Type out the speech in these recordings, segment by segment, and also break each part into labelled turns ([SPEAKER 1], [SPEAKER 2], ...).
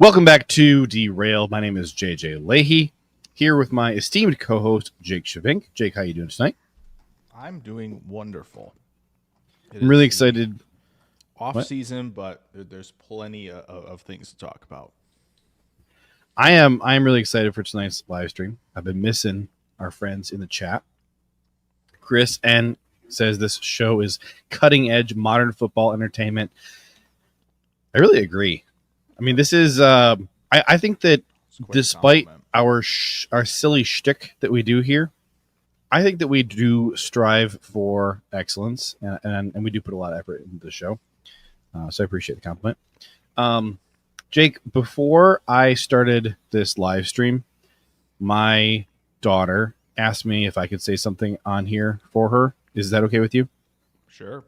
[SPEAKER 1] Welcome back to Derailed. My name is JJ Lahey, here with my esteemed co-host Jake Schyvinck. Jake, how you doing tonight?
[SPEAKER 2] I'm doing wonderful.
[SPEAKER 1] I'm really excited.
[SPEAKER 2] Off season, but there's plenty of things to talk about.
[SPEAKER 1] I am really excited for tonight's live stream. I've been missing our friends in the chat. Chris N says this show is cutting edge modern football entertainment. I really agree. I mean, this is. I think that despite our silly shtick that we do here, I think that we do strive for excellence, and we do put a lot of effort into the show. So I appreciate the compliment. Jake, before I started this live stream, my daughter asked me if I could say something on here for her. Is that okay with you?
[SPEAKER 2] Sure.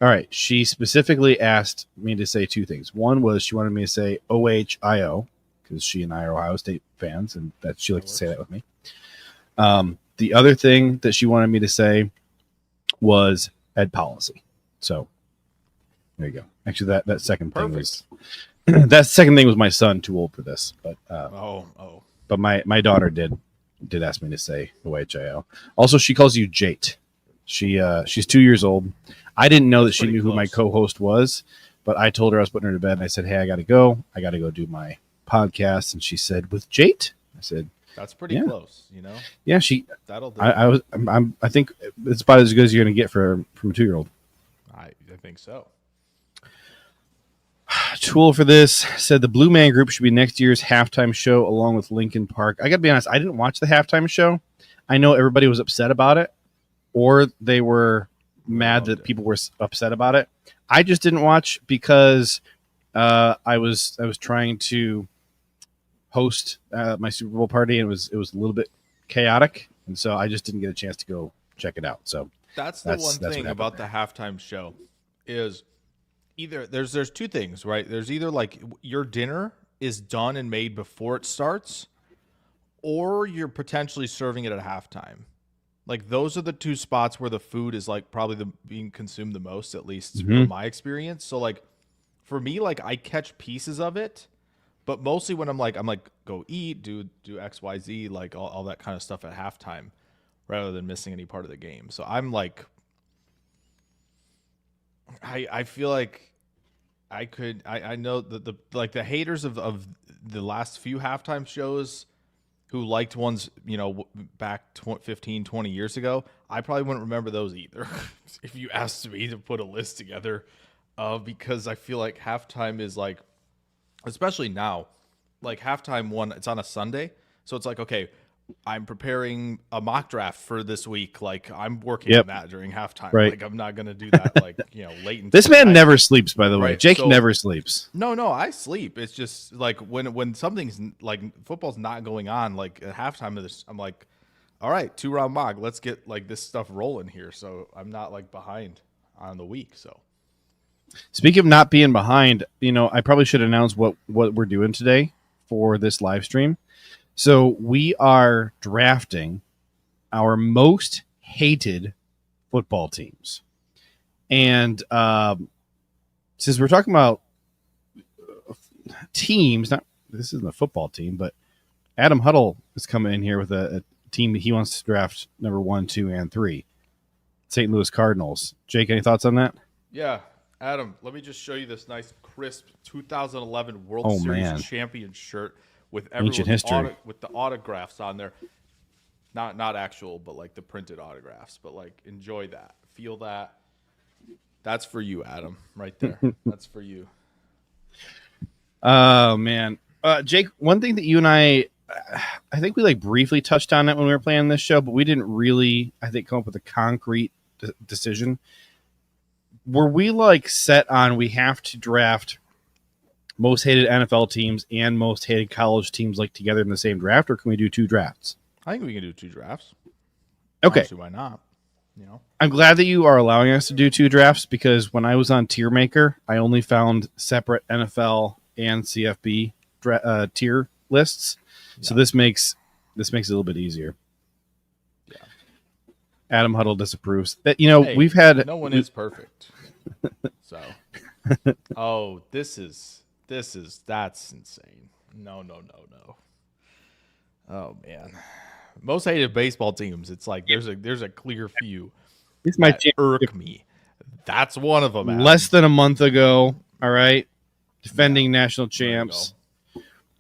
[SPEAKER 1] All right. She specifically asked me to say two things. One was she wanted me to say OHIO because she and I are Ohio State fans, and that she likes to say that with me. The other thing that she wanted me to say was ed policy. So there you go. Actually, that second thing was that second thing was my son, too old for this, but but my daughter did ask me to say OHIO. Also, she calls you Jate. She's 2 years old. I didn't know that she knew who my co-host was, but I told her I was putting her to bed, and I said, "Hey, I got to go. I got to go do my podcast." And she said, "With Jate?" I said,
[SPEAKER 2] "That's pretty close, you know."
[SPEAKER 1] Yeah, that'll do. I think it's about as good as you're going to get from a 2-year-old.
[SPEAKER 2] I think so.
[SPEAKER 1] Tool for this said the Blue Man Group should be next year's halftime show along with Linkin Park. I got to be honest, I didn't watch the halftime show. I know everybody was upset about it, or they were mad that people were upset about it. I just didn't watch because I was trying to host my Super Bowl party, and it was a little bit chaotic, and so I just didn't get a chance to go check it out. So
[SPEAKER 2] that's one thing about the halftime show is either there's two things, right? There's either like your dinner is done and made before it starts, or you're potentially serving it at halftime. Like those are the two spots where the food is like probably being consumed the most, at least from my experience. So like for me, like I catch pieces of it, but mostly when I'm like go eat, do XYZ, like all that kind of stuff at halftime, rather than missing any part of the game. So I'm like, I feel like I know the like the haters of the last few halftime shows who liked ones, you know, back 15, 20 years ago, I probably wouldn't remember those either if you asked me to put a list together, because I feel like halftime is like, especially now, like halftime one, it's on a Sunday. So it's like, okay, I'm preparing a mock draft for this week. Like I'm working on that during halftime.
[SPEAKER 1] Right.
[SPEAKER 2] Like I'm not going to do that like, you know, late into
[SPEAKER 1] this man never sleeps, by the way.
[SPEAKER 2] Right.
[SPEAKER 1] Jake never sleeps.
[SPEAKER 2] No, I sleep. It's just like when something's like football's not going on, like at halftime of this, I'm like, all right, 2-round mock. Let's get like this stuff rolling here. So I'm not like behind on the week. So
[SPEAKER 1] speaking of not being behind, you know, I probably should announce what we're doing today for this live stream. So we are drafting our most hated football teams. And since we're talking about teams, this isn't a football team, but Adam Huddle is coming in here with a team that he wants to draft number 1, 2, and 3. St. Louis Cardinals. Jake, any thoughts on that?
[SPEAKER 2] Yeah. Adam, let me just show you this nice, crisp 2011 World Series champion shirt with
[SPEAKER 1] ancient history,
[SPEAKER 2] with the autographs on there. Not actual, but like the printed autographs. But like, enjoy that. Feel that. That's for you, Adam, right there. That's for you.
[SPEAKER 1] Oh, man. Jake, one thing that you and I think we like briefly touched on it when we were playing this show, but we didn't really, I think, come up with a concrete decision. Were we like set on we have to draft most hated NFL teams and most hated college teams like together in the same draft, or can we do 2 drafts?
[SPEAKER 2] I think we can do 2 drafts.
[SPEAKER 1] Okay.
[SPEAKER 2] Honestly, why not? You know,
[SPEAKER 1] I'm glad that you are allowing us to do 2 drafts because when I was on Tier Maker, I only found separate NFL and CFB tier lists. Yeah. So this makes it a little bit easier.
[SPEAKER 2] Yeah.
[SPEAKER 1] Adam Huddle disapproves. That, you know,
[SPEAKER 2] hey,
[SPEAKER 1] we've had
[SPEAKER 2] no one is perfect. So, oh, this is That's insane. No. Oh man. Most hated baseball teams. It's like there's a clear few
[SPEAKER 1] It's my
[SPEAKER 2] that irk me. That's one of them.
[SPEAKER 1] Less than a month ago. All right. Defending national champs.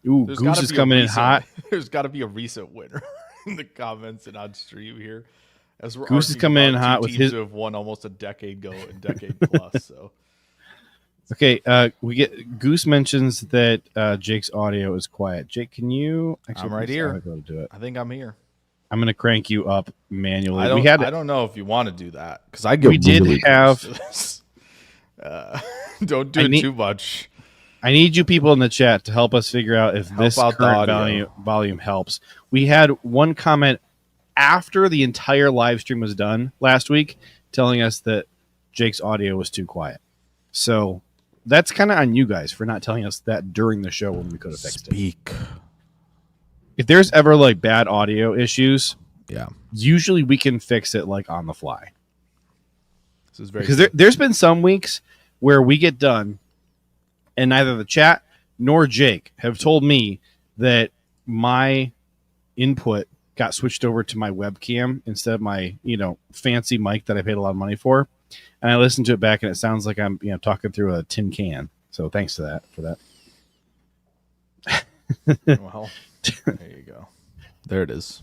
[SPEAKER 1] Ooh, Goose is coming in hot.
[SPEAKER 2] There's got to be a recent winner in the comments and on stream here. As we're
[SPEAKER 1] Goose is coming in hot with his
[SPEAKER 2] who have won almost a decade plus. So
[SPEAKER 1] okay, we get Goose mentions that Jake's audio is quiet. Jake, can you? Actually,
[SPEAKER 2] I'm right here.
[SPEAKER 1] Go to do it.
[SPEAKER 2] I think I'm here.
[SPEAKER 1] I'm gonna crank you up manually.
[SPEAKER 2] I don't know if you want to do that because I get. We did have. Don't do it too much.
[SPEAKER 1] I need you people in the chat to help us figure out if this current volume helps. We had one comment after the entire live stream was done last week telling us that Jake's audio was too quiet. So that's kind of on you guys for not telling us that during the show when we could have fixed it. If there's ever like bad audio issues, usually we can fix it like on the fly.
[SPEAKER 2] This is very
[SPEAKER 1] because there's been some weeks where we get done and neither the chat nor Jake have told me that my input got switched over to my webcam instead of my, fancy mic that I paid a lot of money for. And I listened to it back and it sounds like I'm, talking through a tin can. So thanks for that.
[SPEAKER 2] Well, there you go. There it is.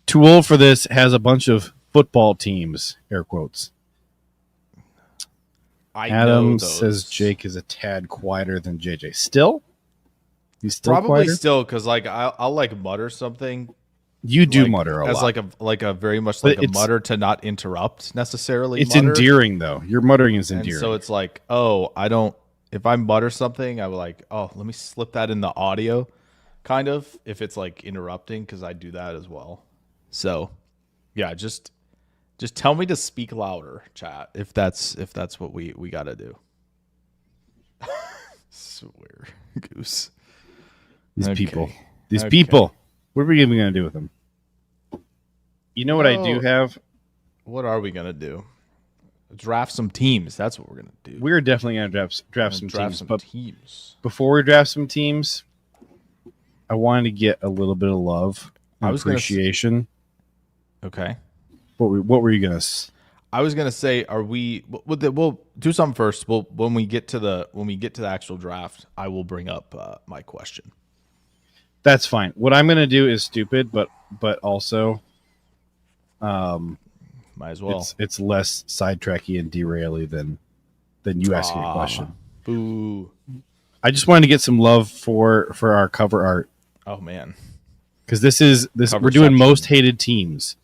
[SPEAKER 1] Too Old for This has a bunch of football teams, air quotes. Adam says Jake is a tad quieter than JJ. Still? He's still
[SPEAKER 2] probably
[SPEAKER 1] quieter?
[SPEAKER 2] Still, because like I'll like mutter something.
[SPEAKER 1] You do mutter a lot.
[SPEAKER 2] As like a very much like a mutter to not interrupt necessarily.
[SPEAKER 1] It's endearing though. Your muttering is endearing.
[SPEAKER 2] And so it's like, if I mutter something, I would like, let me slip that in the audio, kind of, if it's like interrupting, because I do that as well. So yeah, just tell me to speak louder, chat, if that's what we got to do. Swear, Goose.
[SPEAKER 1] These people. What are we even going to do with them? You know what I do have?
[SPEAKER 2] What are we going to do? Draft some teams. That's what we're going to do.
[SPEAKER 1] We're definitely going to draft some teams. Before we draft some teams, I wanted to get a little bit of love and appreciation.
[SPEAKER 2] Okay.
[SPEAKER 1] What were you going to?
[SPEAKER 2] I was going to say, we'll do something first. When we get to the actual draft, I will bring up my question.
[SPEAKER 1] That's fine. What I'm going to do is stupid, but also,
[SPEAKER 2] might as well.
[SPEAKER 1] It's less sidetracky and deraily than you asking a question.
[SPEAKER 2] Boo!
[SPEAKER 1] I just wanted to get some love for our cover art.
[SPEAKER 2] Oh man,
[SPEAKER 1] because we're doing most hated teams.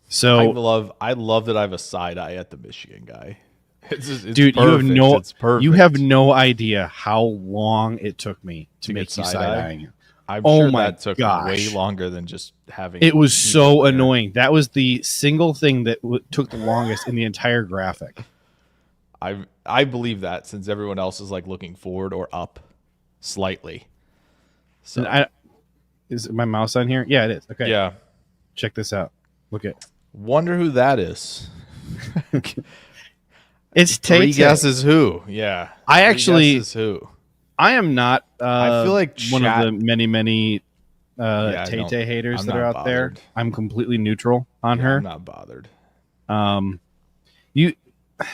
[SPEAKER 1] So
[SPEAKER 2] I love that I have a side eye at the Michigan guy. It's
[SPEAKER 1] dude,
[SPEAKER 2] perfect.
[SPEAKER 1] you have no idea how long it took me to make you side-eyeing.
[SPEAKER 2] I'm sure that took way longer than just having.
[SPEAKER 1] It was so annoying. That was the single thing that took the longest in the entire graphic.
[SPEAKER 2] I believe that, since everyone else is like looking forward or up slightly. So
[SPEAKER 1] is my mouse on here? Yeah, it is. Okay.
[SPEAKER 2] Yeah.
[SPEAKER 1] Check this out. Look at.
[SPEAKER 2] Wonder who that is.
[SPEAKER 1] It's Tay.
[SPEAKER 2] Three guesses who? Yeah.
[SPEAKER 1] I am not.
[SPEAKER 2] I feel like
[SPEAKER 1] one of the many Tay haters that are out there. I'm completely neutral on her.
[SPEAKER 2] I'm not bothered.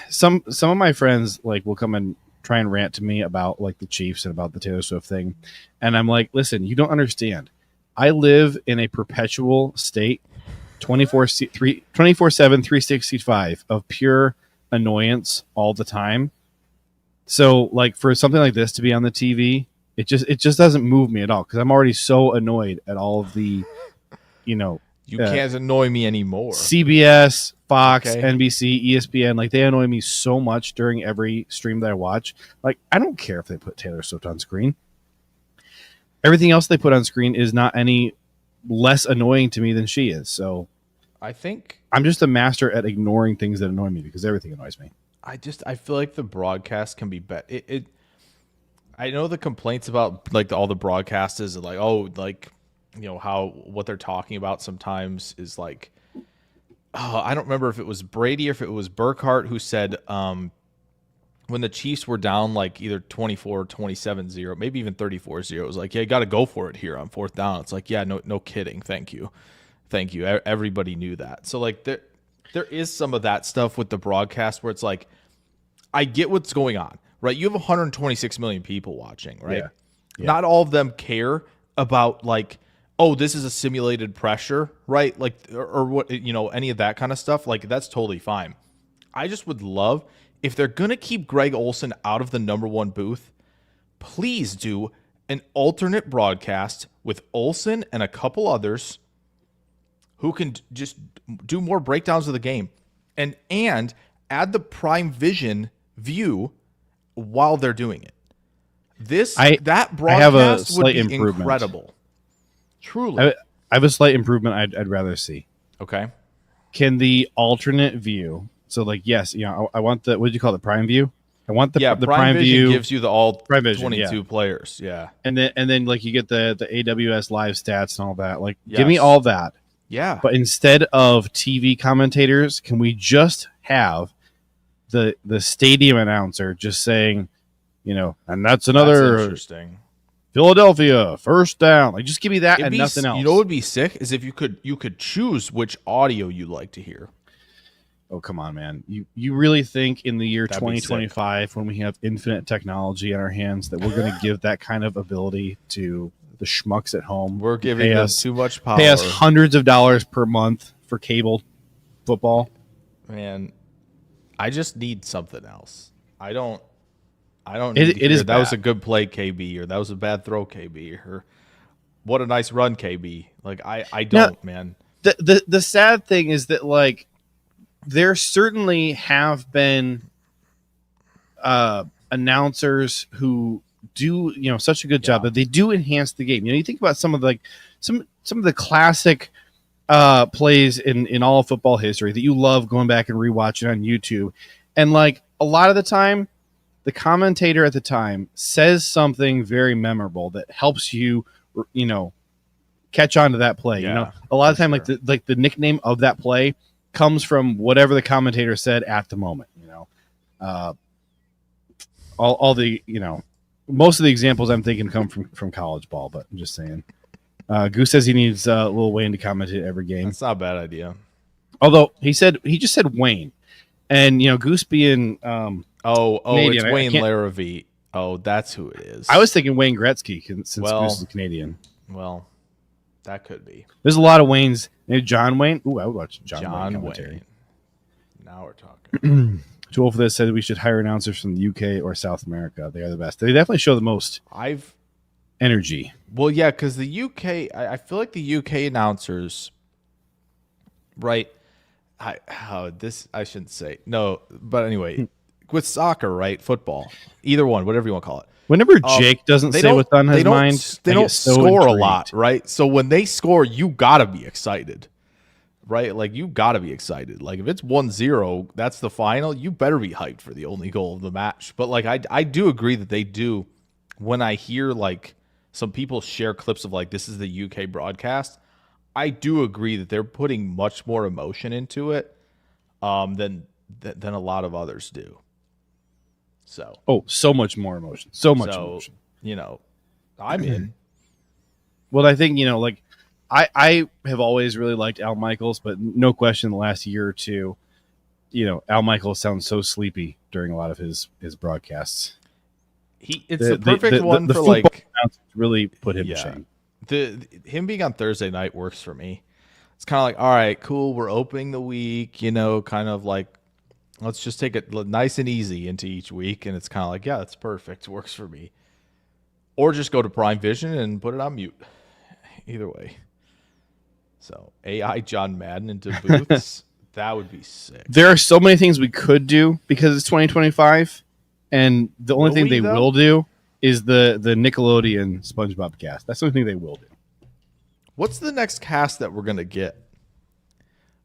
[SPEAKER 1] Some of my friends like will come and try and rant to me about like the Chiefs and about the Taylor Swift thing, and I'm like, listen, you don't understand. I live in a perpetual state, 24/7, 365 of pure annoyance all the time. So like for something like this to be on the TV, it just doesn't move me at all, because I'm already so annoyed at all of the
[SPEAKER 2] you can't annoy me anymore.
[SPEAKER 1] CBS, Fox, NBC, ESPN, like they annoy me so much during every stream that I watch. Like I don't care if they put Taylor Swift on screen. Everything else they put on screen is not any less annoying to me than she is. So
[SPEAKER 2] I think
[SPEAKER 1] I'm just a master at ignoring things that annoy me, because everything annoys me.
[SPEAKER 2] I feel like the broadcast can be better. I know the complaints about like all the broadcasters are like, how what they're talking about sometimes is like, I don't remember if it was Brady or if it was Burkhart who said when the Chiefs were down like either 24 or 27-0, maybe even 34-0, it was like, yeah, you got to go for it here on 4th down. It's like, yeah, no kidding. Thank you. Everybody knew that. So like there is some of that stuff with the broadcast where it's like, I get what's going on, right? You have 126 million people watching, right?
[SPEAKER 1] Yeah.
[SPEAKER 2] Not all of them care about like, oh, this is a simulated pressure, right? Like, or what, any of that kind of stuff. Like, that's totally fine. I just would love, if they're going to keep Greg Olsen out of the number 1 booth, please do an alternate broadcast with Olsen and a couple others who can just do more breakdowns of the game and add the Prime Vision view while they're doing it. That broadcast would be incredible. Truly.
[SPEAKER 1] I have a slight improvement I'd rather see.
[SPEAKER 2] Okay.
[SPEAKER 1] Can the alternate view, so like, yes, I want the, what do you call it, Prime View? I want the Prime
[SPEAKER 2] Vision
[SPEAKER 1] view
[SPEAKER 2] gives you the all
[SPEAKER 1] Prime Vision,
[SPEAKER 2] 22 players. Yeah.
[SPEAKER 1] And then like you get the AWS live stats and all that. Like,
[SPEAKER 2] Yes.
[SPEAKER 1] give me all that.
[SPEAKER 2] Yeah.
[SPEAKER 1] But instead of TV commentators, can we just have the stadium announcer just saying, and that's another
[SPEAKER 2] interesting.
[SPEAKER 1] Philadelphia first down. Like, just give me that and nothing else.
[SPEAKER 2] You know what would be sick is if you could choose which audio you like to hear.
[SPEAKER 1] Oh, come on, man. You really think in the year
[SPEAKER 2] That'd be
[SPEAKER 1] 2025, when we have infinite technology in our hands, that we're going to give that kind of ability to the schmucks at home?
[SPEAKER 2] We're giving them too much power.
[SPEAKER 1] Pay us hundreds of dollars per month for cable football.
[SPEAKER 2] Man, I just need something else. I don't
[SPEAKER 1] It is
[SPEAKER 2] that
[SPEAKER 1] bad.
[SPEAKER 2] was a good play, KB, or that was a bad throw, KB, or what a nice run, KB. Like, I don't, man.
[SPEAKER 1] The sad thing is that, like, there certainly have been announcers who do such a good job that they do enhance the game. You think about some of the classic plays in all of football history that you love going back and rewatching on YouTube, and like a lot of the time, the commentator at the time says something very memorable that helps you, catch on to that play.
[SPEAKER 2] Yeah,
[SPEAKER 1] a lot of the time, like the nickname of that play comes from whatever the commentator said at the moment. All the most of the examples I'm thinking come from college ball, but I'm just saying. Goose says he needs Lil Wayne to comment at every game.
[SPEAKER 2] That's not a bad idea.
[SPEAKER 1] Although he just said Wayne, and Goose being Canadian,
[SPEAKER 2] it's Wayne Larrivee. Oh, that's who it is.
[SPEAKER 1] I was thinking Wayne Gretzky since Goose is Canadian.
[SPEAKER 2] Well, that could be.
[SPEAKER 1] There's a lot of Waynes. Maybe John Wayne. Ooh, I would watch John Wayne commentary.
[SPEAKER 2] Wayne. Now we're talking.
[SPEAKER 1] Joel for this said we should hire announcers from the UK or South America. They are the best. They definitely show the most energy.
[SPEAKER 2] Well, yeah, because the UK, I feel like the UK announcers, right? I shouldn't say no, but anyway, with soccer, right? Football, either one, whatever you want to call it.
[SPEAKER 1] Whenever Jake doesn't say what's on his mind,
[SPEAKER 2] they don't score a lot, right? So when they score, you gotta be excited, right? Like, you gotta be excited. Like, if it's 1-0, that's the final. You better be hyped for the only goal of the match. But like, I do agree that they do. When I hear like some people share clips of like, this is the UK broadcast, I do agree that they're putting much more emotion into it than a lot of others do.
[SPEAKER 1] So much more emotion. So much emotion.
[SPEAKER 2] I'm in.
[SPEAKER 1] Well, I think, like I have always really liked Al Michaels, but no question the last year or two, Al Michaels sounds so sleepy during a lot of his broadcasts.
[SPEAKER 2] It's the perfect one for like
[SPEAKER 1] really put him to shame.
[SPEAKER 2] Him being on Thursday night works for me. It's kind of like, all right, cool. We're opening the week, kind of like, let's just take it nice and easy into each week. And it's kind of like, yeah, that's perfect. Works for me. Or just go to Prime Vision and put it on mute. Either way. So AI John Madden into booths, that would be sick.
[SPEAKER 1] There are so many things we could do because it's 2025. And the only thing they will do is the Nickelodeon SpongeBob cast. That's the only thing they will do.
[SPEAKER 2] What's the next cast that we're going to get?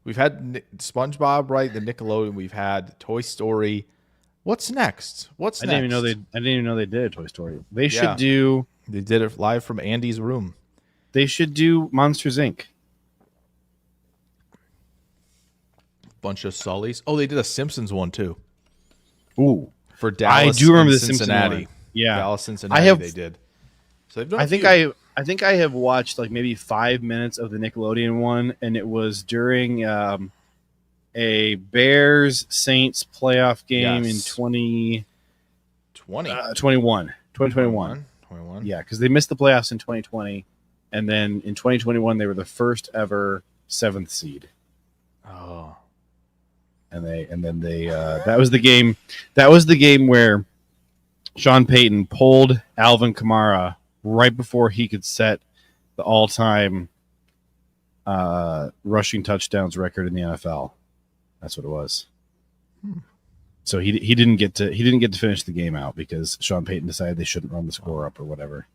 [SPEAKER 2] We've had SpongeBob, right? The Nickelodeon. We've had Toy Story. What's next? I didn't
[SPEAKER 1] even know they did a Toy Story. They should do.
[SPEAKER 2] They did it live from Andy's room.
[SPEAKER 1] They should do Monsters Inc.
[SPEAKER 2] Bunch of Sullys. Oh, they did a Simpsons one too.
[SPEAKER 1] Ooh,
[SPEAKER 2] for Dallas.
[SPEAKER 1] I do remember
[SPEAKER 2] and
[SPEAKER 1] the Simpson
[SPEAKER 2] Cincinnati.
[SPEAKER 1] one. Yeah,
[SPEAKER 2] Dallas, Cincinnati. They did. So they've done.
[SPEAKER 1] I think I have watched like maybe 5 minutes of the Nickelodeon one, and it was during a Bears Saints playoff game in 2021. Yeah, because they missed the playoffs in 2020, and then in 2021 they were the first ever 7th seed.
[SPEAKER 2] Oh,
[SPEAKER 1] and then they that was the game. That was the game where Sean Payton pulled Alvin Kamara right before he could set the all-time rushing touchdowns record in the NFL. That's what it was. So he didn't get to finish the game out because Sean Payton decided they shouldn't run the score up or whatever.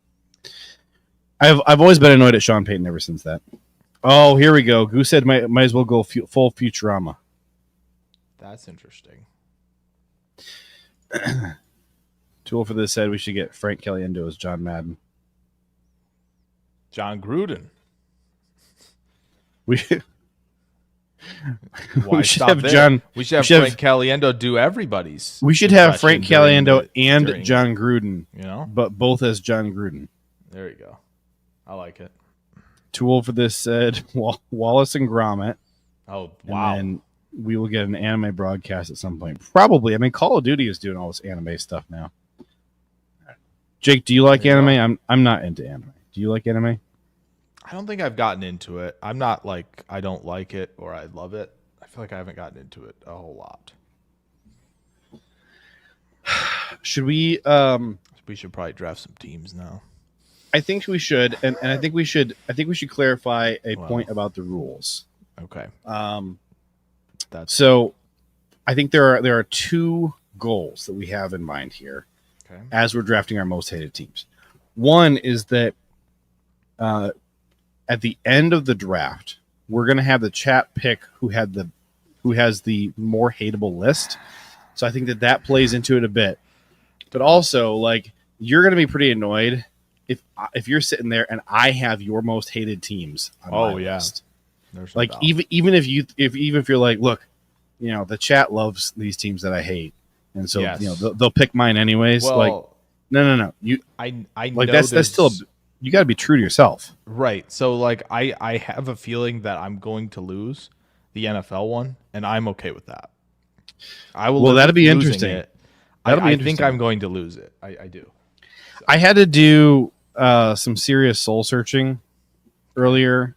[SPEAKER 1] I've always been annoyed at Sean Payton ever since that. Oh, here we go. Goose said might as well go full Futurama.
[SPEAKER 2] That's interesting.
[SPEAKER 1] Tool for this said we should get Frank Caliendo as John Madden.
[SPEAKER 2] John Gruden.
[SPEAKER 1] We
[SPEAKER 2] should
[SPEAKER 1] have John.
[SPEAKER 2] We should have Frank Caliendo do everybody's.
[SPEAKER 1] We should have Frank Caliendo and
[SPEAKER 2] during,
[SPEAKER 1] John Gruden.
[SPEAKER 2] You know,
[SPEAKER 1] but both as John Gruden.
[SPEAKER 2] There you go. I like it.
[SPEAKER 1] Tool for this said Wallace and Gromit.
[SPEAKER 2] Oh wow!
[SPEAKER 1] And we will get an anime broadcast at some point. Probably. I mean, Call of Duty is doing all this anime stuff now. Jake, do you like anime? I'm not into anime. Do you like anime?
[SPEAKER 2] I don't think I've gotten into it. I'm not like I don't like it or I love it. I feel like I haven't gotten into it a whole lot.
[SPEAKER 1] Should we?
[SPEAKER 2] We should probably draft some teams now.
[SPEAKER 1] I think we should, and I think we should clarify a point about the rules.
[SPEAKER 2] Okay.
[SPEAKER 1] So I think there are 2 goals that we have in mind here as we're drafting our most hated teams. One is that at the end of the draft, we're going to have the chat pick who has the more hateable list. So I think that plays into it a bit. But also, like, you're going to be pretty annoyed if you're sitting there and I have your most hated teams on my list. Like even if you're like, look, you know, the chat loves these teams that I hate, and so you know they'll pick mine anyways. Well, like no,
[SPEAKER 2] I
[SPEAKER 1] like that's still you got to be true to yourself,
[SPEAKER 2] right? So like I have a feeling that I'm going to lose the NFL one, and I'm okay with that. I will.
[SPEAKER 1] Well, that'll be interesting.
[SPEAKER 2] I think I'm going to lose it. I do. So.
[SPEAKER 1] I had to do some serious soul searching earlier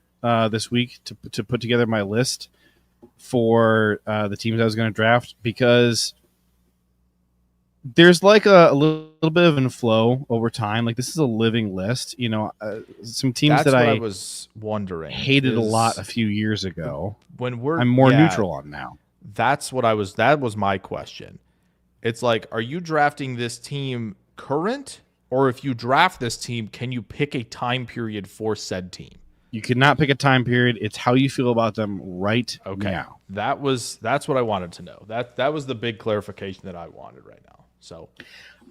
[SPEAKER 1] this week to put together my list for the teams I was going to draft, because there's like a little bit of inflow over time. Like, this is a living list, you know. Some teams that I
[SPEAKER 2] was wondering
[SPEAKER 1] hated a lot a few years ago.
[SPEAKER 2] I'm
[SPEAKER 1] more neutral on now.
[SPEAKER 2] That was my question. It's like, are you drafting this team current, or if you draft this team, can you pick a time period for said team?
[SPEAKER 1] You cannot pick a time period. It's how you feel about them right now.
[SPEAKER 2] That's what I wanted to know. That was the big clarification that I wanted right now. So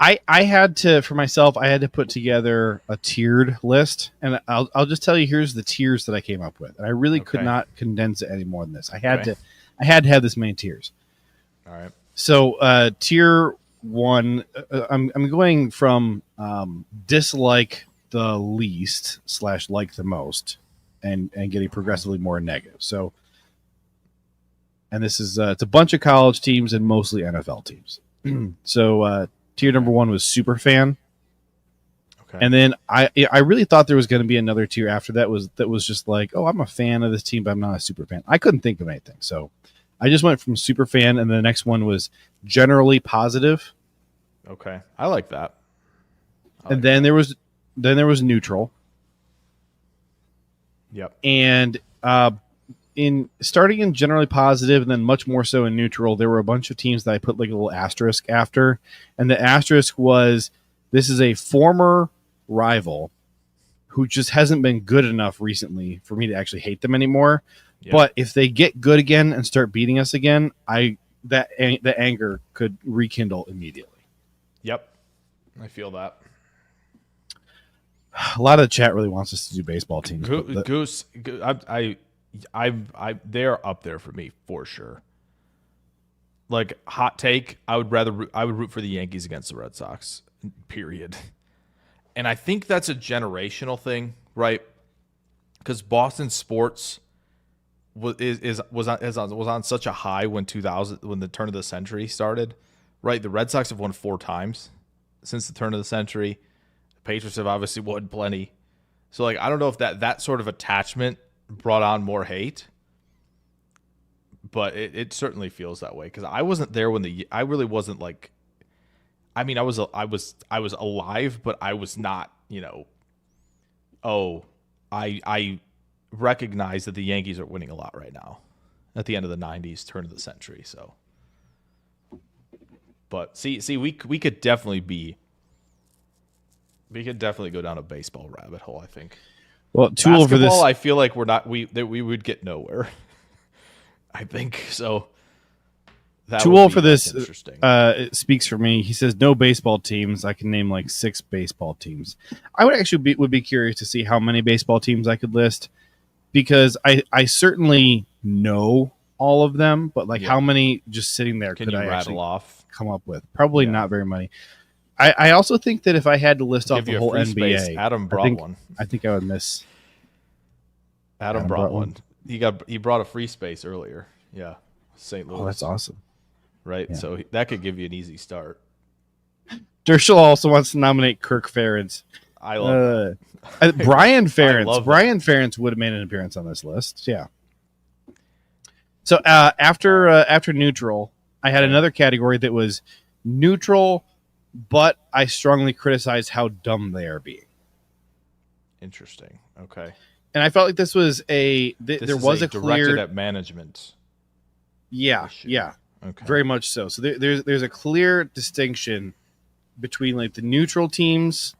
[SPEAKER 1] I had to, for myself, I had to put together a tiered list, and I'll just tell you, here's the tiers that I came up with. And I really could not condense it any more than this. I had to have this many tiers.
[SPEAKER 2] All right.
[SPEAKER 1] So tier 1, I'm going from dislike the least / like the most, and getting progressively more negative. So, and this is it's a bunch of college teams and mostly NFL teams. So tier number 1 was super fan. Okay. And then I really thought there was going to be another tier after that was just like, oh, I'm a fan of this team, but I'm not a super fan. I couldn't think of anything, so I just went from super fan, and the next one was generally positive.
[SPEAKER 2] Okay, I like that.
[SPEAKER 1] And then there was neutral.
[SPEAKER 2] Yep.
[SPEAKER 1] And in starting in generally positive and then much more so in neutral, there were a bunch of teams that I put like a little asterisk after, and the asterisk was, this is a former rival who just hasn't been good enough recently for me to actually hate them anymore. Yep. But if they get good again and start beating us again, the anger could rekindle immediately.
[SPEAKER 2] Yep, I feel that.
[SPEAKER 1] A lot of the chat really wants us to do baseball teams.
[SPEAKER 2] Goose, they're up there for me for sure. like hot take, I would root for the Yankees against the Red Sox. Period. And I think that's a generational thing, right? Because Boston sports was on such a high when the turn of the century started, right? The Red Sox have won 4 times since the turn of the century. The Patriots have obviously won plenty. So like I don't know if that sort of attachment brought on more hate, but it certainly feels that way because I wasn't there when I really wasn't like. I mean, I was alive, but I was not, I recognize that the Yankees are winning a lot right now at the end of the 90s, turn of the century. So, but see, we could definitely go down a baseball rabbit hole, I think.
[SPEAKER 1] Well, Tool for this,
[SPEAKER 2] I feel like we would get nowhere. I think so.
[SPEAKER 1] Tool for this it speaks for me. He says no baseball teams. I can name like 6 baseball teams. I would actually be curious to see how many baseball teams I could list because I certainly know all of them, but like how many just sitting there could I actually come up with? Probably not very many. I also think that if I had to list off the whole NBA,
[SPEAKER 2] Adam brought one.
[SPEAKER 1] I think I would miss.
[SPEAKER 2] Adam brought one. He brought a free space earlier. Yeah, St. Louis.
[SPEAKER 1] Oh, that's awesome.
[SPEAKER 2] Right, yeah. So that could give you an easy start.
[SPEAKER 1] Dershel also wants to nominate Kirk Ferentz.
[SPEAKER 2] I love it.
[SPEAKER 1] Brian Ferentz. Brian Ferentz would have made an appearance on this list. Yeah. So after neutral, I had another category that was neutral, but I strongly criticize how dumb they are being.
[SPEAKER 2] Interesting. Okay.
[SPEAKER 1] And I felt like this was there was a clear
[SPEAKER 2] directed at management.
[SPEAKER 1] Yeah.
[SPEAKER 2] issue.
[SPEAKER 1] Yeah.
[SPEAKER 2] Okay.
[SPEAKER 1] Very much so. So there's a clear distinction between like the neutral teams,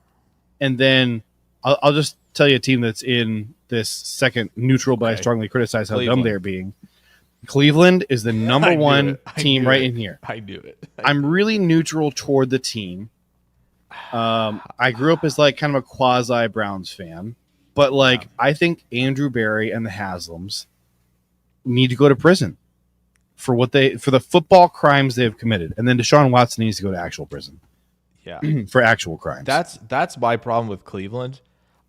[SPEAKER 1] and then I'll just tell you a team that's in this second neutral, but I strongly criticize how dumb they're being. Cleveland is the number one team right in here.
[SPEAKER 2] I knew it.
[SPEAKER 1] I'm really neutral toward the team. I grew up as like kind of a quasi Browns fan, but like I think Andrew Berry and the Haslams need to go to prison for the football crimes they have committed, and then Deshaun Watson needs to go to actual prison.
[SPEAKER 2] Yeah,
[SPEAKER 1] for actual crimes.
[SPEAKER 2] That's my problem with Cleveland.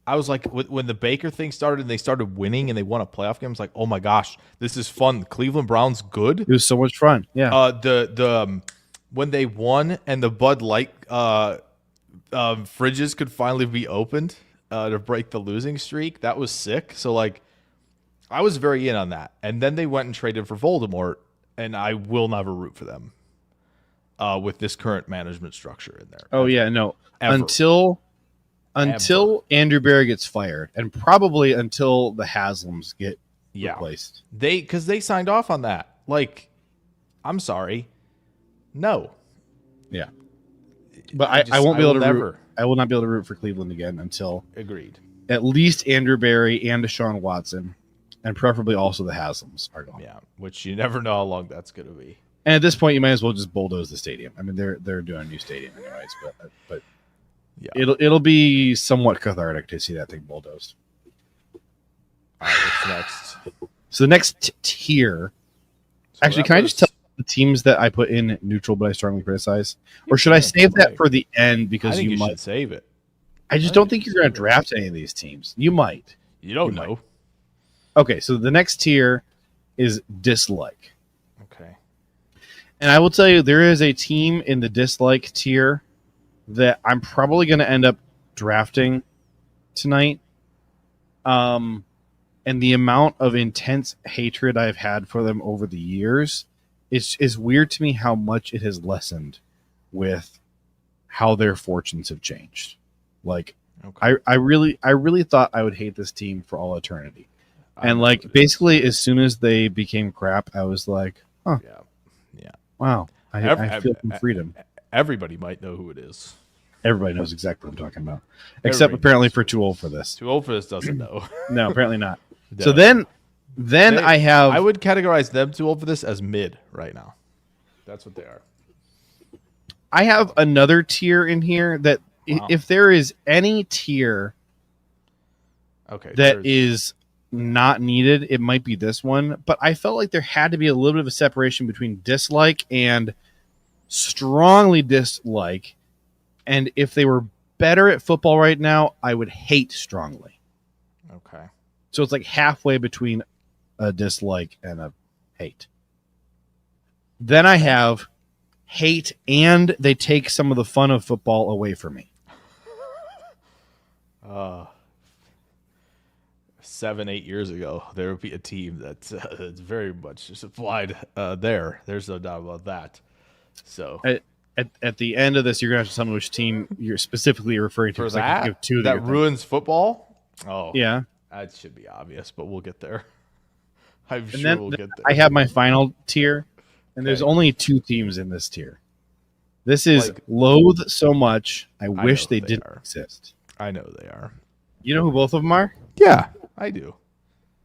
[SPEAKER 2] I was like, when the Baker thing started and they started winning and they won a playoff game, I was like, oh my gosh, this is fun. Cleveland Browns good.
[SPEAKER 1] It was so much fun. Yeah.
[SPEAKER 2] When they won and the Bud Light fridges could finally be opened to break the losing streak, that was sick. So like, I was very in on that. And then they went and traded for Voldemort, and I will never root for them with this current management structure in there.
[SPEAKER 1] Oh yeah, no. Until Andrew Berry gets fired, and probably until the Haslams get replaced.
[SPEAKER 2] Because they signed off on that. Like, I'm sorry, no.
[SPEAKER 1] Yeah, but I won't be able to root. I will not be able to root for Cleveland again until at least Andrew Berry and Deshaun Watson, and preferably also the Haslams are gone.
[SPEAKER 2] Yeah, which you never know how long that's going to be.
[SPEAKER 1] And at this point, you might as well just bulldoze the stadium. I mean, they're doing a new stadium anyways, but. Yeah. It'll be somewhat cathartic to see that thing bulldozed.
[SPEAKER 2] All right, what's next?
[SPEAKER 1] So the next tier. Actually, can I just tell the teams that I put in neutral, but I strongly criticize, or should I save that for the end because
[SPEAKER 2] you
[SPEAKER 1] might
[SPEAKER 2] should save it?
[SPEAKER 1] I just don't think you're going to draft any of these teams. You might.
[SPEAKER 2] You don't know.
[SPEAKER 1] Okay, so the next tier is dislike.
[SPEAKER 2] Okay.
[SPEAKER 1] And I will tell you, there is a team in the dislike tier that I'm probably going to end up drafting tonight. And the amount of intense hatred I've had for them over the years is weird to me how much it has lessened with how their fortunes have changed. Like, I really thought I would hate this team for all eternity. And like, basically, as soon as they became crap, I was like, huh.
[SPEAKER 2] Yeah.
[SPEAKER 1] Wow. I feel some freedom.
[SPEAKER 2] Everybody might know who it is.
[SPEAKER 1] Everybody knows exactly what I'm talking about. Except apparently for Too Old for This.
[SPEAKER 2] Too Old for This doesn't know.
[SPEAKER 1] No, apparently not. So then I have...
[SPEAKER 2] I would categorize them Too Old for This as mid right now. That's what they are.
[SPEAKER 1] I have another tier in here that if there is any tier that is not needed, it might be this one. But I felt like there had to be a little bit of a separation between dislike and strongly dislike. And if they were better at football right now, I would hate strongly.
[SPEAKER 2] Okay.
[SPEAKER 1] So it's like halfway between a dislike and a hate. Then I have hate, and they take some of the fun of football away from me.
[SPEAKER 2] 7-8 years ago, there would be a team that's very much supplied there. There's no doubt about that. So
[SPEAKER 1] at the end of this, you're going to have to tell me which team you're specifically referring to.
[SPEAKER 2] for
[SPEAKER 1] I can think of two
[SPEAKER 2] that ruins football. Oh,
[SPEAKER 1] yeah,
[SPEAKER 2] that should be obvious, but we'll get there. I'm
[SPEAKER 1] and
[SPEAKER 2] sure
[SPEAKER 1] then
[SPEAKER 2] we'll get there.
[SPEAKER 1] I have my final tier, and there's
[SPEAKER 2] Okay.
[SPEAKER 1] only two teams in this tier. This is
[SPEAKER 2] Like-
[SPEAKER 1] loathe so much. I wish
[SPEAKER 2] know
[SPEAKER 1] they
[SPEAKER 2] they
[SPEAKER 1] didn't
[SPEAKER 2] are.
[SPEAKER 1] exist.
[SPEAKER 2] I know they are.
[SPEAKER 1] You know who both of them are?
[SPEAKER 2] Yeah, I do.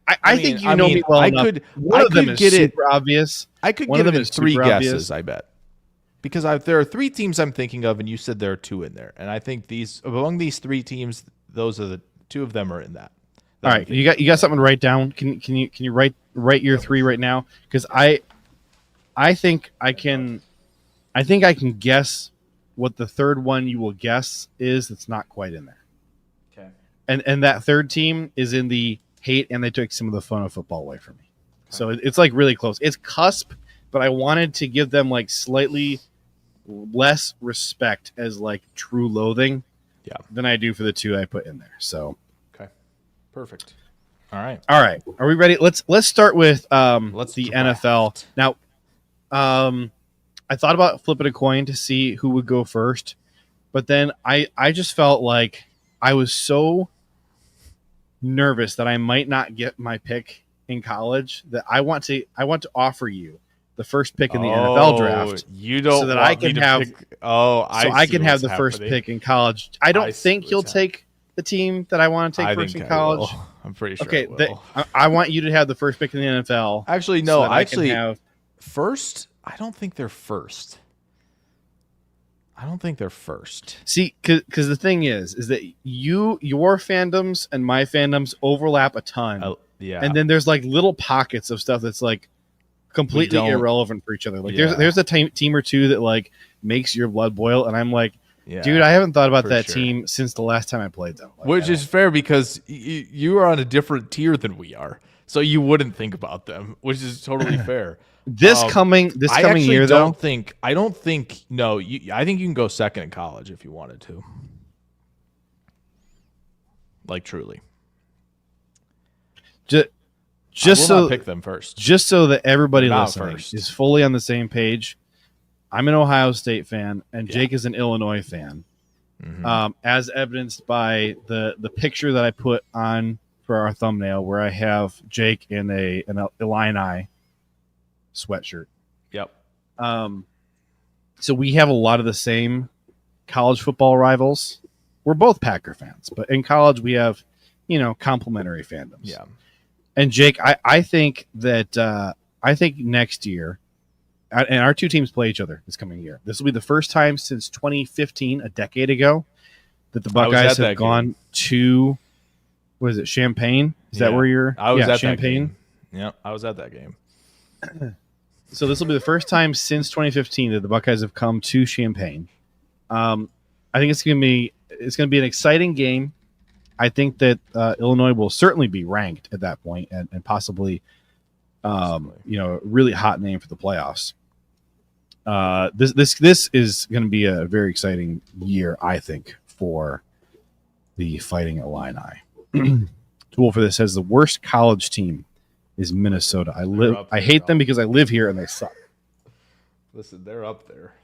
[SPEAKER 1] I think you know me well
[SPEAKER 2] I
[SPEAKER 1] enough.
[SPEAKER 2] could.
[SPEAKER 1] One
[SPEAKER 2] I
[SPEAKER 1] of them
[SPEAKER 2] could
[SPEAKER 1] is
[SPEAKER 2] get it.
[SPEAKER 1] super obvious.
[SPEAKER 2] I could
[SPEAKER 1] One
[SPEAKER 2] get
[SPEAKER 1] of
[SPEAKER 2] it
[SPEAKER 1] them
[SPEAKER 2] in
[SPEAKER 1] is
[SPEAKER 2] 3
[SPEAKER 1] super
[SPEAKER 2] guesses.
[SPEAKER 1] obvious.
[SPEAKER 2] I bet because there are 3 teams I'm thinking of, and you said there are 2 in there, and I think among these 3 teams, those are the 2 of them are in that.
[SPEAKER 1] All right, you got something to write down. Can you write your 3 right now? Because I think I can guess what the third one you will guess is. That's not quite in there.
[SPEAKER 2] Okay.
[SPEAKER 1] And that third team is in the hate, and they took some of the fun of football away from me. So it's like really close. It's cusp, but I wanted to give them like slightly less respect as like true loathing than I do for the 2 I put in there. So
[SPEAKER 2] Okay. Perfect. All right.
[SPEAKER 1] Are we ready? Let's start with
[SPEAKER 2] Let's
[SPEAKER 1] the
[SPEAKER 2] draft.
[SPEAKER 1] NFL. Now, I thought about flipping a coin to see who would go first, but then I just felt like I was so nervous that I might not get my pick in college that I want to offer you the first pick in the NFL draft.
[SPEAKER 2] You don't
[SPEAKER 1] so that
[SPEAKER 2] want
[SPEAKER 1] I can
[SPEAKER 2] me to
[SPEAKER 1] have
[SPEAKER 2] pick, I
[SPEAKER 1] can have the first pick in college. I don't think you'll take the team that I want to take first in college.
[SPEAKER 2] I'm pretty sure.
[SPEAKER 1] Okay,
[SPEAKER 2] I will.
[SPEAKER 1] I want you to have the first pick in the NFL.
[SPEAKER 2] Actually,
[SPEAKER 1] so
[SPEAKER 2] no.
[SPEAKER 1] that I can have
[SPEAKER 2] First, I don't think they're first.
[SPEAKER 1] See, because the thing is that your fandoms and my fandoms overlap a ton.
[SPEAKER 2] Yeah.
[SPEAKER 1] And then there's like little pockets of stuff that's like completely irrelevant for each other. Like there's a team or two that like makes your blood boil, and I'm like, dude, I haven't thought about that team since the last time I played them. Like,
[SPEAKER 2] which is fair because you are on a different tier than we are, so you wouldn't think about them, which is totally fair.
[SPEAKER 1] This coming year,
[SPEAKER 2] I
[SPEAKER 1] though,
[SPEAKER 2] don't think. No, I think you can go second in college if you wanted to. Like truly,
[SPEAKER 1] just so
[SPEAKER 2] pick them first,
[SPEAKER 1] just so that everybody listening
[SPEAKER 2] first.
[SPEAKER 1] is fully on the same page. I'm an Ohio State fan, and Jake is an Illinois fan, as evidenced by the picture that I put on for our thumbnail, where I have Jake in an Illini sweatshirt.
[SPEAKER 2] Yep.
[SPEAKER 1] So we have a lot of the same college football rivals. We're both Packer fans, but in college we have, complementary fandoms.
[SPEAKER 2] Yeah.
[SPEAKER 1] And Jake, I think that next year, and our 2 teams play each other this coming year. This will be the first time since 2015, a decade ago, that the Buckeyes have gone to, what is it, Champaign? Is that where you're?
[SPEAKER 2] I was at
[SPEAKER 1] Champaign.
[SPEAKER 2] That game. Yeah, I was at that game.
[SPEAKER 1] So this will be the first time since 2015 that the Buckeyes have come to Champaign. I think it's going to be an exciting game. I think that Illinois will certainly be ranked at that point and possibly, a really hot name for the playoffs. This is going to be a very exciting year, I think, for the Fighting Illini. Tool for this says the worst college team is Minnesota. I hate them because I live here and they suck.
[SPEAKER 2] Listen, they're up there.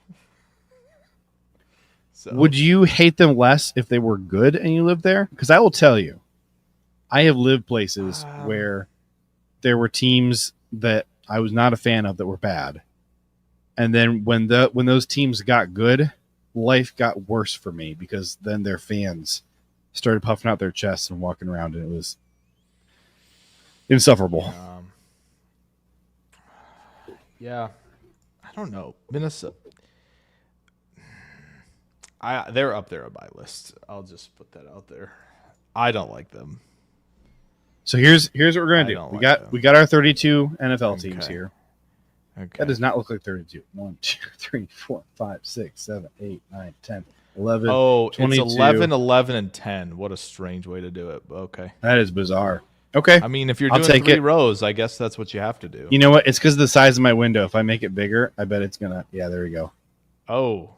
[SPEAKER 2] So.
[SPEAKER 1] Would you hate them less if they were good and you lived there? Because I will tell you, I have lived places where there were teams that I was not a fan of that were bad. And then when those teams got good, life got worse for me because then their fans started puffing out their chests and walking around, and it was insufferable.
[SPEAKER 2] Yeah. I don't know. Minnesota. They're up there on my list. I'll just put that out there. I don't like them.
[SPEAKER 1] So here's what we're gonna
[SPEAKER 2] I
[SPEAKER 1] do.
[SPEAKER 2] don't
[SPEAKER 1] We
[SPEAKER 2] like
[SPEAKER 1] got
[SPEAKER 2] them.
[SPEAKER 1] we got our 32 NFL teams
[SPEAKER 2] Okay.
[SPEAKER 1] here.
[SPEAKER 2] Okay.
[SPEAKER 1] That does not look like 32. 1, 2, 3, 4, 5, 6, 7, 8, 9, 10, 11.
[SPEAKER 2] Oh,
[SPEAKER 1] 22.
[SPEAKER 2] it's 11, 11, and 10. What a strange way to do it. Okay.
[SPEAKER 1] That is bizarre. Okay.
[SPEAKER 2] I mean, if you're
[SPEAKER 1] I'll
[SPEAKER 2] doing
[SPEAKER 1] take
[SPEAKER 2] 3
[SPEAKER 1] it.
[SPEAKER 2] rows, I guess that's what you have to do.
[SPEAKER 1] You know what? It's because of the size of my window. If I make it bigger, I bet it's gonna. Yeah, there we go.
[SPEAKER 2] Oh.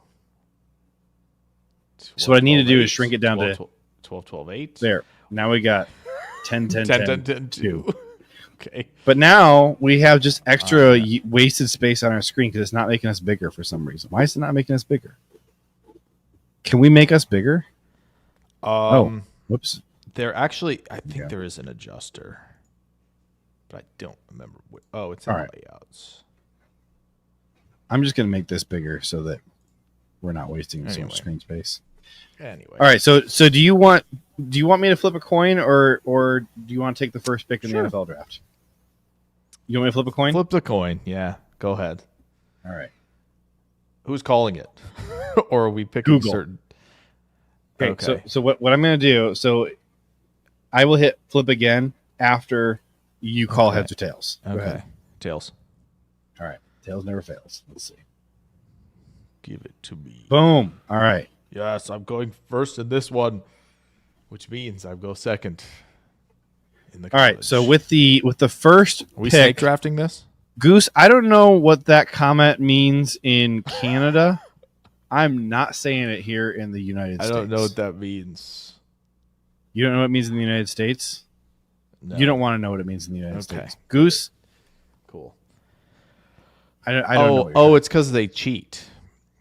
[SPEAKER 1] So what I need to
[SPEAKER 2] 12,
[SPEAKER 1] do
[SPEAKER 2] 8,
[SPEAKER 1] is shrink it down to
[SPEAKER 2] 12, 12, 8.
[SPEAKER 1] there. Now we got 10, 10, 10,
[SPEAKER 2] 10, 10, 2. Okay.
[SPEAKER 1] But now we have just extra wasted space on our screen because it's not making us bigger for some reason. Why is it not making us bigger? Can we make us bigger? Whoops.
[SPEAKER 2] There actually, I think there is an adjuster, but I don't remember. Oh, it's in
[SPEAKER 1] All right.
[SPEAKER 2] layouts.
[SPEAKER 1] I'm just going to make this bigger so that we're not wasting so
[SPEAKER 2] Anyway.
[SPEAKER 1] much screen space.
[SPEAKER 2] Anyway.
[SPEAKER 1] All right. So do you want me to flip a coin or do you want to take the first pick in
[SPEAKER 2] Sure.
[SPEAKER 1] the NFL draft? You want me to flip a coin?
[SPEAKER 2] Flip the coin. Yeah, go ahead.
[SPEAKER 1] All right.
[SPEAKER 2] Who's calling it? Or are we picking
[SPEAKER 1] Google.
[SPEAKER 2] certain?
[SPEAKER 1] Okay. So what I'm going to do? So I will hit flip again after you call heads or tails. Go
[SPEAKER 2] Okay.
[SPEAKER 1] ahead.
[SPEAKER 2] Tails.
[SPEAKER 1] All right. Tails never fails. Let's see.
[SPEAKER 2] Give it to me.
[SPEAKER 1] Boom. All right.
[SPEAKER 2] Yes, I'm going first in this one, which means I go second. In the
[SPEAKER 1] All right. So with the first
[SPEAKER 2] are we
[SPEAKER 1] pick,
[SPEAKER 2] snake drafting this?
[SPEAKER 1] Goose, I don't know what that comment means in Canada. I'm not saying it here in the United States.
[SPEAKER 2] I don't know what that means.
[SPEAKER 1] You don't know what it means in the United States?
[SPEAKER 2] No.
[SPEAKER 1] You don't want to know what it means in the United
[SPEAKER 2] Okay.
[SPEAKER 1] States. Goose,
[SPEAKER 2] Cool.
[SPEAKER 1] I don't know. what you're
[SPEAKER 2] Oh, it's because they cheat.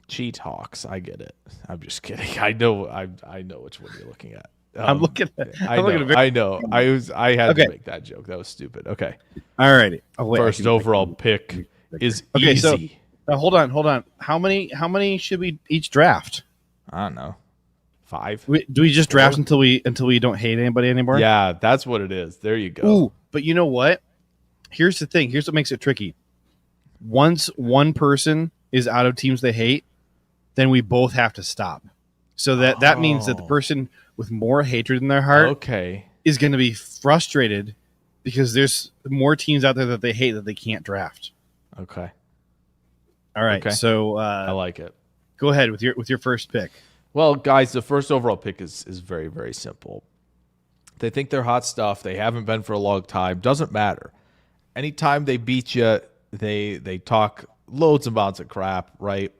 [SPEAKER 2] Cheat hawks. I get it. I'm just kidding. I know which one you're looking at.
[SPEAKER 1] I'm looking at.
[SPEAKER 2] I
[SPEAKER 1] I'm
[SPEAKER 2] know.
[SPEAKER 1] looking at.
[SPEAKER 2] I know. I had
[SPEAKER 1] Okay.
[SPEAKER 2] to make that joke. That was stupid. Okay.
[SPEAKER 1] All righty. Oh, wait,
[SPEAKER 2] First overall pick is
[SPEAKER 1] Okay, so-
[SPEAKER 2] easy.
[SPEAKER 1] Now, hold on. How many should we each draft?
[SPEAKER 2] I don't know. 5.
[SPEAKER 1] Do we just draft until we don't hate anybody anymore?
[SPEAKER 2] Yeah, that's what it is. There you go.
[SPEAKER 1] Ooh, but you know what? Here's the thing. Here's what makes it tricky. Once one person is out of teams they hate, then we both have to stop. So that means that the person with more hatred in their heart
[SPEAKER 2] Okay.
[SPEAKER 1] is going to be frustrated because there's more teams out there that they hate that they can't draft.
[SPEAKER 2] Okay.
[SPEAKER 1] All right.
[SPEAKER 2] Okay.
[SPEAKER 1] So
[SPEAKER 2] I like it.
[SPEAKER 1] go ahead with your first pick.
[SPEAKER 2] Well, guys, the first overall pick is very, very simple. They think they're hot stuff. They haven't been for a long time. Doesn't matter. Anytime they beat you, they talk loads and amounts of crap, right?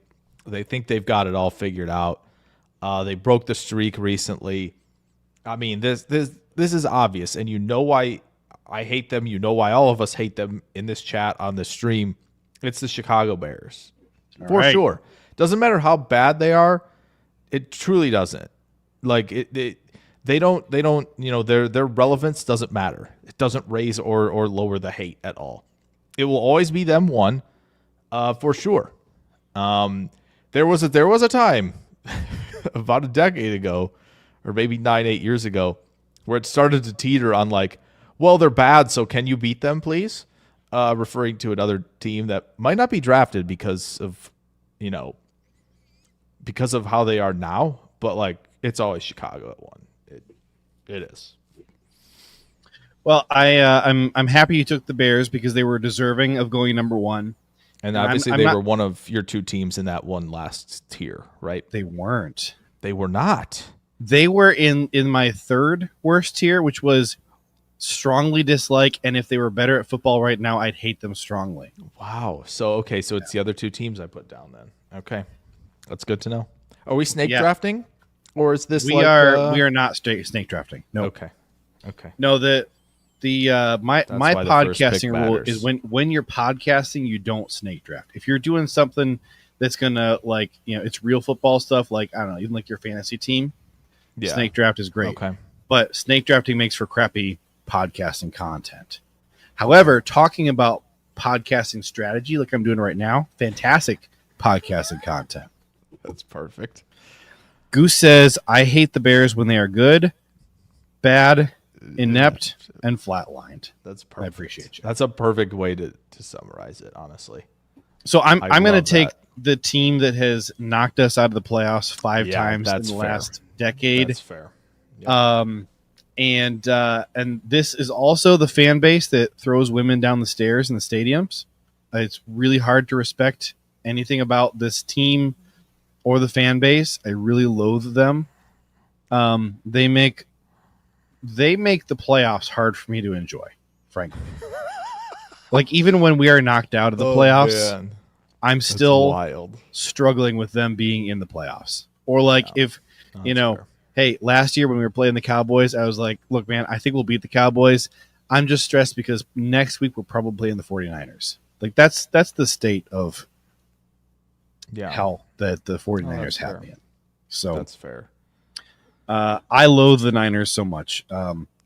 [SPEAKER 2] They think they've got it all figured out. They broke the streak recently. I mean, this is obvious, and you know why I hate them. You know why all of us hate them in this chat on the stream. It's the Chicago Bears. For
[SPEAKER 1] right.
[SPEAKER 2] sure. Doesn't matter how bad they are. It truly doesn't. Like they don't, you know, their relevance doesn't matter. It doesn't raise or lower the hate at all. It will always be them one, for sure. There was a time about a decade ago, or maybe 8 years ago, where it started to teeter on like, well, they're bad, so can you beat them, please? Referring to another team that might not be drafted because of, you know, because of how they are now, but like it's always Chicago at one. It is.
[SPEAKER 1] Well, I'm happy you took the Bears because they were deserving of going number one.
[SPEAKER 2] And obviously they were one of your two teams in that one last tier, right?
[SPEAKER 1] They weren't.
[SPEAKER 2] They were not.
[SPEAKER 1] They were in my third worst tier, which was strongly dislike. And if they were better at football right now, I'd hate them strongly.
[SPEAKER 2] Wow. So it's the other two teams I put down then. Okay, that's good to know. Are we snake drafting, or is this
[SPEAKER 1] we are not snake drafting? No.
[SPEAKER 2] Okay.
[SPEAKER 1] No, my podcasting rule
[SPEAKER 2] matters.
[SPEAKER 1] is when you're podcasting, you don't snake draft. If you're doing something that's gonna like, you know, it's real football stuff, like I don't know, even like your fantasy team, snake draft is great.
[SPEAKER 2] Okay.
[SPEAKER 1] But snake drafting makes for crappy podcasting content. However, talking about podcasting strategy, like I'm doing right now, fantastic podcasting content.
[SPEAKER 2] That's perfect.
[SPEAKER 1] Goose says, I hate the Bears when they are good, bad, inept, and flatlined.
[SPEAKER 2] That's perfect.
[SPEAKER 1] I appreciate you.
[SPEAKER 2] That's a perfect way to summarize it, honestly.
[SPEAKER 1] So I'm going to
[SPEAKER 2] love
[SPEAKER 1] take
[SPEAKER 2] that.
[SPEAKER 1] the team that has knocked us out of the playoffs 5 times in the last decade.
[SPEAKER 2] That's fair. Yeah.
[SPEAKER 1] And this is also the fan base that throws women down the stairs in the stadiums. It's really hard to respect anything about this team or the fan base. I really loathe them. They make the playoffs hard for me to enjoy, frankly. Like, even when we are knocked out of the playoffs,
[SPEAKER 2] man.
[SPEAKER 1] I'm
[SPEAKER 2] That's
[SPEAKER 1] still
[SPEAKER 2] wild.
[SPEAKER 1] struggling with them being in the playoffs. Or like if,
[SPEAKER 2] fair.
[SPEAKER 1] hey, last year when we were playing the Cowboys, I was like, look, man, I think we'll beat the Cowboys. I'm just stressed because next week we're probably playing the 49ers. Like, that's the state of hell that the 49ers have me in. So
[SPEAKER 2] that's fair.
[SPEAKER 1] I loathe the Niners so much.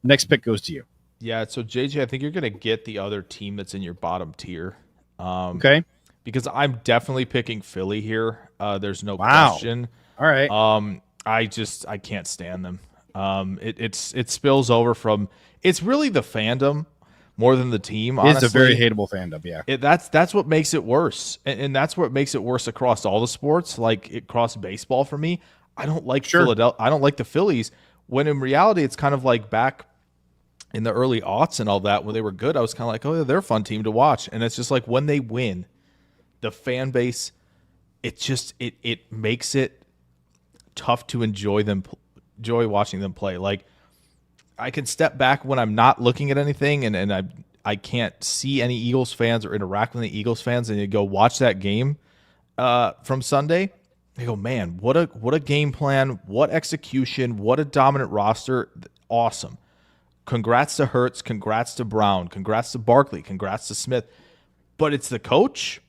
[SPEAKER 1] Next pick goes to you.
[SPEAKER 2] Yeah, so JJ, I think you're going to get the other team that's in your bottom tier.
[SPEAKER 1] Okay.
[SPEAKER 2] Because I'm definitely picking Philly here. There's no question.
[SPEAKER 1] All right.
[SPEAKER 2] I can't stand them. It spills over from, it's really the fandom more than the team. Honestly,
[SPEAKER 1] it's a very hateable fandom. Yeah.
[SPEAKER 2] That's what makes it worse. And that's what makes it worse across all the sports, like across baseball for me. I don't like Philadelphia. I don't like the Phillies, when in reality it's kind of like back in the early aughts and all that, when they were good, I was kind of like, oh, yeah, they're a fun team to watch. And it's just like when they win, the fan base, it makes it tough to enjoy watching them play. Like, I can step back when I'm not looking at anything and I can't see any Eagles fans or interact with any Eagles fans, and you go watch that game from Sunday. They go, man, what a game plan, what execution, what a dominant roster. Awesome. Congrats to Hurts, congrats to Brown, congrats to Barkley, congrats to Smith. But it's the coach.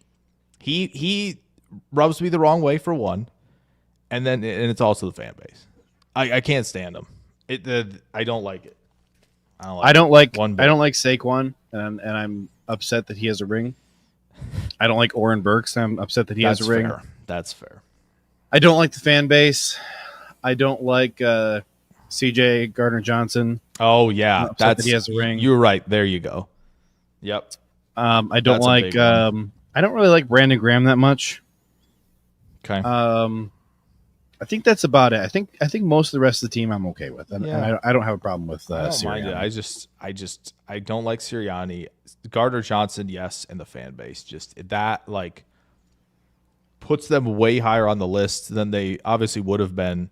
[SPEAKER 2] He rubs me the wrong way, for one. And it's also the fan base. I can't stand him. I don't like it.
[SPEAKER 1] I don't like Saquon, and I'm upset that he has a ring. I don't like Oren Burks. I'm upset that he has a ring.
[SPEAKER 2] That's fair.
[SPEAKER 1] I don't like the fan base. I don't like C.J. Gardner-Johnson.
[SPEAKER 2] Oh yeah,
[SPEAKER 1] that he has a ring.
[SPEAKER 2] You're right. There you go. Yep.
[SPEAKER 1] I don't like. I don't really like Brandon Graham that much.
[SPEAKER 2] Okay.
[SPEAKER 1] I think that's about it. I think most of the rest of the team I'm okay with, and I don't have a problem with Sirianni.
[SPEAKER 2] I don't like Sirianni. Gardner-Johnson, yes, and the fan base that puts them way higher on the list than they obviously would have been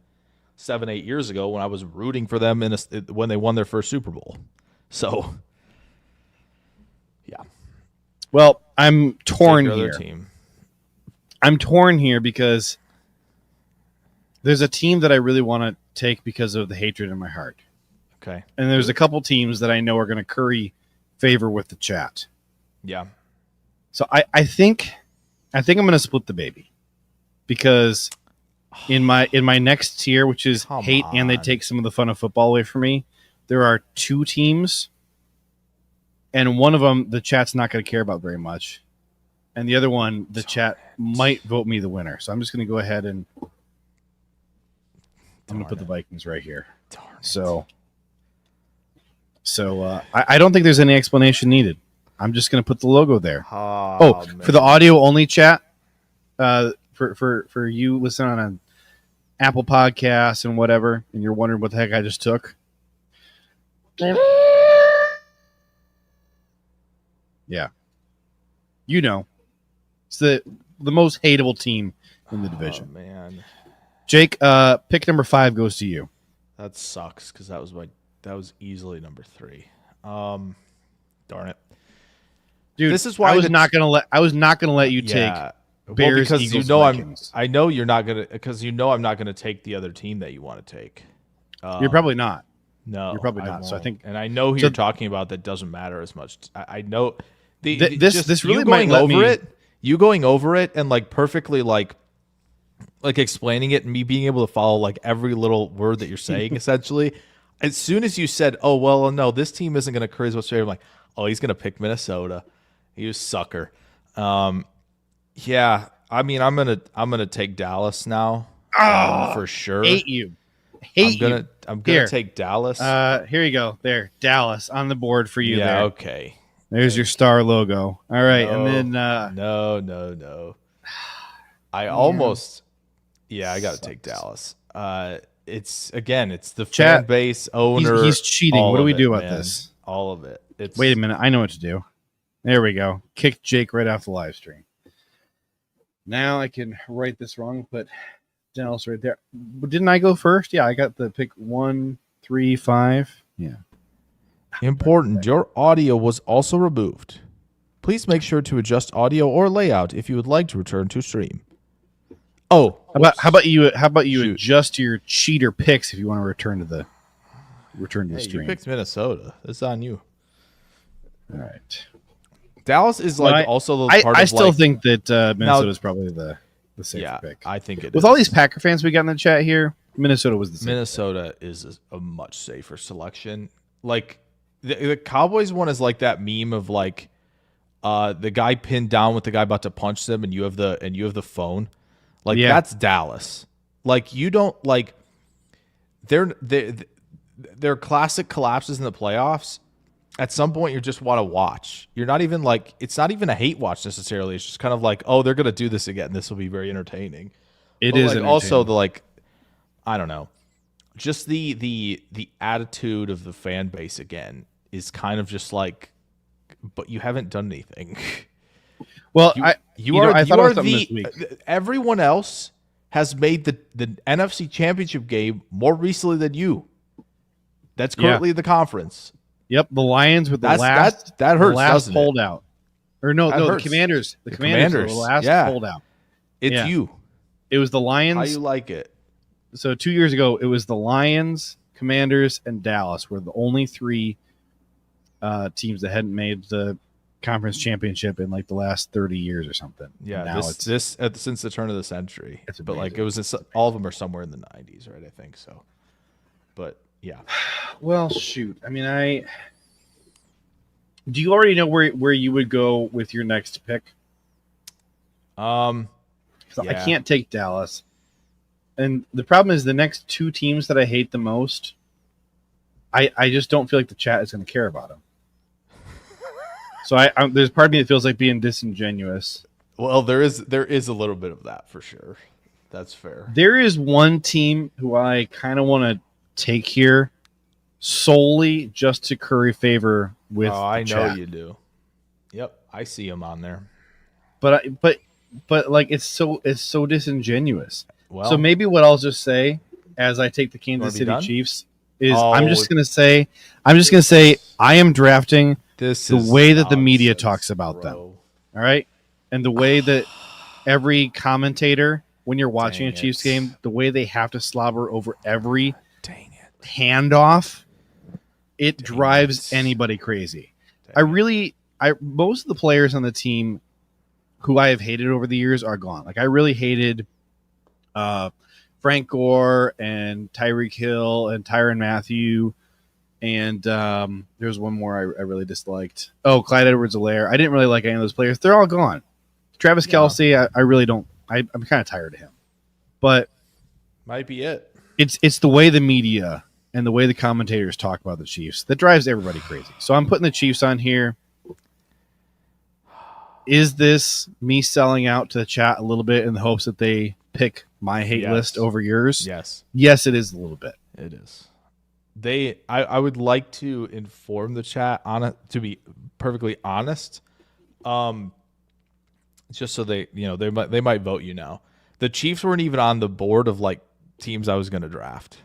[SPEAKER 2] 7-8 years ago when I was rooting for them when they won their first Super Bowl. So, yeah.
[SPEAKER 1] Well, I'm torn here.
[SPEAKER 2] Team.
[SPEAKER 1] I'm torn here because there's a team that I really want to take because of the hatred in my heart.
[SPEAKER 2] Okay.
[SPEAKER 1] And there's a couple teams that I know are going to curry favor with the chat.
[SPEAKER 2] Yeah.
[SPEAKER 1] So I think I'm going to split the baby, because in my next tier, which is hate and they take some of the fun of football away from me, there are two teams, and one of them the chat's not going to care about very much, and the other one the chat might vote me the winner. So I'm just going to go ahead and I'm going to put the Vikings right here. So I don't think there's any explanation needed. I'm just going to put the logo there. For the audio only chat, for you listening on an Apple Podcasts and whatever, and you're wondering what the heck I just took. Yeah. You know. It's the most hateable team in the division.
[SPEAKER 2] Oh, man.
[SPEAKER 1] Jake, pick number 5 goes to you.
[SPEAKER 2] That sucks, because that was easily number 3. Darn it.
[SPEAKER 1] Dude,
[SPEAKER 2] this is why
[SPEAKER 1] I was not gonna let you take Bears,
[SPEAKER 2] because
[SPEAKER 1] Eagles, Vikings.
[SPEAKER 2] I know you're not gonna, because I'm not gonna take the other team that you want to take.
[SPEAKER 1] You're probably not.
[SPEAKER 2] No,
[SPEAKER 1] you're probably not. So I think,
[SPEAKER 2] and I know who you're talking about. That doesn't matter as much. I know
[SPEAKER 1] this really
[SPEAKER 2] going over it. You going over it and like perfectly like explaining it, and me being able to follow like every little word that you're saying. Essentially, as soon as you said, "Oh well, no, this team isn't gonna curry what's favorite," I'm like, "Oh, he's gonna pick Minnesota." You sucker. Yeah, I mean, I'm gonna take Dallas now for sure.
[SPEAKER 1] Hate you.
[SPEAKER 2] I'm gonna take Dallas.
[SPEAKER 1] Here you go. There, Dallas on the board for you.
[SPEAKER 2] Yeah,
[SPEAKER 1] there.
[SPEAKER 2] Okay.
[SPEAKER 1] There's your star logo. All right, and then
[SPEAKER 2] no. I almost. Yeah, I gotta take Dallas. it's the
[SPEAKER 1] Chat,
[SPEAKER 2] fan base, owner.
[SPEAKER 1] He's cheating.
[SPEAKER 2] all
[SPEAKER 1] What do
[SPEAKER 2] of
[SPEAKER 1] we
[SPEAKER 2] it,
[SPEAKER 1] do about
[SPEAKER 2] man.
[SPEAKER 1] this?
[SPEAKER 2] All of it. It's
[SPEAKER 1] Wait a minute. I know what to do. There we go. Kick Jake right off the live stream. Now I can write this wrong, but Dallas right there. Didn't I go first? Yeah, I got the pick 1, 3, 5. Yeah.
[SPEAKER 2] important. Your audio was also removed. Please make sure to adjust audio or layout if you would like to return to stream. Oh,
[SPEAKER 1] how about you
[SPEAKER 2] Shoot.
[SPEAKER 1] adjust your cheater picks if you want to return to the stream.
[SPEAKER 2] You picked Minnesota. It's on you.
[SPEAKER 1] All right.
[SPEAKER 2] Dallas is also the part
[SPEAKER 1] I
[SPEAKER 2] of
[SPEAKER 1] still
[SPEAKER 2] like,
[SPEAKER 1] think that Minnesota is probably the safe pick.
[SPEAKER 2] I think it
[SPEAKER 1] With
[SPEAKER 2] is.
[SPEAKER 1] all these Packer fans we got in the chat here, Minnesota was the safe
[SPEAKER 2] Minnesota is a much safer selection. Like the Cowboys one is like that meme of like the guy pinned down with the guy about to punch them, and you have the phone. Like that's Dallas. Like you don't like their classic collapses in the playoffs. At some point, you just want to watch. You're not even like it's not even a hate watch necessarily. It's just kind of like, oh, they're gonna do this again. This will be very entertaining.
[SPEAKER 1] It
[SPEAKER 2] But
[SPEAKER 1] is
[SPEAKER 2] like, also the like, I don't know, just the attitude of the fan base again is kind of just like, but you haven't done anything.
[SPEAKER 1] Well,
[SPEAKER 2] I thought about something this week. Everyone else has made the NFC Championship game more recently than you. That's currently the conference.
[SPEAKER 1] Yep, the Lions with the
[SPEAKER 2] that hurts.
[SPEAKER 1] the last
[SPEAKER 2] doesn't it?
[SPEAKER 1] holdout. Or no,
[SPEAKER 2] That
[SPEAKER 1] the
[SPEAKER 2] hurts.
[SPEAKER 1] Commanders. The
[SPEAKER 2] The
[SPEAKER 1] Commanders were
[SPEAKER 2] Commanders,
[SPEAKER 1] the last
[SPEAKER 2] yeah.
[SPEAKER 1] holdout.
[SPEAKER 2] It's you.
[SPEAKER 1] It was the Lions.
[SPEAKER 2] How you like it?
[SPEAKER 1] So 2 years ago, it was the Lions, Commanders, and Dallas were the only three teams that hadn't made the conference championship in like the last 30 years or something.
[SPEAKER 2] Yeah,
[SPEAKER 1] now
[SPEAKER 2] since the turn of the century.
[SPEAKER 1] It's
[SPEAKER 2] But like
[SPEAKER 1] amazing.
[SPEAKER 2] it was all of them are somewhere in the 90s, right? I think so. But yeah.
[SPEAKER 1] Well, shoot. I mean, do you already know where you would go with your next pick? 'Cause I can't take Dallas. And the problem is the next two teams that I hate the most, I just don't feel like the chat is going to care about them. So there's part of me that feels like being disingenuous.
[SPEAKER 2] Well, there is a little bit of that for sure. That's fair.
[SPEAKER 1] There is one team who I kind of want to take here solely just to curry favor with
[SPEAKER 2] I
[SPEAKER 1] the
[SPEAKER 2] know
[SPEAKER 1] chat.
[SPEAKER 2] you do. Yep, I see him on there.
[SPEAKER 1] But like it's so disingenuous.
[SPEAKER 2] Well,
[SPEAKER 1] So maybe what I'll just say as I take the Kansas
[SPEAKER 2] be
[SPEAKER 1] City
[SPEAKER 2] done?
[SPEAKER 1] Chiefs is
[SPEAKER 2] Oh,
[SPEAKER 1] I'm just gonna say I am drafting
[SPEAKER 2] this
[SPEAKER 1] the
[SPEAKER 2] is
[SPEAKER 1] way that the media
[SPEAKER 2] nonsense,
[SPEAKER 1] talks about them.
[SPEAKER 2] bro.
[SPEAKER 1] All right. And the way that every commentator, when you're watching
[SPEAKER 2] Dang
[SPEAKER 1] a Chiefs
[SPEAKER 2] it.
[SPEAKER 1] game, the way they have to slobber over every
[SPEAKER 2] Dang it.
[SPEAKER 1] handoff, it
[SPEAKER 2] Dang
[SPEAKER 1] drives
[SPEAKER 2] it.
[SPEAKER 1] anybody crazy.
[SPEAKER 2] Dang
[SPEAKER 1] Most of the players on the team who I have hated over the years are gone. Like I really hated Frank Gore and Tyreek Hill and Tyrann Mathieu. And there's one more I really disliked. Oh, Clyde Edwards-Helaire. I didn't really like any of those players. They're all gone. Travis Kelce, I really don't. I'm kind of tired of him. But
[SPEAKER 2] Might be it.
[SPEAKER 1] it's the way the media and the way the commentators talk about the Chiefs that drives everybody crazy. So I'm putting the Chiefs on here. Is this me selling out to the chat a little bit in the hopes that they pick my hate
[SPEAKER 2] Yes.
[SPEAKER 1] list over yours?
[SPEAKER 2] Yes,
[SPEAKER 1] Yes, it is a little bit.
[SPEAKER 2] it is. I would like to inform the chat on it, to be perfectly honest. Just so they might vote you now. The Chiefs weren't even on the board of like teams I was going to draft.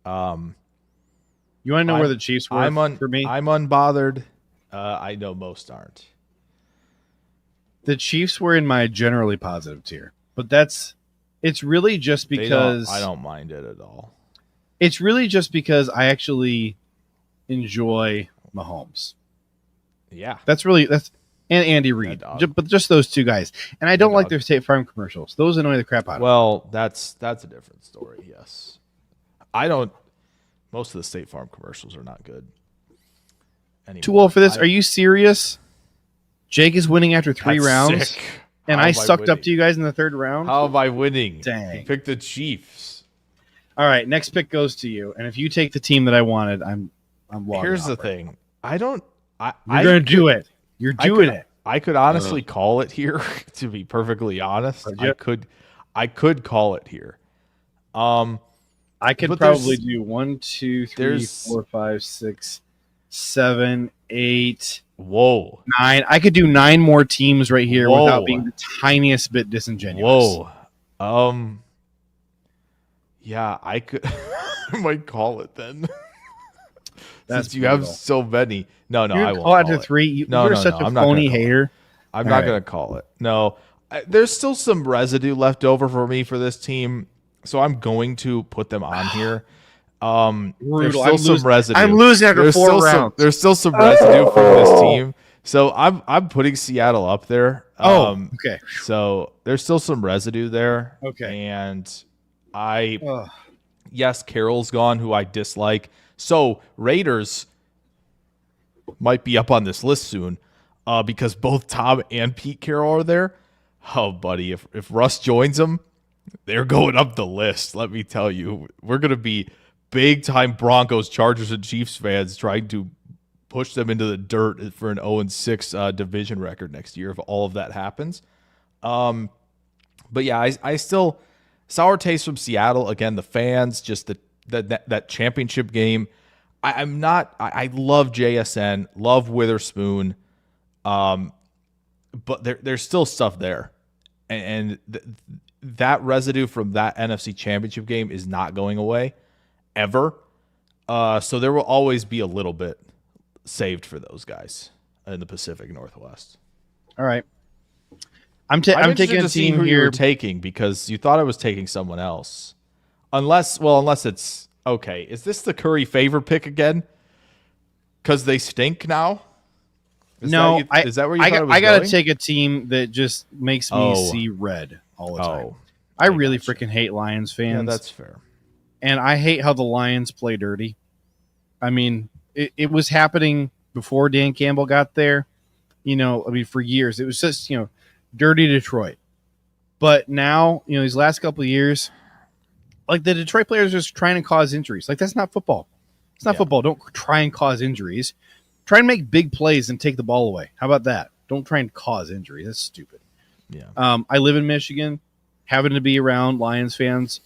[SPEAKER 1] You want to know where the Chiefs were for me?
[SPEAKER 2] I'm unbothered. I know most aren't.
[SPEAKER 1] The Chiefs were in my generally positive tier, but it's really just because
[SPEAKER 2] I don't mind it at all.
[SPEAKER 1] It's really just because I actually enjoy Mahomes.
[SPEAKER 2] Yeah.
[SPEAKER 1] And Andy Reid,
[SPEAKER 2] That dog.
[SPEAKER 1] but just those two guys. And I don't like
[SPEAKER 2] dog.
[SPEAKER 1] their State Farm commercials. Those annoy the crap out of me.
[SPEAKER 2] Well, that's a different story. Yes. Most of the State Farm commercials are not good. Anymore.
[SPEAKER 1] Too old for this. Are you serious? Jake is winning after 3 rounds,
[SPEAKER 2] sick.
[SPEAKER 1] and
[SPEAKER 2] How
[SPEAKER 1] I
[SPEAKER 2] am
[SPEAKER 1] sucked up
[SPEAKER 2] winning?
[SPEAKER 1] to you guys in the 3rd round.
[SPEAKER 2] How am I winning?
[SPEAKER 1] Dang.
[SPEAKER 2] You picked the Chiefs.
[SPEAKER 1] All right, next pick goes to you. And if you take the team that I wanted, I'm logging
[SPEAKER 2] Here's
[SPEAKER 1] off
[SPEAKER 2] the
[SPEAKER 1] right
[SPEAKER 2] thing.
[SPEAKER 1] now.
[SPEAKER 2] You're
[SPEAKER 1] You're going to do it. You're doing it.
[SPEAKER 2] I could honestly call it here, to be perfectly honest.
[SPEAKER 1] Would you?
[SPEAKER 2] I could call it here.
[SPEAKER 1] I could
[SPEAKER 2] But
[SPEAKER 1] probably do 1, 2, 3,
[SPEAKER 2] there's
[SPEAKER 1] 4, 5, 6, 7, 8,
[SPEAKER 2] whoa,
[SPEAKER 1] 9. I could do 9 more teams right here without being
[SPEAKER 2] whoa,
[SPEAKER 1] the tiniest bit disingenuous.
[SPEAKER 2] whoa. Yeah, I could. I might call it then.
[SPEAKER 1] That's
[SPEAKER 2] Since you have
[SPEAKER 1] brutal.
[SPEAKER 2] so many. No,
[SPEAKER 1] You're
[SPEAKER 2] I
[SPEAKER 1] gonna
[SPEAKER 2] won't
[SPEAKER 1] call out
[SPEAKER 2] call
[SPEAKER 1] to
[SPEAKER 2] it.
[SPEAKER 1] 3.
[SPEAKER 2] No,
[SPEAKER 1] You're
[SPEAKER 2] no,
[SPEAKER 1] such
[SPEAKER 2] no,
[SPEAKER 1] a
[SPEAKER 2] I'm not gonna
[SPEAKER 1] phony
[SPEAKER 2] call it.
[SPEAKER 1] hater.
[SPEAKER 2] I'm
[SPEAKER 1] All
[SPEAKER 2] not
[SPEAKER 1] right.
[SPEAKER 2] going to call it. No, there's still some residue left over for me for this team, so I'm going to put them on here. There's
[SPEAKER 1] Brutal.
[SPEAKER 2] still some residue.
[SPEAKER 1] I'm losing after 4 rounds.
[SPEAKER 2] There's still some residue from this team, so I'm putting Seattle up there.
[SPEAKER 1] Okay.
[SPEAKER 2] So there's still some residue there.
[SPEAKER 1] Okay.
[SPEAKER 2] And
[SPEAKER 1] Ugh.
[SPEAKER 2] yes, Carroll's gone, who I dislike. So Raiders might be up on this list soon, because both Tom and Pete Carroll are there. Oh, buddy, if Russ joins them, they're going up the list. Let me tell you, we're going to be big time Broncos, Chargers, and Chiefs fans trying to push them into the dirt for an 0-6 division record next year if all of that happens. But yeah, I still sour taste from Seattle. Again, the fans, just that championship game. I love JSN, love Witherspoon, but there's still stuff there, and that residue from that NFC Championship game is not going away ever. So there will always be a little bit saved for those guys in the Pacific Northwest.
[SPEAKER 1] All right. I'm taking a team
[SPEAKER 2] who
[SPEAKER 1] here.
[SPEAKER 2] you were taking, because you thought I was taking someone else. Unless it's okay. Is this the Curry favor pick again? Because they stink now? Is that where you thought it was
[SPEAKER 1] I gotta
[SPEAKER 2] going?
[SPEAKER 1] take a team that just makes me see red all the time. I really freaking hate Lions fans.
[SPEAKER 2] Yeah, that's fair.
[SPEAKER 1] And I hate how the Lions play dirty. I mean, it was happening before Dan Campbell got there. For years. It was just, dirty Detroit. But now, these last couple of years, like the Detroit players are just trying to cause injuries. Like, that's not football. It's not football. Don't try and cause injuries. Try and make big plays and take the ball away. How about that? Don't try and cause injury. That's stupid.
[SPEAKER 2] Yeah.
[SPEAKER 1] I live in Michigan. Having to be around Lions fans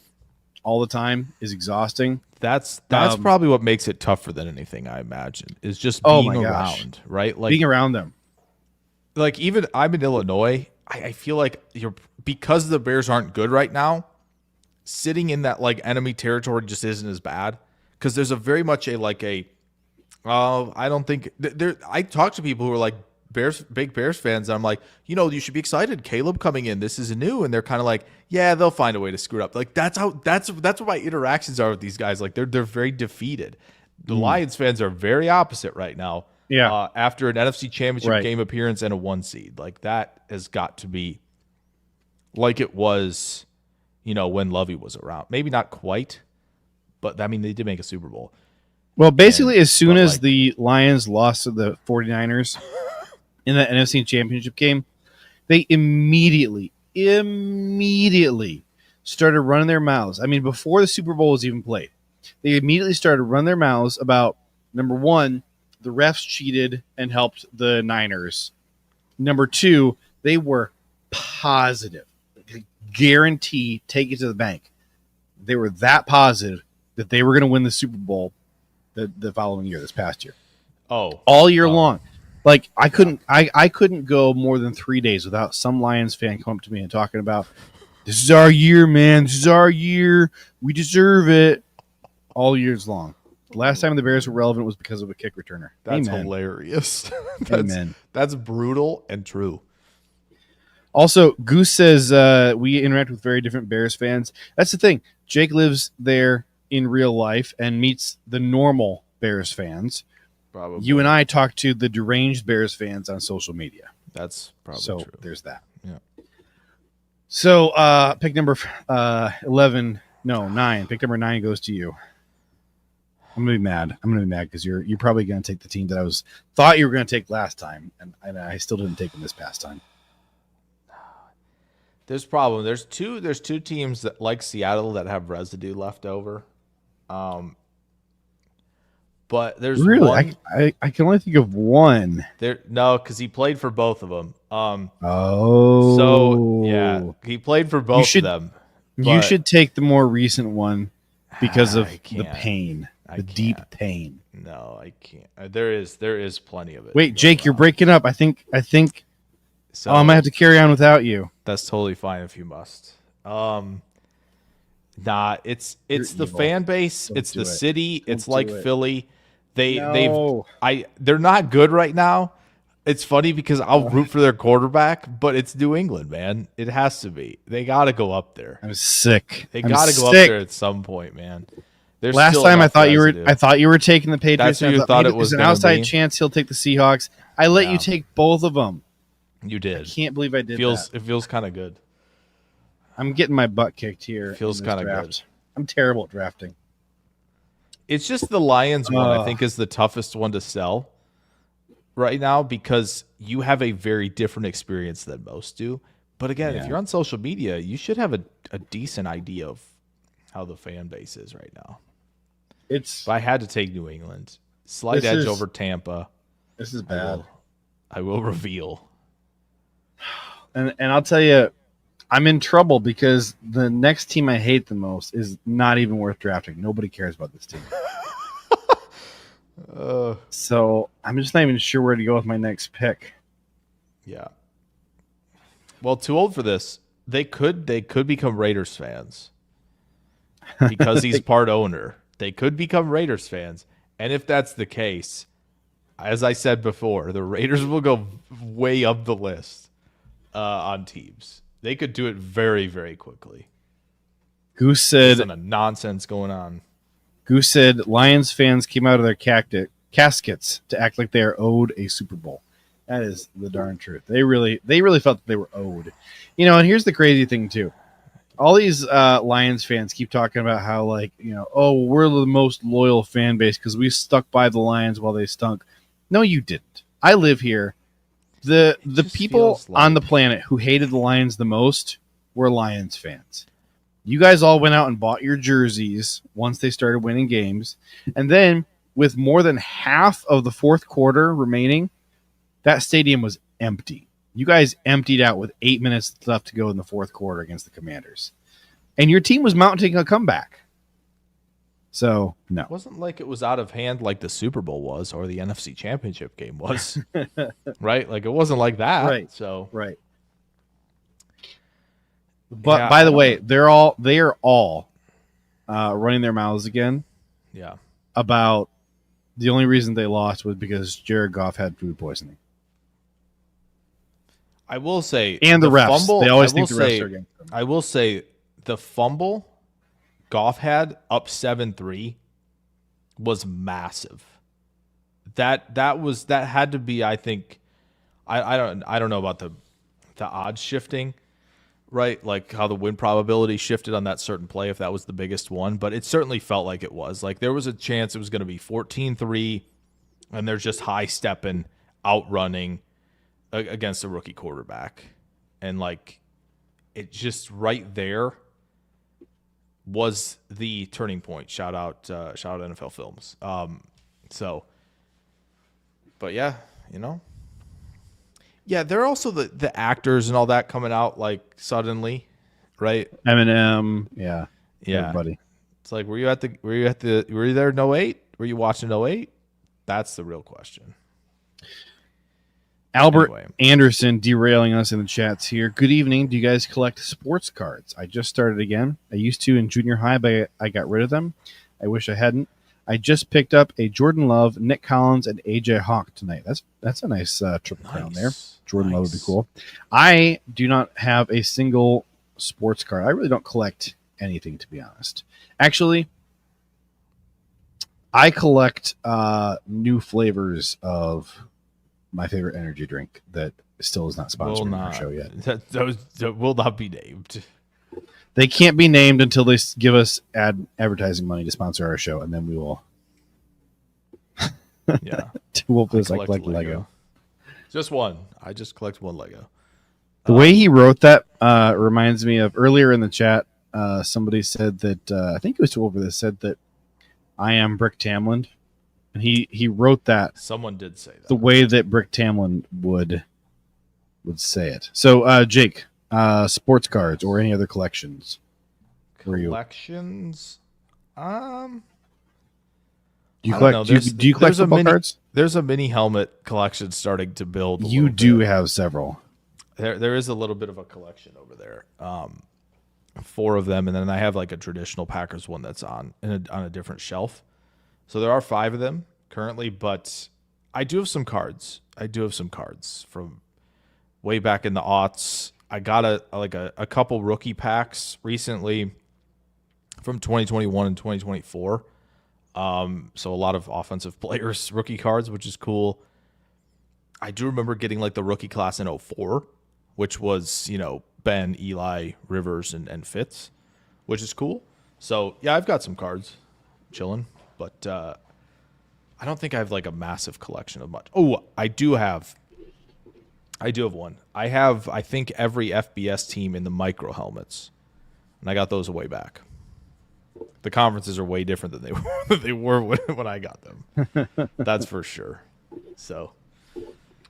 [SPEAKER 1] all the time is exhausting.
[SPEAKER 2] That's probably what makes it tougher than anything, I imagine, is just being around, right? Like
[SPEAKER 1] being around them.
[SPEAKER 2] Like, even I'm in Illinois, I feel like because the Bears aren't good right now, sitting in that like enemy territory just isn't as bad, because there's a very much I don't think there. I talk to people who are like big Bears fans, and I'm like, you should be excited. Caleb coming in, this is new, and they're kind of like, yeah, they'll find a way to screw it up. Like that's what my interactions are with these guys. Like they're very defeated. The Lions fans are very opposite right now.
[SPEAKER 1] Yeah.
[SPEAKER 2] After an NFC Championship game appearance and a 1 seed, like that has got to be like it was, when Lovey was around. Maybe not quite, but I mean they did make a Super Bowl.
[SPEAKER 1] Well, basically, as soon as the Lions lost to the 49ers in the NFC Championship game, they immediately started running their mouths. I mean, before the Super Bowl was even played, they immediately started running their mouths about, number one, the refs cheated and helped the Niners. Number two, they were positive, guarantee, take it to the bank. They were that positive that they were going to win the Super Bowl the following year, this past year. All year long. Like I couldn't go more than 3 days without some Lions fan come up to me and talking about, this is our year, man. This is our year. We deserve it. All years long. The last time the Bears were relevant was because of a kick returner.
[SPEAKER 2] That's
[SPEAKER 1] Amen.
[SPEAKER 2] hilarious.
[SPEAKER 1] Amen.
[SPEAKER 2] That's brutal and true.
[SPEAKER 1] Also, Goose says we interact with very different Bears fans. That's the thing. Jake lives there in real life and meets the normal Bears fans.
[SPEAKER 2] Probably.
[SPEAKER 1] You and I talk to the deranged Bears fans on social media.
[SPEAKER 2] That's probably
[SPEAKER 1] so
[SPEAKER 2] true.
[SPEAKER 1] There's that.
[SPEAKER 2] Yeah.
[SPEAKER 1] So pick number 9. Pick number 9 goes to you. I'm gonna be mad. Because you're probably gonna take the team that I thought you were gonna take last time, and I still didn't take them this past time.
[SPEAKER 2] There's problem. There's two teams that like Seattle that have residue left over. But there's
[SPEAKER 1] really I can only think of one.
[SPEAKER 2] Because he played for both of them.
[SPEAKER 1] So
[SPEAKER 2] yeah, he played for both of them.
[SPEAKER 1] You should take the more recent one. because of
[SPEAKER 2] I
[SPEAKER 1] the
[SPEAKER 2] can't.
[SPEAKER 1] pain,
[SPEAKER 2] I
[SPEAKER 1] the
[SPEAKER 2] can't.
[SPEAKER 1] deep pain.
[SPEAKER 2] No, I can't. There is plenty of it.
[SPEAKER 1] Wait, Jake, you're breaking up. I think.
[SPEAKER 2] So
[SPEAKER 1] Oh, I might have to carry on without you.
[SPEAKER 2] that's totally fine if you must. Nah, it's
[SPEAKER 1] You're
[SPEAKER 2] the
[SPEAKER 1] evil.
[SPEAKER 2] fan base,
[SPEAKER 1] Don't
[SPEAKER 2] it's
[SPEAKER 1] do
[SPEAKER 2] the
[SPEAKER 1] it.
[SPEAKER 2] city,
[SPEAKER 1] Don't
[SPEAKER 2] it's like
[SPEAKER 1] do it.
[SPEAKER 2] Philly.
[SPEAKER 1] No.
[SPEAKER 2] They're not good right now. It's funny because I'll root for their quarterback, but it's New England, man. It has to be. They got to go up there.
[SPEAKER 1] I'm sick.
[SPEAKER 2] They
[SPEAKER 1] I'm
[SPEAKER 2] got to go up
[SPEAKER 1] sick.
[SPEAKER 2] there at some point, man. There's
[SPEAKER 1] Last
[SPEAKER 2] still
[SPEAKER 1] time I
[SPEAKER 2] enough
[SPEAKER 1] thought you were
[SPEAKER 2] residue.
[SPEAKER 1] I thought you were taking the Patriots.
[SPEAKER 2] That's who
[SPEAKER 1] and I
[SPEAKER 2] you thought
[SPEAKER 1] maybe
[SPEAKER 2] it was
[SPEAKER 1] there's an
[SPEAKER 2] gonna
[SPEAKER 1] outside
[SPEAKER 2] be.
[SPEAKER 1] chance he'll take the Seahawks. I let
[SPEAKER 2] Yeah.
[SPEAKER 1] you take both of them.
[SPEAKER 2] You did.
[SPEAKER 1] I can't believe I did that.
[SPEAKER 2] It feels kind of good.
[SPEAKER 1] I'm getting my butt kicked here.
[SPEAKER 2] Feels
[SPEAKER 1] in this
[SPEAKER 2] kinda
[SPEAKER 1] draft.
[SPEAKER 2] good.
[SPEAKER 1] I'm terrible at drafting.
[SPEAKER 2] It's just the Lions one, I
[SPEAKER 1] Ugh.
[SPEAKER 2] think, is the toughest one to sell right now because you have a very different experience than most do. But again, if
[SPEAKER 1] Yeah.
[SPEAKER 2] you're on social media, you should have a decent idea of how the fan base is right now.
[SPEAKER 1] It's
[SPEAKER 2] If I had to take New England, slight
[SPEAKER 1] This
[SPEAKER 2] edge
[SPEAKER 1] is
[SPEAKER 2] over Tampa,
[SPEAKER 1] this is bad.
[SPEAKER 2] I will reveal.
[SPEAKER 1] And I'll tell you, I'm in trouble because the next team I hate the most is not even worth drafting. Nobody cares about this team. So I'm just not even sure where to go with my next pick.
[SPEAKER 2] Yeah. Well, too old for this. They could become Raiders fans because he's part owner. They could become Raiders fans, and if that's the case, as I said before, the Raiders will go way up the list on teams. They could do it very, very quickly.
[SPEAKER 1] Goose
[SPEAKER 2] There's
[SPEAKER 1] said
[SPEAKER 2] some nonsense going on.
[SPEAKER 1] Lions fans came out of their caskets to act like they are owed a Super Bowl. That is the darn truth. They really felt that they were owed. You know, and here's the crazy thing too. All these Lions fans keep talking about how, like, you know, oh, we're the most loyal fan base because we stuck by the Lions while they stunk. No, you didn't. I live here. The people
[SPEAKER 2] feels like-
[SPEAKER 1] on the planet who hated the Lions the most were Lions fans. You guys all went out and bought your jerseys once they started winning games. And then with more than half of the fourth quarter remaining, that stadium was empty. You guys emptied out with 8 minutes left to go in the fourth quarter against the Commanders. And your team was mounting a comeback. So, no.
[SPEAKER 2] It wasn't like it was out of hand like the Super Bowl was or the NFC Championship game was. Right? Like it wasn't like that.
[SPEAKER 1] Right.
[SPEAKER 2] So
[SPEAKER 1] Right. But
[SPEAKER 2] Yeah,
[SPEAKER 1] by the
[SPEAKER 2] I
[SPEAKER 1] way,
[SPEAKER 2] don't-
[SPEAKER 1] they are all running their mouths again
[SPEAKER 2] yeah.
[SPEAKER 1] about the only reason they lost was because Jared Goff had food poisoning.
[SPEAKER 2] I will say
[SPEAKER 1] And the refs.
[SPEAKER 2] fumble,
[SPEAKER 1] They always
[SPEAKER 2] I
[SPEAKER 1] think
[SPEAKER 2] will
[SPEAKER 1] the refs
[SPEAKER 2] say-
[SPEAKER 1] are against them.
[SPEAKER 2] I will say the fumble Goff had up 7-3 was massive. That had to be, I think, I don't know about the odds shifting, right? Like how the win probability shifted on that certain play if that was the biggest one, but it certainly felt like it was. Like there was a chance it was going to be 14-3 and they're just high stepping, outrunning against a rookie quarterback. And like it just right there was the turning point. Shout out NFL Films. But yeah, you know. Yeah, they're also the actors and all that coming out like suddenly, right?
[SPEAKER 1] Eminem, yeah.
[SPEAKER 2] Yeah.
[SPEAKER 1] Everybody.
[SPEAKER 2] It's like were you there in 08? Were you watching 08? That's the real question.
[SPEAKER 1] Albert
[SPEAKER 2] Anyway.
[SPEAKER 1] Anderson derailing us in the chats here. Good evening. Do you guys collect sports cards? I just started again. I used to in junior high, but I got rid of them. I wish I hadn't. I just picked up a Jordan Love, Nick Collins, and AJ Hawk tonight. That's a nice triple crown there. Jordan Love would be cool. I do not have a single sports card. I really don't collect anything, to be honest. Actually, I collect new flavors of my favorite energy drink that still is not sponsored on our show yet.
[SPEAKER 2] Those will not be named.
[SPEAKER 1] They can't be named until they give us advertising money to sponsor our show, and then we will.
[SPEAKER 2] Yeah,
[SPEAKER 1] we'll
[SPEAKER 2] I
[SPEAKER 1] just like
[SPEAKER 2] collect
[SPEAKER 1] Lego.
[SPEAKER 2] Just one. I just collect one Lego.
[SPEAKER 1] The way he wrote that reminds me of earlier in the chat. Somebody said that I think it was over this said that I am Brick Tamland, and he wrote that
[SPEAKER 2] Someone did say that.
[SPEAKER 1] the way that Brick Tamland would say it. So, Jake, sports cards or any other collections?
[SPEAKER 2] Collections.
[SPEAKER 1] Do you
[SPEAKER 2] I don't
[SPEAKER 1] collect?
[SPEAKER 2] know.
[SPEAKER 1] Do you collect football cards?
[SPEAKER 2] There's a mini helmet collection starting to build.
[SPEAKER 1] You do have several.
[SPEAKER 2] There is a little bit of a collection over there. 4 of them, and then I have like a traditional Packers one that's on a different shelf. So there are 5 of them currently, but I do have some cards. From way back in the aughts. I got a couple rookie packs recently from 2021 and 2024. So a lot of offensive players rookie cards, which is cool. I do remember getting like the rookie class in 04, which was, Ben, Eli, Rivers, and Fitz, which is cool. So yeah, I've got some cards chilling, but I don't think I have like a massive collection of much. Oh, I do have one. I have, I think, every FBS team in the micro helmets, and I got those way back. The conferences are way different than they were when I got them. That's for sure. So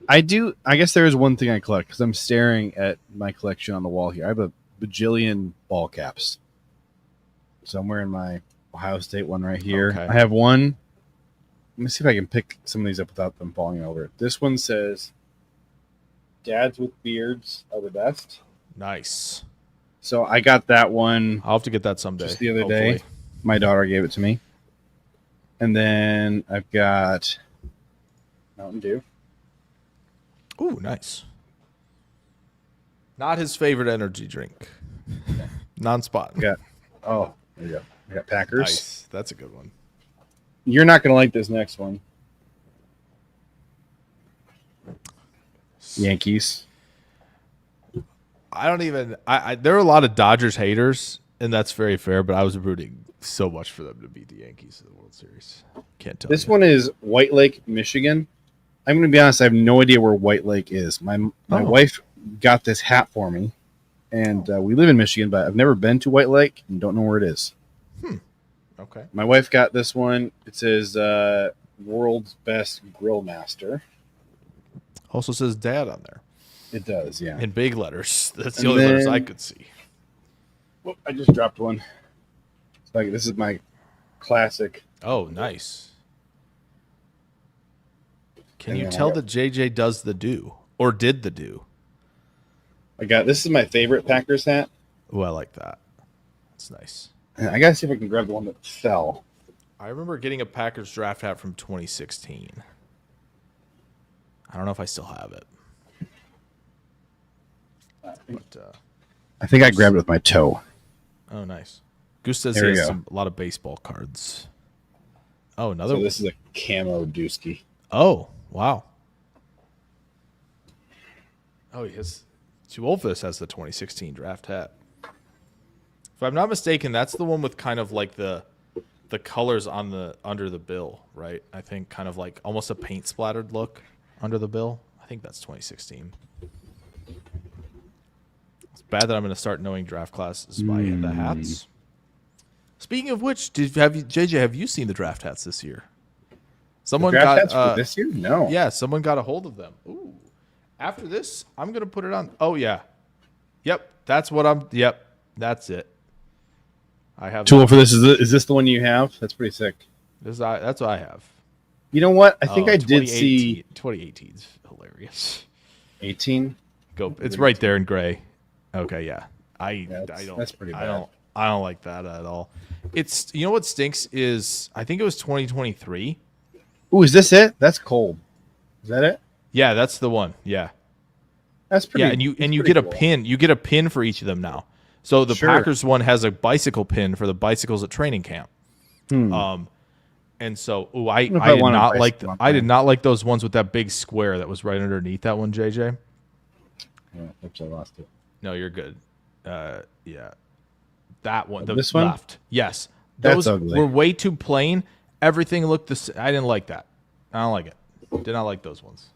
[SPEAKER 1] I guess there is one thing I collect because I'm staring at my collection on the wall here. I have a bajillion ball caps. Somewhere in my Ohio State one right here.
[SPEAKER 2] Okay.
[SPEAKER 1] I have one. Let me see if I can pick some of these up without them falling over. This one says, "Dads with beards are the best."
[SPEAKER 2] nice.
[SPEAKER 1] So I got that one
[SPEAKER 2] I'll have to get that someday.
[SPEAKER 1] just the other
[SPEAKER 2] hopefully.
[SPEAKER 1] day. My daughter gave it to me. And then I've got Mountain Dew.
[SPEAKER 2] Ooh, nice. Not his favorite energy drink. Non-spot.
[SPEAKER 1] There you go. I got Packers.
[SPEAKER 2] Nice. That's a good one.
[SPEAKER 1] You're not going to like this next one. Yankees.
[SPEAKER 2] I don't even. There are a lot of Dodgers haters, and that's very fair. But I was rooting so much for them to beat the Yankees in the World Series. Can't tell.
[SPEAKER 1] This one is White Lake, Michigan. I'm going to be honest. I have no idea where White Lake is. My wife got this hat for me, and we live in Michigan, but I've never been to White Lake and don't know where it is.
[SPEAKER 2] Okay.
[SPEAKER 1] My wife got this one. It says World's Best Grill Master.
[SPEAKER 2] Also says Dad on there.
[SPEAKER 1] It does, yeah.
[SPEAKER 2] In big letters. That's the only letters I could see.
[SPEAKER 1] Well, I just dropped one. So this is my classic.
[SPEAKER 2] Oh, nice. Can
[SPEAKER 1] And
[SPEAKER 2] you
[SPEAKER 1] then
[SPEAKER 2] tell that JJ does the do or did the do?
[SPEAKER 1] This is my favorite Packers hat.
[SPEAKER 2] Oh, I like that. That's nice.
[SPEAKER 1] And I gotta see if I can grab the one that fell.
[SPEAKER 2] I remember getting a Packers draft hat from 2016. I don't know if I still have it. But,
[SPEAKER 1] I think I grabbed it with my toe.
[SPEAKER 2] oh, nice. Goose says
[SPEAKER 1] There
[SPEAKER 2] he
[SPEAKER 1] we
[SPEAKER 2] has
[SPEAKER 1] go.
[SPEAKER 2] a lot of baseball cards. Oh, another
[SPEAKER 1] So
[SPEAKER 2] one.
[SPEAKER 1] this is a camo dooski.
[SPEAKER 2] Oh, wow. Oh, he has. Wolfus has the 2016 draft hat. If I'm not mistaken, that's the one with kind of like the colors on the under the bill, right? I think kind of like almost a paint splattered look under the bill. I think that's 2016. It's bad that I'm going to start knowing draft classes by the hats. Speaking of which, JJ, have you seen the draft hats this year? Someone
[SPEAKER 1] Draft
[SPEAKER 2] got
[SPEAKER 1] hats for this year? No.
[SPEAKER 2] yeah, someone got a hold of them. Ooh. After this, I'm going to put it on. Oh, yeah. Yep. That's what I'm. Yep. That's it. I have.
[SPEAKER 1] Tool for this is this the one you have? That's pretty sick.
[SPEAKER 2] That's what I have.
[SPEAKER 1] You know what? I think I did see
[SPEAKER 2] 2018's hilarious.
[SPEAKER 1] 18.
[SPEAKER 2] Go. It's right there in gray. Okay, yeah. I don't.
[SPEAKER 1] That's pretty bad.
[SPEAKER 2] I don't like that at all. It's what stinks is I think it was 2023.
[SPEAKER 1] Ooh, is this it? That's cold. Is that it?
[SPEAKER 2] Yeah, that's the one. Yeah.
[SPEAKER 1] That's pretty.
[SPEAKER 2] Yeah, and you get a
[SPEAKER 1] cool.
[SPEAKER 2] pin. You get a pin for each of them now. So the
[SPEAKER 1] Sure.
[SPEAKER 2] Packers one has a bicycle pin for the bicycles at training camp. And so I did not like those ones with that big square that was right underneath that one, JJ.
[SPEAKER 1] Yeah, oops, I lost it.
[SPEAKER 2] No, you're good. Yeah. That one.
[SPEAKER 1] This one?
[SPEAKER 2] Left. Yes.
[SPEAKER 1] That's
[SPEAKER 2] Those
[SPEAKER 1] ugly.
[SPEAKER 2] were way too plain. Everything looked the same. I didn't like that. I don't like it. Did not like those ones.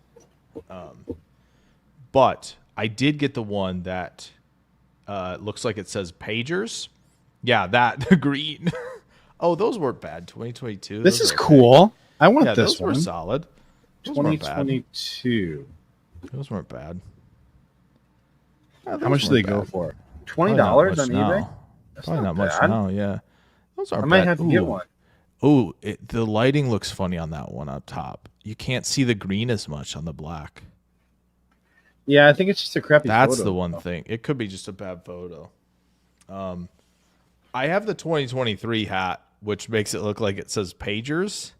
[SPEAKER 2] But I did get the one that looks like it says Pagers. Yeah, that green. Oh, those weren't bad. 2022.
[SPEAKER 1] This
[SPEAKER 2] Those
[SPEAKER 1] is
[SPEAKER 2] are okay.
[SPEAKER 1] cool. I want
[SPEAKER 2] Yeah,
[SPEAKER 1] this
[SPEAKER 2] those
[SPEAKER 1] one.
[SPEAKER 2] were solid. Those weren't bad.
[SPEAKER 1] 2022.
[SPEAKER 2] Those weren't bad.
[SPEAKER 1] How much do they go for? $20 on eBay?
[SPEAKER 2] Probably not much
[SPEAKER 1] bad.
[SPEAKER 2] now. Yeah. Those aren't
[SPEAKER 1] I might
[SPEAKER 2] bad.
[SPEAKER 1] have to get one.
[SPEAKER 2] Ooh, the lighting looks funny on that one up top. You can't see the green as much on the black.
[SPEAKER 1] Yeah, I think it's just a crappy photo.
[SPEAKER 2] That's the one thing. It could be just a bad photo. I have the 2023 hat, which makes it look like it says Pagers,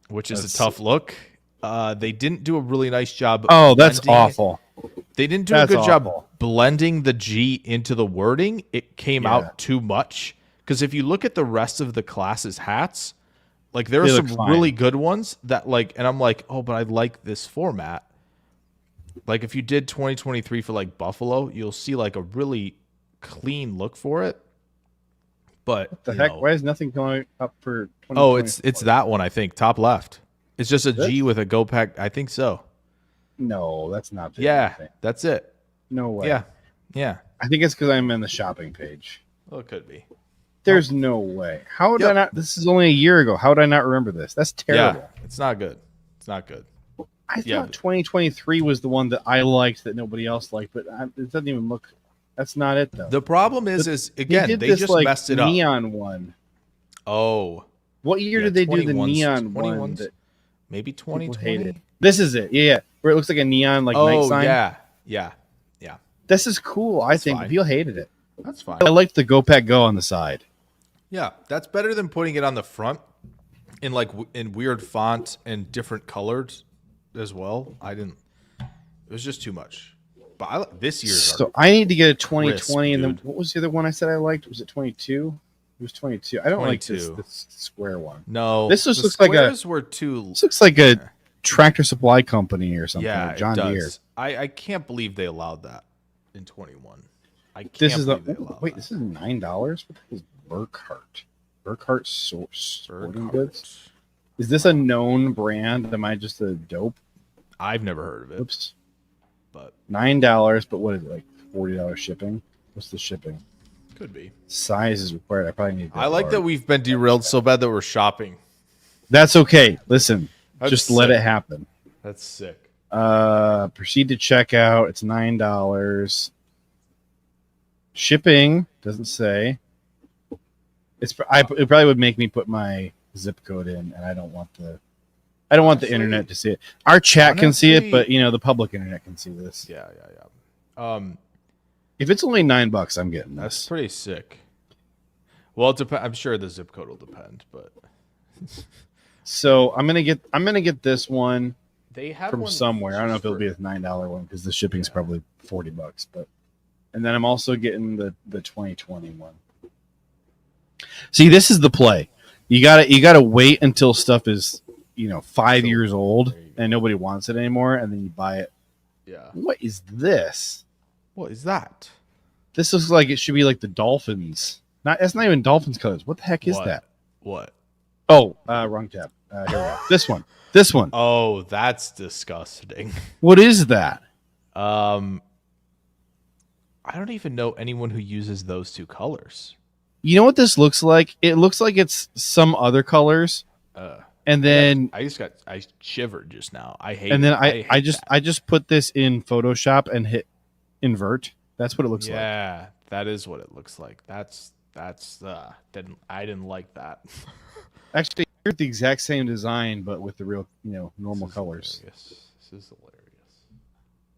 [SPEAKER 2] which is a tough look. They didn't do a really nice job.
[SPEAKER 1] Oh, that's awful.
[SPEAKER 2] They didn't do a good job blending the G into the wording. It came out too much. Because if you look at the rest of the class's hats, like there are some really good ones that like, and I'm like, oh, but I like this format. Like if you did 2023 for like Buffalo, you'll see like a really clean look for it. But
[SPEAKER 1] what the heck? Why is nothing going up for 2024?
[SPEAKER 2] Oh, it's that one, I think, top left. It's just a G with a go pack. I think so.
[SPEAKER 1] No, that's not.
[SPEAKER 2] That's it.
[SPEAKER 1] No way.
[SPEAKER 2] Yeah.
[SPEAKER 1] I think it's because I'm in the shopping page.
[SPEAKER 2] Well, it could be.
[SPEAKER 1] There's no way. How would I not? This is only a year ago. How would I not remember this? That's terrible.
[SPEAKER 2] Yeah, it's not good.
[SPEAKER 1] I thought 2023 was the one that I liked that nobody else liked, but it doesn't even look. That's not it though.
[SPEAKER 2] The problem is again they just like messed it up.
[SPEAKER 1] Neon one.
[SPEAKER 2] Oh.
[SPEAKER 1] What year did they do the neon one?
[SPEAKER 2] Maybe 2020.
[SPEAKER 1] This is it. Yeah, where it looks like a neon night sign.
[SPEAKER 2] Yeah.
[SPEAKER 1] This is cool. I think people hated it.
[SPEAKER 2] That's fine.
[SPEAKER 1] I liked the Go Pack Go on the side.
[SPEAKER 2] Yeah, that's better than putting it on the front in weird font and different colors as well. It was just too much. But I like this year's.
[SPEAKER 1] So I need to get a 2020, and then what was the other one I said I liked? Was it 22? It was 22. I don't like this square one.
[SPEAKER 2] No,
[SPEAKER 1] this just looks like
[SPEAKER 2] This
[SPEAKER 1] looks like a Tractor Supply Company or something.
[SPEAKER 2] Yeah,
[SPEAKER 1] like John Deere.
[SPEAKER 2] I can't believe they allowed that in 21.
[SPEAKER 1] This is $9. What the heck is Burkhart? Burkhart Sporting Goods. Is this a known brand? Am I just a dope?
[SPEAKER 2] I've never heard of it.
[SPEAKER 1] Oops.
[SPEAKER 2] But
[SPEAKER 1] $9. But what is it, like $40 shipping? What's the shipping?
[SPEAKER 2] Could be.
[SPEAKER 1] Size is required. I probably need.
[SPEAKER 2] I like that we've been derailed so bad that we're shopping.
[SPEAKER 1] That's okay. Listen, just let it happen.
[SPEAKER 2] That's sick.
[SPEAKER 1] Proceed to checkout. It's $9. Shipping doesn't say. It probably would make me put my zip code in, and I don't want the internet to see it. Our chat can see it, but the public internet can see this.
[SPEAKER 2] Yeah.
[SPEAKER 1] If it's only $9, I'm getting this.
[SPEAKER 2] That's pretty sick. Well, it depends. I'm sure the zip code will depend, but
[SPEAKER 1] so I'm gonna get this one.
[SPEAKER 2] They have
[SPEAKER 1] from somewhere. I don't know if it'll be a $9 one because the shipping's probably $40, but. And then I'm also getting the 2020 one. See, this is the play. You gotta wait until stuff is 5 years old and nobody wants it anymore, and then you buy it.
[SPEAKER 2] Yeah.
[SPEAKER 1] What is this?
[SPEAKER 2] What is that?
[SPEAKER 1] This looks like it should be like the Dolphins. It's not even Dolphins colors. What the heck is that?
[SPEAKER 2] What?
[SPEAKER 1] Oh, wrong tab. Here we go. This one. This one.
[SPEAKER 2] Oh, that's disgusting.
[SPEAKER 1] What is that?
[SPEAKER 2] I don't even know anyone who uses those two colors.
[SPEAKER 1] You know what this looks like? It looks like it's some other colors. And then
[SPEAKER 2] I shivered just now. I hate.
[SPEAKER 1] And then I just put this in Photoshop and hit invert. That's what it looks like.
[SPEAKER 2] Yeah, that is what it looks like. I didn't like that.
[SPEAKER 1] Actually, here's the exact same design, but with the real normal colors.
[SPEAKER 2] This is hilarious.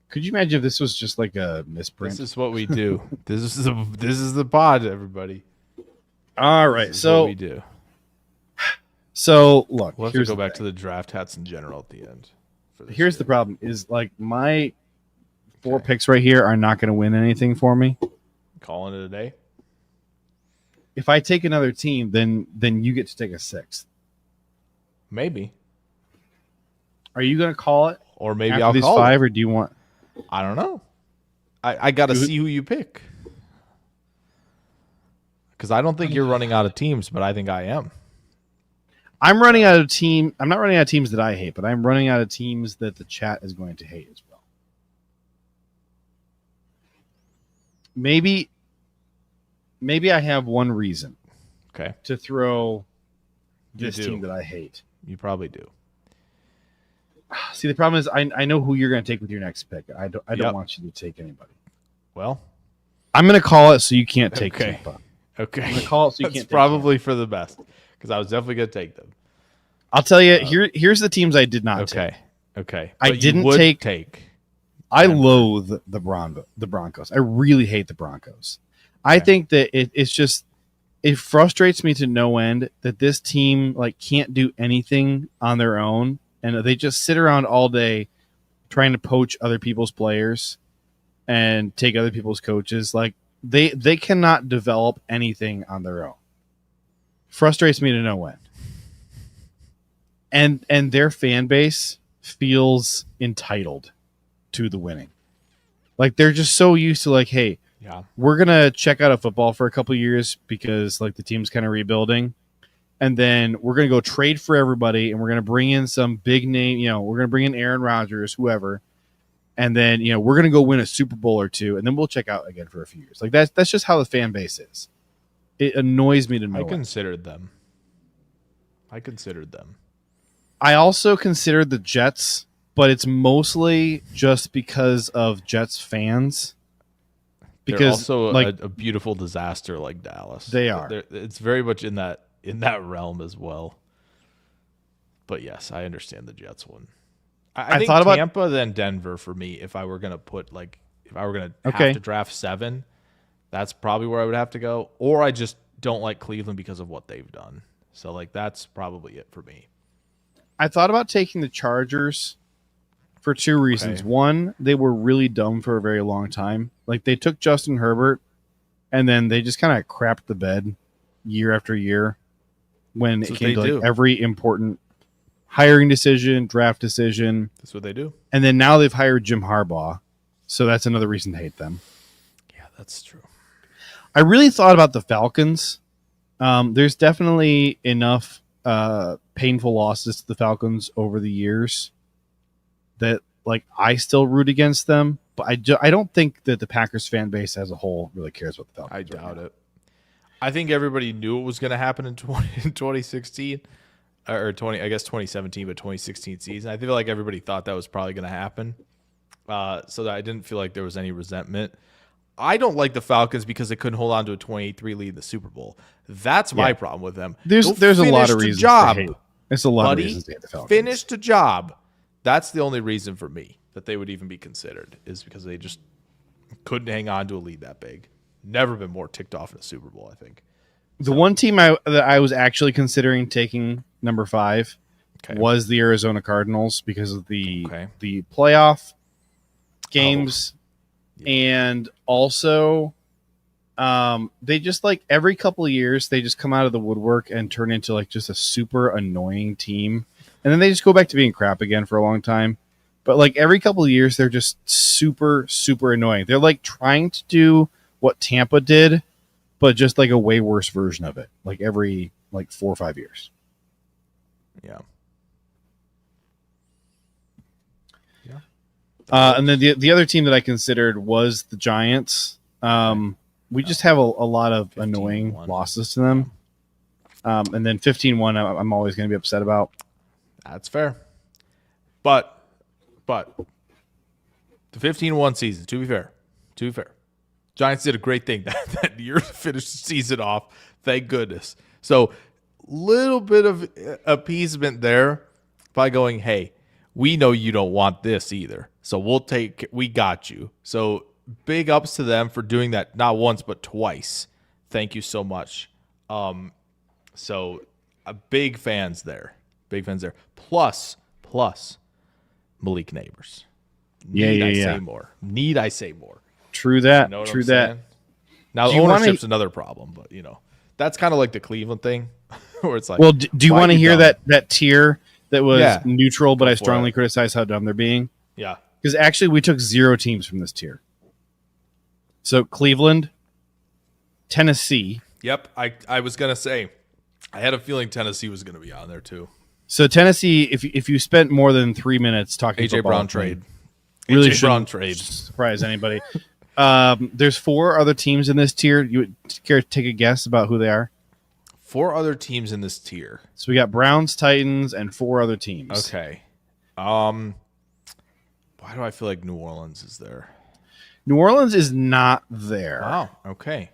[SPEAKER 1] Could you imagine if this was just like a misprint?
[SPEAKER 2] This is what we do. This is the pod, everybody.
[SPEAKER 1] All right, so
[SPEAKER 2] what we do.
[SPEAKER 1] So look,
[SPEAKER 2] we'll have to go back to the draft hats in general at the end.
[SPEAKER 1] Here's the problem: is like my 4 picks right here are not going to win anything for me.
[SPEAKER 2] Calling it a day.
[SPEAKER 1] If I take another team, then you get to take a 6th.
[SPEAKER 2] Maybe.
[SPEAKER 1] Are you going to call it?
[SPEAKER 2] Or maybe
[SPEAKER 1] after
[SPEAKER 2] I'll
[SPEAKER 1] these
[SPEAKER 2] call
[SPEAKER 1] 5,
[SPEAKER 2] it.
[SPEAKER 1] or do you want?
[SPEAKER 2] I don't know. I got to see who you pick. Because I don't think you're running out of teams, but I think I am.
[SPEAKER 1] I'm running out of team. I'm not running out of teams that I hate, but I'm running out of teams that the chat is going to hate as well. Maybe I have one reason.
[SPEAKER 2] Okay.
[SPEAKER 1] To throw this team that I hate.
[SPEAKER 2] You probably do.
[SPEAKER 1] See, the problem is I know who you're going to take with your next pick. I don't want you to take anybody.
[SPEAKER 2] Well,
[SPEAKER 1] I'm going to call it so you can't take Tampa.
[SPEAKER 2] Okay.
[SPEAKER 1] I'm gonna call it so you
[SPEAKER 2] That's
[SPEAKER 1] can't.
[SPEAKER 2] probably for the best because I was definitely gonna take them.
[SPEAKER 1] I'll tell you. Here's the teams I did not take.
[SPEAKER 2] Okay.
[SPEAKER 1] I
[SPEAKER 2] But
[SPEAKER 1] didn't
[SPEAKER 2] you would
[SPEAKER 1] take. I
[SPEAKER 2] Denver.
[SPEAKER 1] loathe the Broncos. I really hate the Broncos. I think that it's just it frustrates me to no end that this team like can't do anything on their own and they just sit around all day trying to poach other people's players and take other people's coaches. Like they cannot develop anything on their own. Frustrates me to no end. And their fan base feels entitled to the winning. Like they're just so used to like, hey, we're gonna check out of football for a couple of years because like the team's kind of rebuilding, and then we're gonna go trade for everybody, and we're gonna bring in some big name. We're gonna bring in Aaron Rodgers, whoever, and then we're gonna go win a Super Bowl or two, and then we'll check out again for a few years. Like that's just how the fan base is. It annoys me to no end.
[SPEAKER 2] I considered them.
[SPEAKER 1] I also considered the Jets, but it's mostly just because of Jets fans.
[SPEAKER 2] Because they're also like a beautiful disaster like Dallas.
[SPEAKER 1] They are.
[SPEAKER 2] It's very much in that realm as well. But yes, I understand the Jets one. I think thought Tampa then Denver for me. If I were gonna have to draft 7, that's probably where I would have to go. Or I just don't like Cleveland because of what they've done. So like that's probably it for me.
[SPEAKER 1] I thought about taking the Chargers for 2 reasons. One, they were really dumb for a very long time. Like they took Justin Herbert and then they just kind of crapped the bed year after year when it came to like every important hiring decision, draft decision.
[SPEAKER 2] That's what they do.
[SPEAKER 1] And then now they've hired Jim Harbaugh. So that's another reason to hate them.
[SPEAKER 2] Yeah, that's true.
[SPEAKER 1] I really thought about the Falcons. There's definitely enough painful losses to the Falcons over the years that like I still root against them, but I don't think that the Packers fan base as a whole really cares about the Falcons.
[SPEAKER 2] I doubt it. I think everybody knew it was going to happen in 2016 or 2017, but 2016 season. I feel like everybody thought that was probably going to happen. So that I didn't feel like there was any resentment. I don't like the Falcons because they couldn't hold on to a 28-3 lead in the Super Bowl. That's my problem with them.
[SPEAKER 1] There's a lot of reasons to hate. There's a lot of reasons to hate the Falcons.
[SPEAKER 2] Finished a job. That's the only reason for me that they would even be considered is because they just couldn't hang on to a lead that big. Never been more ticked off in a Super Bowl, I think.
[SPEAKER 1] The one team that I was actually considering taking number 5 was the Arizona Cardinals because of the playoff games. And also they just like every couple of years they just come out of the woodwork and turn into like just a super annoying team. And then they just go back to being crap again for a long time. But like every couple of years, they're just super, super annoying. They're like trying to do what Tampa did, but just like a way worse version of it. Like every like 4 or 5 years.
[SPEAKER 2] Yeah.
[SPEAKER 1] And then the other team that I considered was the Giants. We just have a lot of annoying losses to them. And then 15-1, I'm always going to be upset about.
[SPEAKER 2] That's fair. But the 15-1 season, to be fair, Giants did a great thing that year to finish the season off. Thank goodness. So little bit of appeasement there by going, hey, we know you don't want this either. So we got you. So big ups to them for doing that not once but twice. Thank you so much. So big fans there. Plus Malik Neighbors. Need I say more?
[SPEAKER 1] True that.
[SPEAKER 2] You know
[SPEAKER 1] True that.
[SPEAKER 2] Saying? Now the ownership's another problem, but that's kind of like the Cleveland thing, where it's like.
[SPEAKER 1] Well, do you want to hear that tier that was neutral, but I strongly criticize how dumb they're being?
[SPEAKER 2] Yeah.
[SPEAKER 1] Because actually, we took 0 teams from this tier. So Cleveland, Tennessee.
[SPEAKER 2] Yep, I was gonna say, I had a feeling Tennessee was gonna be on there too.
[SPEAKER 1] So Tennessee, if you spent more than 3 minutes talking
[SPEAKER 2] AJ Brown trade,
[SPEAKER 1] really
[SPEAKER 2] AJ Brown trade,
[SPEAKER 1] surprise anybody. There's 4 other teams in this tier. You would care to take a guess about who they are?
[SPEAKER 2] 4 other teams in this tier.
[SPEAKER 1] So we got Browns, Titans, and 4 other teams.
[SPEAKER 2] Okay. Why do I feel like New Orleans is there?
[SPEAKER 1] New Orleans is not there.
[SPEAKER 2] Wow. Okay.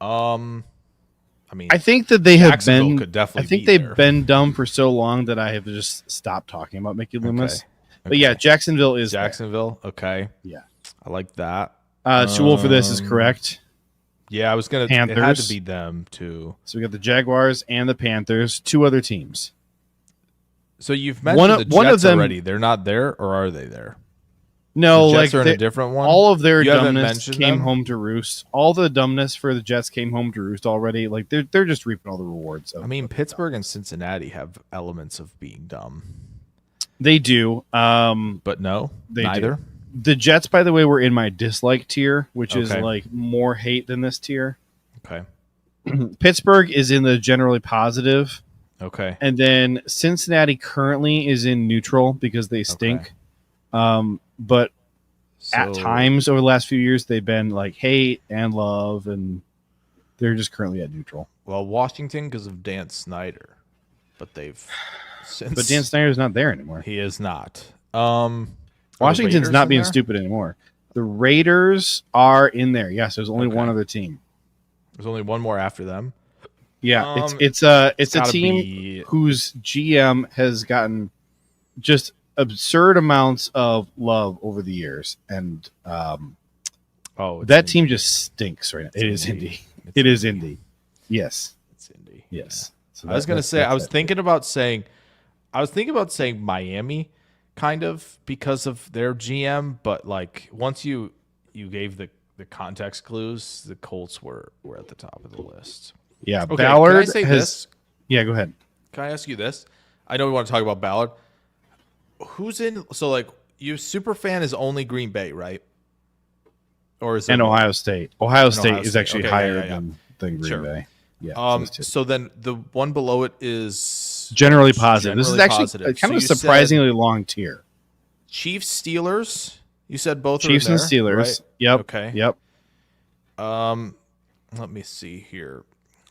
[SPEAKER 2] I mean,
[SPEAKER 1] I think that they have
[SPEAKER 2] Jacksonville
[SPEAKER 1] been.
[SPEAKER 2] could definitely
[SPEAKER 1] I think
[SPEAKER 2] be
[SPEAKER 1] they've
[SPEAKER 2] there.
[SPEAKER 1] been dumb for so long that I have just stopped talking about Mickey Loomis.
[SPEAKER 2] Okay.
[SPEAKER 1] But yeah, Jacksonville is there.
[SPEAKER 2] Jacksonville. Okay.
[SPEAKER 1] Yeah.
[SPEAKER 2] I like that.
[SPEAKER 1] Shul for this is correct.
[SPEAKER 2] Yeah, I was gonna.
[SPEAKER 1] Panthers.
[SPEAKER 2] It had to be them too.
[SPEAKER 1] So we got the Jaguars and the Panthers, two other teams.
[SPEAKER 2] So you've mentioned the Jets
[SPEAKER 1] one of them,
[SPEAKER 2] already. They're not there, or are they there?
[SPEAKER 1] No,
[SPEAKER 2] the Jets
[SPEAKER 1] like
[SPEAKER 2] are in a different one.
[SPEAKER 1] all of their
[SPEAKER 2] You haven't
[SPEAKER 1] dumbness
[SPEAKER 2] mentioned
[SPEAKER 1] came
[SPEAKER 2] them?
[SPEAKER 1] home to roost. All the dumbness for the Jets came home to roost already. Like they're just reaping all the rewards.
[SPEAKER 2] I mean, Pittsburgh and Cincinnati have elements of being dumb.
[SPEAKER 1] They do.
[SPEAKER 2] But no, neither.
[SPEAKER 1] Do. The Jets, by the way, were in my dislike tier, which is
[SPEAKER 2] Okay.
[SPEAKER 1] like more hate than this tier.
[SPEAKER 2] Okay.
[SPEAKER 1] Pittsburgh is in the generally positive,
[SPEAKER 2] Okay.
[SPEAKER 1] and then Cincinnati currently is in neutral because they stink. But at times over the last few years, they've been like hate and love, and they're just currently at neutral.
[SPEAKER 2] Well, Washington because of Dan Snyder, but they've since.
[SPEAKER 1] But Dan Snyder's not there anymore.
[SPEAKER 2] He is not.
[SPEAKER 1] Washington's not being stupid anymore. The Raiders are in there. Yes, there's only one other team.
[SPEAKER 2] There's only one more after them.
[SPEAKER 1] Yeah, it's a
[SPEAKER 2] gotta
[SPEAKER 1] team
[SPEAKER 2] be-
[SPEAKER 1] whose GM has gotten just absurd amounts of love over the years, and
[SPEAKER 2] it's
[SPEAKER 1] that team just stinks right now. It is Indy. It is Indy. Yes,
[SPEAKER 2] It's Indy.
[SPEAKER 1] yes. So
[SPEAKER 2] I was gonna say. I was thinking about saying Miami, kind of because of their GM, but like once you gave the context clues, the Colts were at the top of the list.
[SPEAKER 1] Yeah,
[SPEAKER 2] Okay,
[SPEAKER 1] Ballard
[SPEAKER 2] can I say
[SPEAKER 1] has.
[SPEAKER 2] this?
[SPEAKER 1] Yeah, go ahead.
[SPEAKER 2] Can I ask you this? I know we want to talk about Ballard. Who's in? So like, you super fan is only Green Bay, right? Or is it
[SPEAKER 1] And Ohio State. Ohio State is
[SPEAKER 2] State.
[SPEAKER 1] actually
[SPEAKER 2] Okay,
[SPEAKER 1] higher
[SPEAKER 2] yeah.
[SPEAKER 1] than Green
[SPEAKER 2] Sure.
[SPEAKER 1] Bay. Yeah. those two.
[SPEAKER 2] So then the one below it is
[SPEAKER 1] Generally positive. This is
[SPEAKER 2] generally
[SPEAKER 1] actually
[SPEAKER 2] positive.
[SPEAKER 1] kind
[SPEAKER 2] So
[SPEAKER 1] of a
[SPEAKER 2] you said
[SPEAKER 1] surprisingly long tier.
[SPEAKER 2] Chiefs, Steelers. You said both
[SPEAKER 1] Chiefs
[SPEAKER 2] are in
[SPEAKER 1] and
[SPEAKER 2] there,
[SPEAKER 1] Steelers.
[SPEAKER 2] right?
[SPEAKER 1] Yep.
[SPEAKER 2] Okay.
[SPEAKER 1] Yep.
[SPEAKER 2] Let me see here.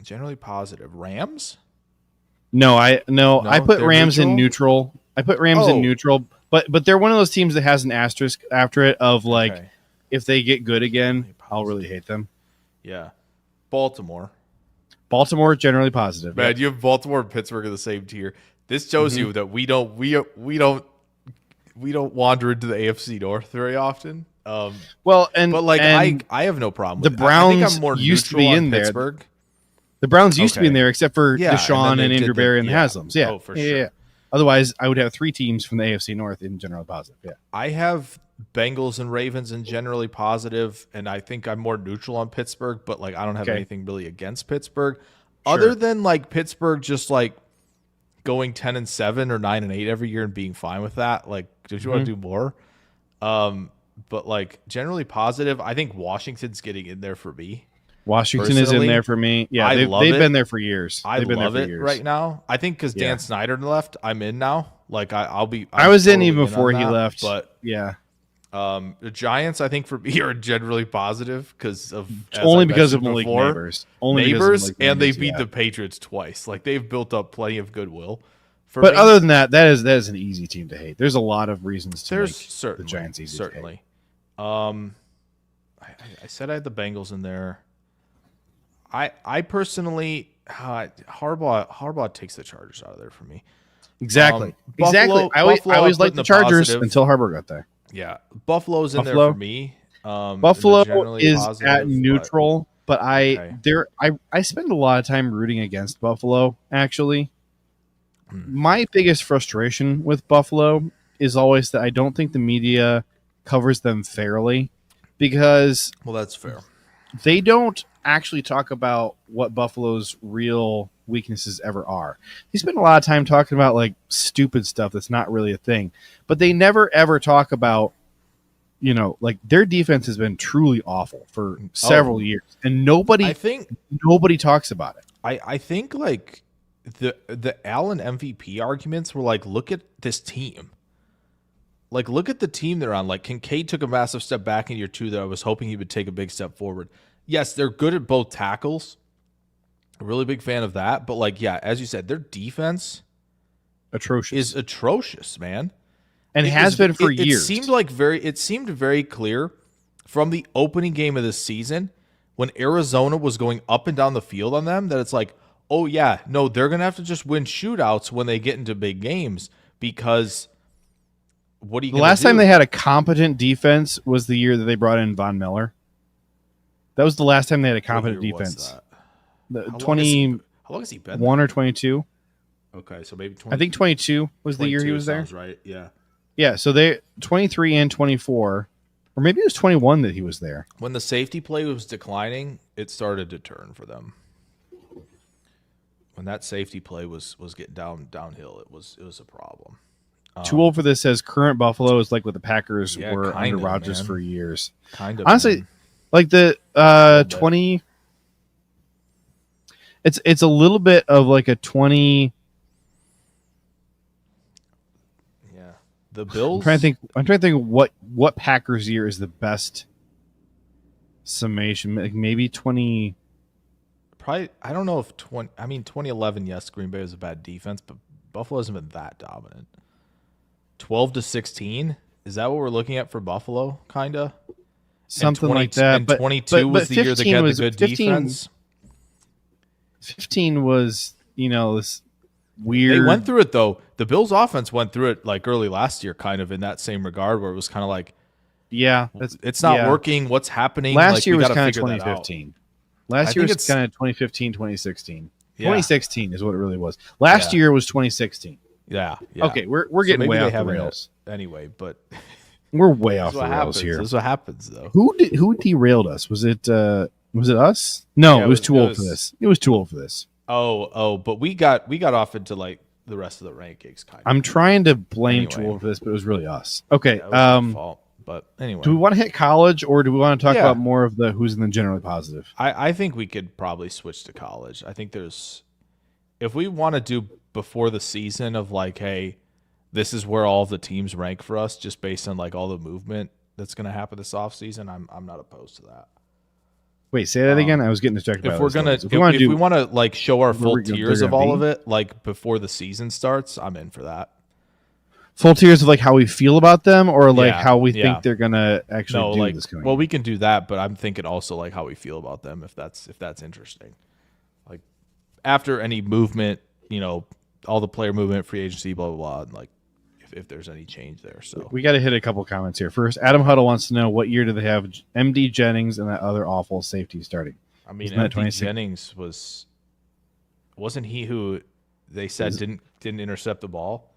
[SPEAKER 2] Generally positive. Rams?
[SPEAKER 1] No, I put
[SPEAKER 2] they're
[SPEAKER 1] Rams in
[SPEAKER 2] neutral?
[SPEAKER 1] neutral. I put Rams in neutral, but they're one of those teams that has an asterisk after it of like
[SPEAKER 2] Okay.
[SPEAKER 1] if they get good again, I'll really hate them.
[SPEAKER 2] Yeah. Baltimore.
[SPEAKER 1] Baltimore generally positive.
[SPEAKER 2] Man, you have Baltimore and Pittsburgh in the same tier. This shows you that we don't wander into the AFC North very often.
[SPEAKER 1] Well,
[SPEAKER 2] I have no problem with
[SPEAKER 1] the
[SPEAKER 2] it. I think
[SPEAKER 1] Browns
[SPEAKER 2] I'm more
[SPEAKER 1] used to
[SPEAKER 2] neutral
[SPEAKER 1] be
[SPEAKER 2] on
[SPEAKER 1] in there.
[SPEAKER 2] Pittsburgh.
[SPEAKER 1] The Browns used to be in
[SPEAKER 2] Okay.
[SPEAKER 1] there except for
[SPEAKER 2] Yeah,
[SPEAKER 1] Deshaun
[SPEAKER 2] and then
[SPEAKER 1] and
[SPEAKER 2] they
[SPEAKER 1] Andrew
[SPEAKER 2] did
[SPEAKER 1] Berry and the
[SPEAKER 2] yeah.
[SPEAKER 1] Haslams. Yeah.
[SPEAKER 2] Oh, for sure.
[SPEAKER 1] Yeah. Otherwise, I would have three teams from the AFC North in general positive. Yeah.
[SPEAKER 2] I have Bengals and Ravens in generally positive, and I think I'm more neutral on Pittsburgh, but like I don't have
[SPEAKER 1] Okay.
[SPEAKER 2] anything really against Pittsburgh. Other than like Pittsburgh just like going 10-7 or 9-8 every year and being fine with that. Like, did you want to do more? But like generally positive. I think Washington's getting in there for me.
[SPEAKER 1] Washington is in
[SPEAKER 2] Personally,
[SPEAKER 1] there for me. Yeah,
[SPEAKER 2] I
[SPEAKER 1] they've
[SPEAKER 2] love it.
[SPEAKER 1] been there for years.
[SPEAKER 2] I
[SPEAKER 1] They've been
[SPEAKER 2] love
[SPEAKER 1] there for
[SPEAKER 2] it
[SPEAKER 1] years.
[SPEAKER 2] right now. I think because
[SPEAKER 1] Yeah.
[SPEAKER 2] Dan Snyder left, I'm in now. Like I'm
[SPEAKER 1] I was in
[SPEAKER 2] totally
[SPEAKER 1] even
[SPEAKER 2] on
[SPEAKER 1] before he
[SPEAKER 2] that,
[SPEAKER 1] left.
[SPEAKER 2] But
[SPEAKER 1] yeah,
[SPEAKER 2] the Giants, I think for me are generally positive because of
[SPEAKER 1] only because of Malik Neighbors. Only because of
[SPEAKER 2] Neighbors,
[SPEAKER 1] Malik
[SPEAKER 2] and they
[SPEAKER 1] Neighbors,
[SPEAKER 2] beat
[SPEAKER 1] yeah.
[SPEAKER 2] the Patriots twice. Like they've built up plenty of goodwill.
[SPEAKER 1] But
[SPEAKER 2] me.
[SPEAKER 1] other than that, that is an easy team to hate. There's a lot of reasons to
[SPEAKER 2] There's
[SPEAKER 1] make
[SPEAKER 2] certainly
[SPEAKER 1] the Giants easy
[SPEAKER 2] certainly.
[SPEAKER 1] to hate.
[SPEAKER 2] I said I had the Bengals in there. I personally Harbaugh takes the Chargers out of there for me.
[SPEAKER 1] Exactly.
[SPEAKER 2] Buffalo-
[SPEAKER 1] Exactly. I always
[SPEAKER 2] Buffalo
[SPEAKER 1] liked
[SPEAKER 2] put in
[SPEAKER 1] the
[SPEAKER 2] the
[SPEAKER 1] Chargers
[SPEAKER 2] positive.
[SPEAKER 1] until Harbaugh got there.
[SPEAKER 2] Yeah, Buffalo's in
[SPEAKER 1] Buffalo?
[SPEAKER 2] there for me.
[SPEAKER 1] Buffalo
[SPEAKER 2] they're generally
[SPEAKER 1] is
[SPEAKER 2] positive,
[SPEAKER 1] at
[SPEAKER 2] but-
[SPEAKER 1] neutral, but
[SPEAKER 2] Okay.
[SPEAKER 1] I spend a lot of time rooting against Buffalo, actually.
[SPEAKER 2] Hmm.
[SPEAKER 1] My biggest frustration with Buffalo is always that I don't think the media covers them fairly because
[SPEAKER 2] Well, that's fair.
[SPEAKER 1] they don't actually talk about what Buffalo's real weaknesses ever are. They spend a lot of time talking about like stupid stuff that's not really a thing, but they never ever talk about, like their defense has been truly awful for several years, and nobody talks about it.
[SPEAKER 2] I think like the Allen MVP arguments were like, look at this team. Like, look at the team they're on. Like, Kincaid took a massive step back in year 2 that I was hoping he would take a big step forward. Yes, they're good at both tackles. A really big fan of that. But, like, yeah, as you said, their defense is atrocious, man.
[SPEAKER 1] And has been for years.
[SPEAKER 2] It seemed very clear from the opening game of the season when Arizona was going up and down the field on them, that it's like, oh yeah, no, they're gonna have to just win shootouts when they get into big games because what are you?
[SPEAKER 1] The last time they had a competent defense was the year that they brought in Von Miller. That was the last time they had a competent defense.
[SPEAKER 2] How
[SPEAKER 1] 21
[SPEAKER 2] long has he been there?
[SPEAKER 1] or 22.
[SPEAKER 2] Okay, so maybe 20,
[SPEAKER 1] I think 22 was the year he was there.
[SPEAKER 2] Sounds right. Yeah.
[SPEAKER 1] Yeah, so they 23 and 24, or maybe it was 21 that he was there.
[SPEAKER 2] When the safety play was declining, it started to turn for them. When that safety play was getting downhill, it was a problem.
[SPEAKER 1] Too old for this says current Buffalo is like what the Packers
[SPEAKER 2] Yeah,
[SPEAKER 1] were
[SPEAKER 2] kind
[SPEAKER 1] under
[SPEAKER 2] of,
[SPEAKER 1] Rodgers
[SPEAKER 2] man.
[SPEAKER 1] for years.
[SPEAKER 2] Kind of.
[SPEAKER 1] Honestly,
[SPEAKER 2] man.
[SPEAKER 1] like the 20. It's a little bit of like a 20.
[SPEAKER 2] Yeah. The Bills.
[SPEAKER 1] I'm trying to think what Packers year is the best summation. Like maybe 20.
[SPEAKER 2] Probably, I don't know if 2011, yes, Green Bay was a bad defense, but Buffalo hasn't been that dominant. 12-16, is that what we're looking at for Buffalo? Kinda
[SPEAKER 1] Something like that.
[SPEAKER 2] And
[SPEAKER 1] but
[SPEAKER 2] 22 was the year they got the good
[SPEAKER 1] 15
[SPEAKER 2] defense.
[SPEAKER 1] 15 was this weird.
[SPEAKER 2] They went through it though. The Bills' offense went through it like early last year, kind of in that same regard, where it was kind of like,
[SPEAKER 1] yeah,
[SPEAKER 2] it's not working. What's happening?
[SPEAKER 1] Last year
[SPEAKER 2] we
[SPEAKER 1] was
[SPEAKER 2] gotta
[SPEAKER 1] kind of
[SPEAKER 2] figure that out.
[SPEAKER 1] 2015. Last year was kind of 2015, 2016.
[SPEAKER 2] Yeah.
[SPEAKER 1] 2016 is what it really was. Last year was 2016.
[SPEAKER 2] Yeah.
[SPEAKER 1] Okay, we're getting way off the rails.
[SPEAKER 2] Anyway, but
[SPEAKER 1] we're way off the rails here.
[SPEAKER 2] This is what happens, though.
[SPEAKER 1] Who derailed us? Was it us? No, it was too old for this. It was too old for this.
[SPEAKER 2] But we got off into like the rest of the rankings kind of.
[SPEAKER 1] I'm trying to blame too old for this, but it was really us. Okay.
[SPEAKER 2] Yeah, it was my fault. But anyway,
[SPEAKER 1] do we want to hit college or do we want to talk about more of the who's in the generally positive?
[SPEAKER 2] I think we could probably switch to college. I think if we want to do before the season of like, hey, this is where all of the teams rank for us, just based on like all the movement that's going to happen this offseason, I'm not opposed to that.
[SPEAKER 1] Wait, say that again. I was getting distracted.
[SPEAKER 2] If we want to like show our full tiers of all of it, like before the season starts, I'm in for that.
[SPEAKER 1] Full tiers of like how we feel about them, or like how we think they're gonna actually do this.
[SPEAKER 2] Well, we can do that, but I'm thinking also like how we feel about them, if that's interesting. Like after any movement, all the player movement, free agency, blah blah blah, and like if there's any change there. So
[SPEAKER 1] we got to hit a couple comments here. First, Adam Huddle wants to know what year do they have MD Jennings and that other awful safety starting?
[SPEAKER 2] I mean, MD Jennings wasn't he who they said didn't intercept the ball,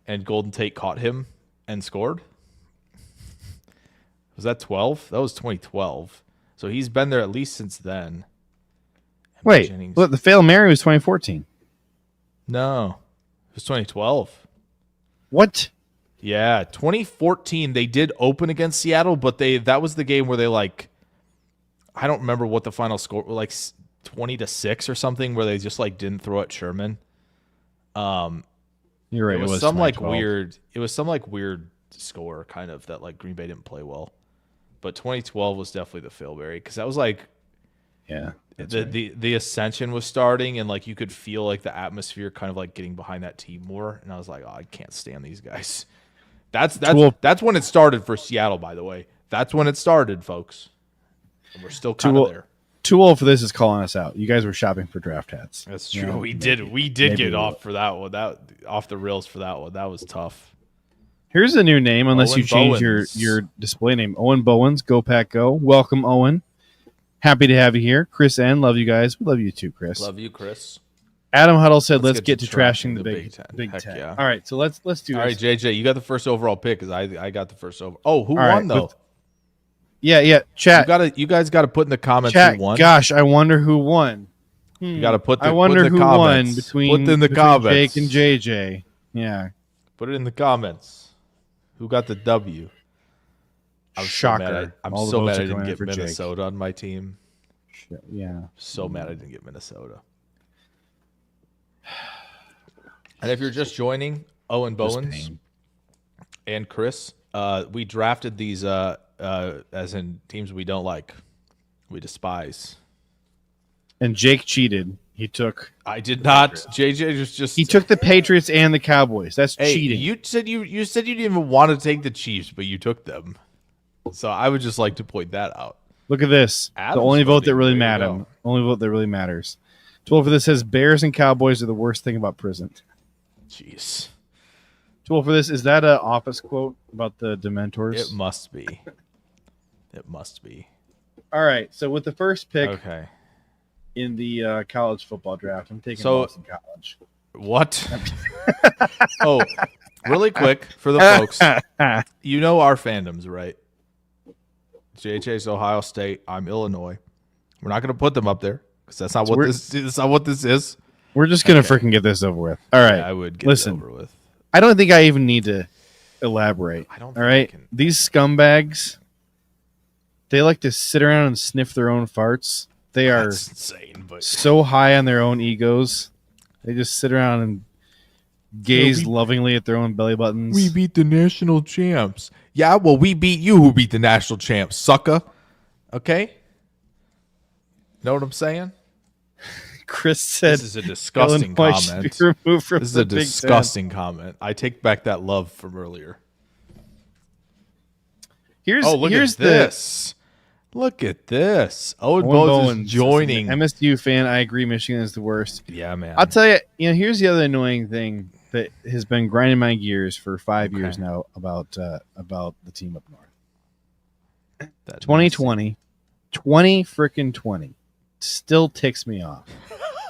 [SPEAKER 2] and Golden Tate caught him and scored? Was that 12? That was 2012. So he's been there at least since then.
[SPEAKER 1] Wait, look, the Fail Mary was 2014.
[SPEAKER 2] No, it was 2012.
[SPEAKER 1] What?
[SPEAKER 2] Yeah, 2014 they did open against Seattle, but that was the game where they like, I don't remember what the final score was, like 20-6 or something, where they just like didn't throw at Sherman.
[SPEAKER 1] You're right.
[SPEAKER 2] It was some like weird. It was some like weird score kind of that like Green Bay didn't play well, but 2012 was definitely the Failberry because that was like,
[SPEAKER 1] yeah,
[SPEAKER 2] the ascension was starting and like you could feel like the atmosphere kind of like getting behind that team more, and I was like, oh, I can't stand these guys. That's when it started for Seattle, by the way. That's when it started, folks. And we're still kind of there.
[SPEAKER 1] Too old for this is calling us out. You guys were shopping for draft hats.
[SPEAKER 2] That's true. We did get off for that one. That off the rails for that one. That was tough.
[SPEAKER 1] Here's a new name, unless you change your display name. Owen Bowens, Go Pack Go. Welcome, Owen. Happy to have you here. Chris N, love you guys. We love you too, Chris.
[SPEAKER 2] Love you, Chris.
[SPEAKER 1] Adam Huddle said, let's get to trashing the Big Ten.
[SPEAKER 2] Yeah.
[SPEAKER 1] All right, so let's do this.
[SPEAKER 2] All right, JJ, you got the first overall pick because I got the first overall. Oh, who won, though?
[SPEAKER 1] Yeah. Chat.
[SPEAKER 2] You guys got to put in the comments
[SPEAKER 1] who
[SPEAKER 2] won.
[SPEAKER 1] Gosh, I wonder who won.
[SPEAKER 2] You got to put the
[SPEAKER 1] I wonder
[SPEAKER 2] who
[SPEAKER 1] won between
[SPEAKER 2] comments.
[SPEAKER 1] Jake and JJ. Yeah.
[SPEAKER 2] Put it in the comments. Who got the W?
[SPEAKER 1] Shocker.
[SPEAKER 2] I'm so mad I didn't get Minnesota on my team.
[SPEAKER 1] Yeah.
[SPEAKER 2] So mad I didn't get Minnesota. And if you're just joining, Owen Bowens and Chris, we drafted these as in teams we don't like, we despise.
[SPEAKER 1] And Jake cheated. He took.
[SPEAKER 2] I did not. JJ just.
[SPEAKER 1] He took the Patriots and the Cowboys. That's cheating.
[SPEAKER 2] You said you didn't even want to take the Chiefs, but you took them. So I would just like to point that out.
[SPEAKER 1] Look at this.
[SPEAKER 2] Adam's
[SPEAKER 1] the only vote that
[SPEAKER 2] voting.
[SPEAKER 1] really
[SPEAKER 2] There you
[SPEAKER 1] matters.
[SPEAKER 2] go.
[SPEAKER 1] Only vote that really matters. 12 for this says Bears and Cowboys are the worst thing about prison.
[SPEAKER 2] Jeez.
[SPEAKER 1] 12 for this, is that an Office quote about the Dementors?
[SPEAKER 2] It must be. It must be.
[SPEAKER 1] All right, so with the first pick
[SPEAKER 2] Okay.
[SPEAKER 1] in the college football draft, I'm taking
[SPEAKER 2] So-
[SPEAKER 1] Boston College.
[SPEAKER 2] What? Oh, really quick for the folks. You know our fandoms, right? JHA's Ohio State. I'm Illinois. We're not going to put them up there because that's not what this is.
[SPEAKER 1] We're just going to freaking get this over with. All right.
[SPEAKER 2] Yeah, I would get
[SPEAKER 1] Listen.
[SPEAKER 2] it over with.
[SPEAKER 1] I don't think I even need to elaborate.
[SPEAKER 2] I don't
[SPEAKER 1] All
[SPEAKER 2] think I
[SPEAKER 1] right.
[SPEAKER 2] can-
[SPEAKER 1] These scumbags, they like to sit around and sniff their own farts. They are
[SPEAKER 2] That's insane, but
[SPEAKER 1] so high on their own egos. They just sit around and gaze lovingly at their own belly buttons.
[SPEAKER 2] we beat the national champs. Yeah, well, we beat you who beat the national champs, sucker. Okay? Know what I'm saying?
[SPEAKER 1] Chris said
[SPEAKER 2] This is a disgusting
[SPEAKER 1] Illinois should
[SPEAKER 2] comment.
[SPEAKER 1] be removed from
[SPEAKER 2] This is
[SPEAKER 1] the
[SPEAKER 2] a
[SPEAKER 1] Big Ten.
[SPEAKER 2] disgusting comment. I take back that love from earlier.
[SPEAKER 1] Here's
[SPEAKER 2] Oh, look
[SPEAKER 1] here's
[SPEAKER 2] at this. Look at this. Owen Bowens is joining.
[SPEAKER 1] MSU fan. I agree. Michigan is the worst.
[SPEAKER 2] Yeah, man.
[SPEAKER 1] I'll tell you. Here's the other annoying thing that has been grinding my gears for 5 years
[SPEAKER 2] Okay.
[SPEAKER 1] now about the team up north.
[SPEAKER 2] That
[SPEAKER 1] 2020, 20 freaking 20, still ticks me off.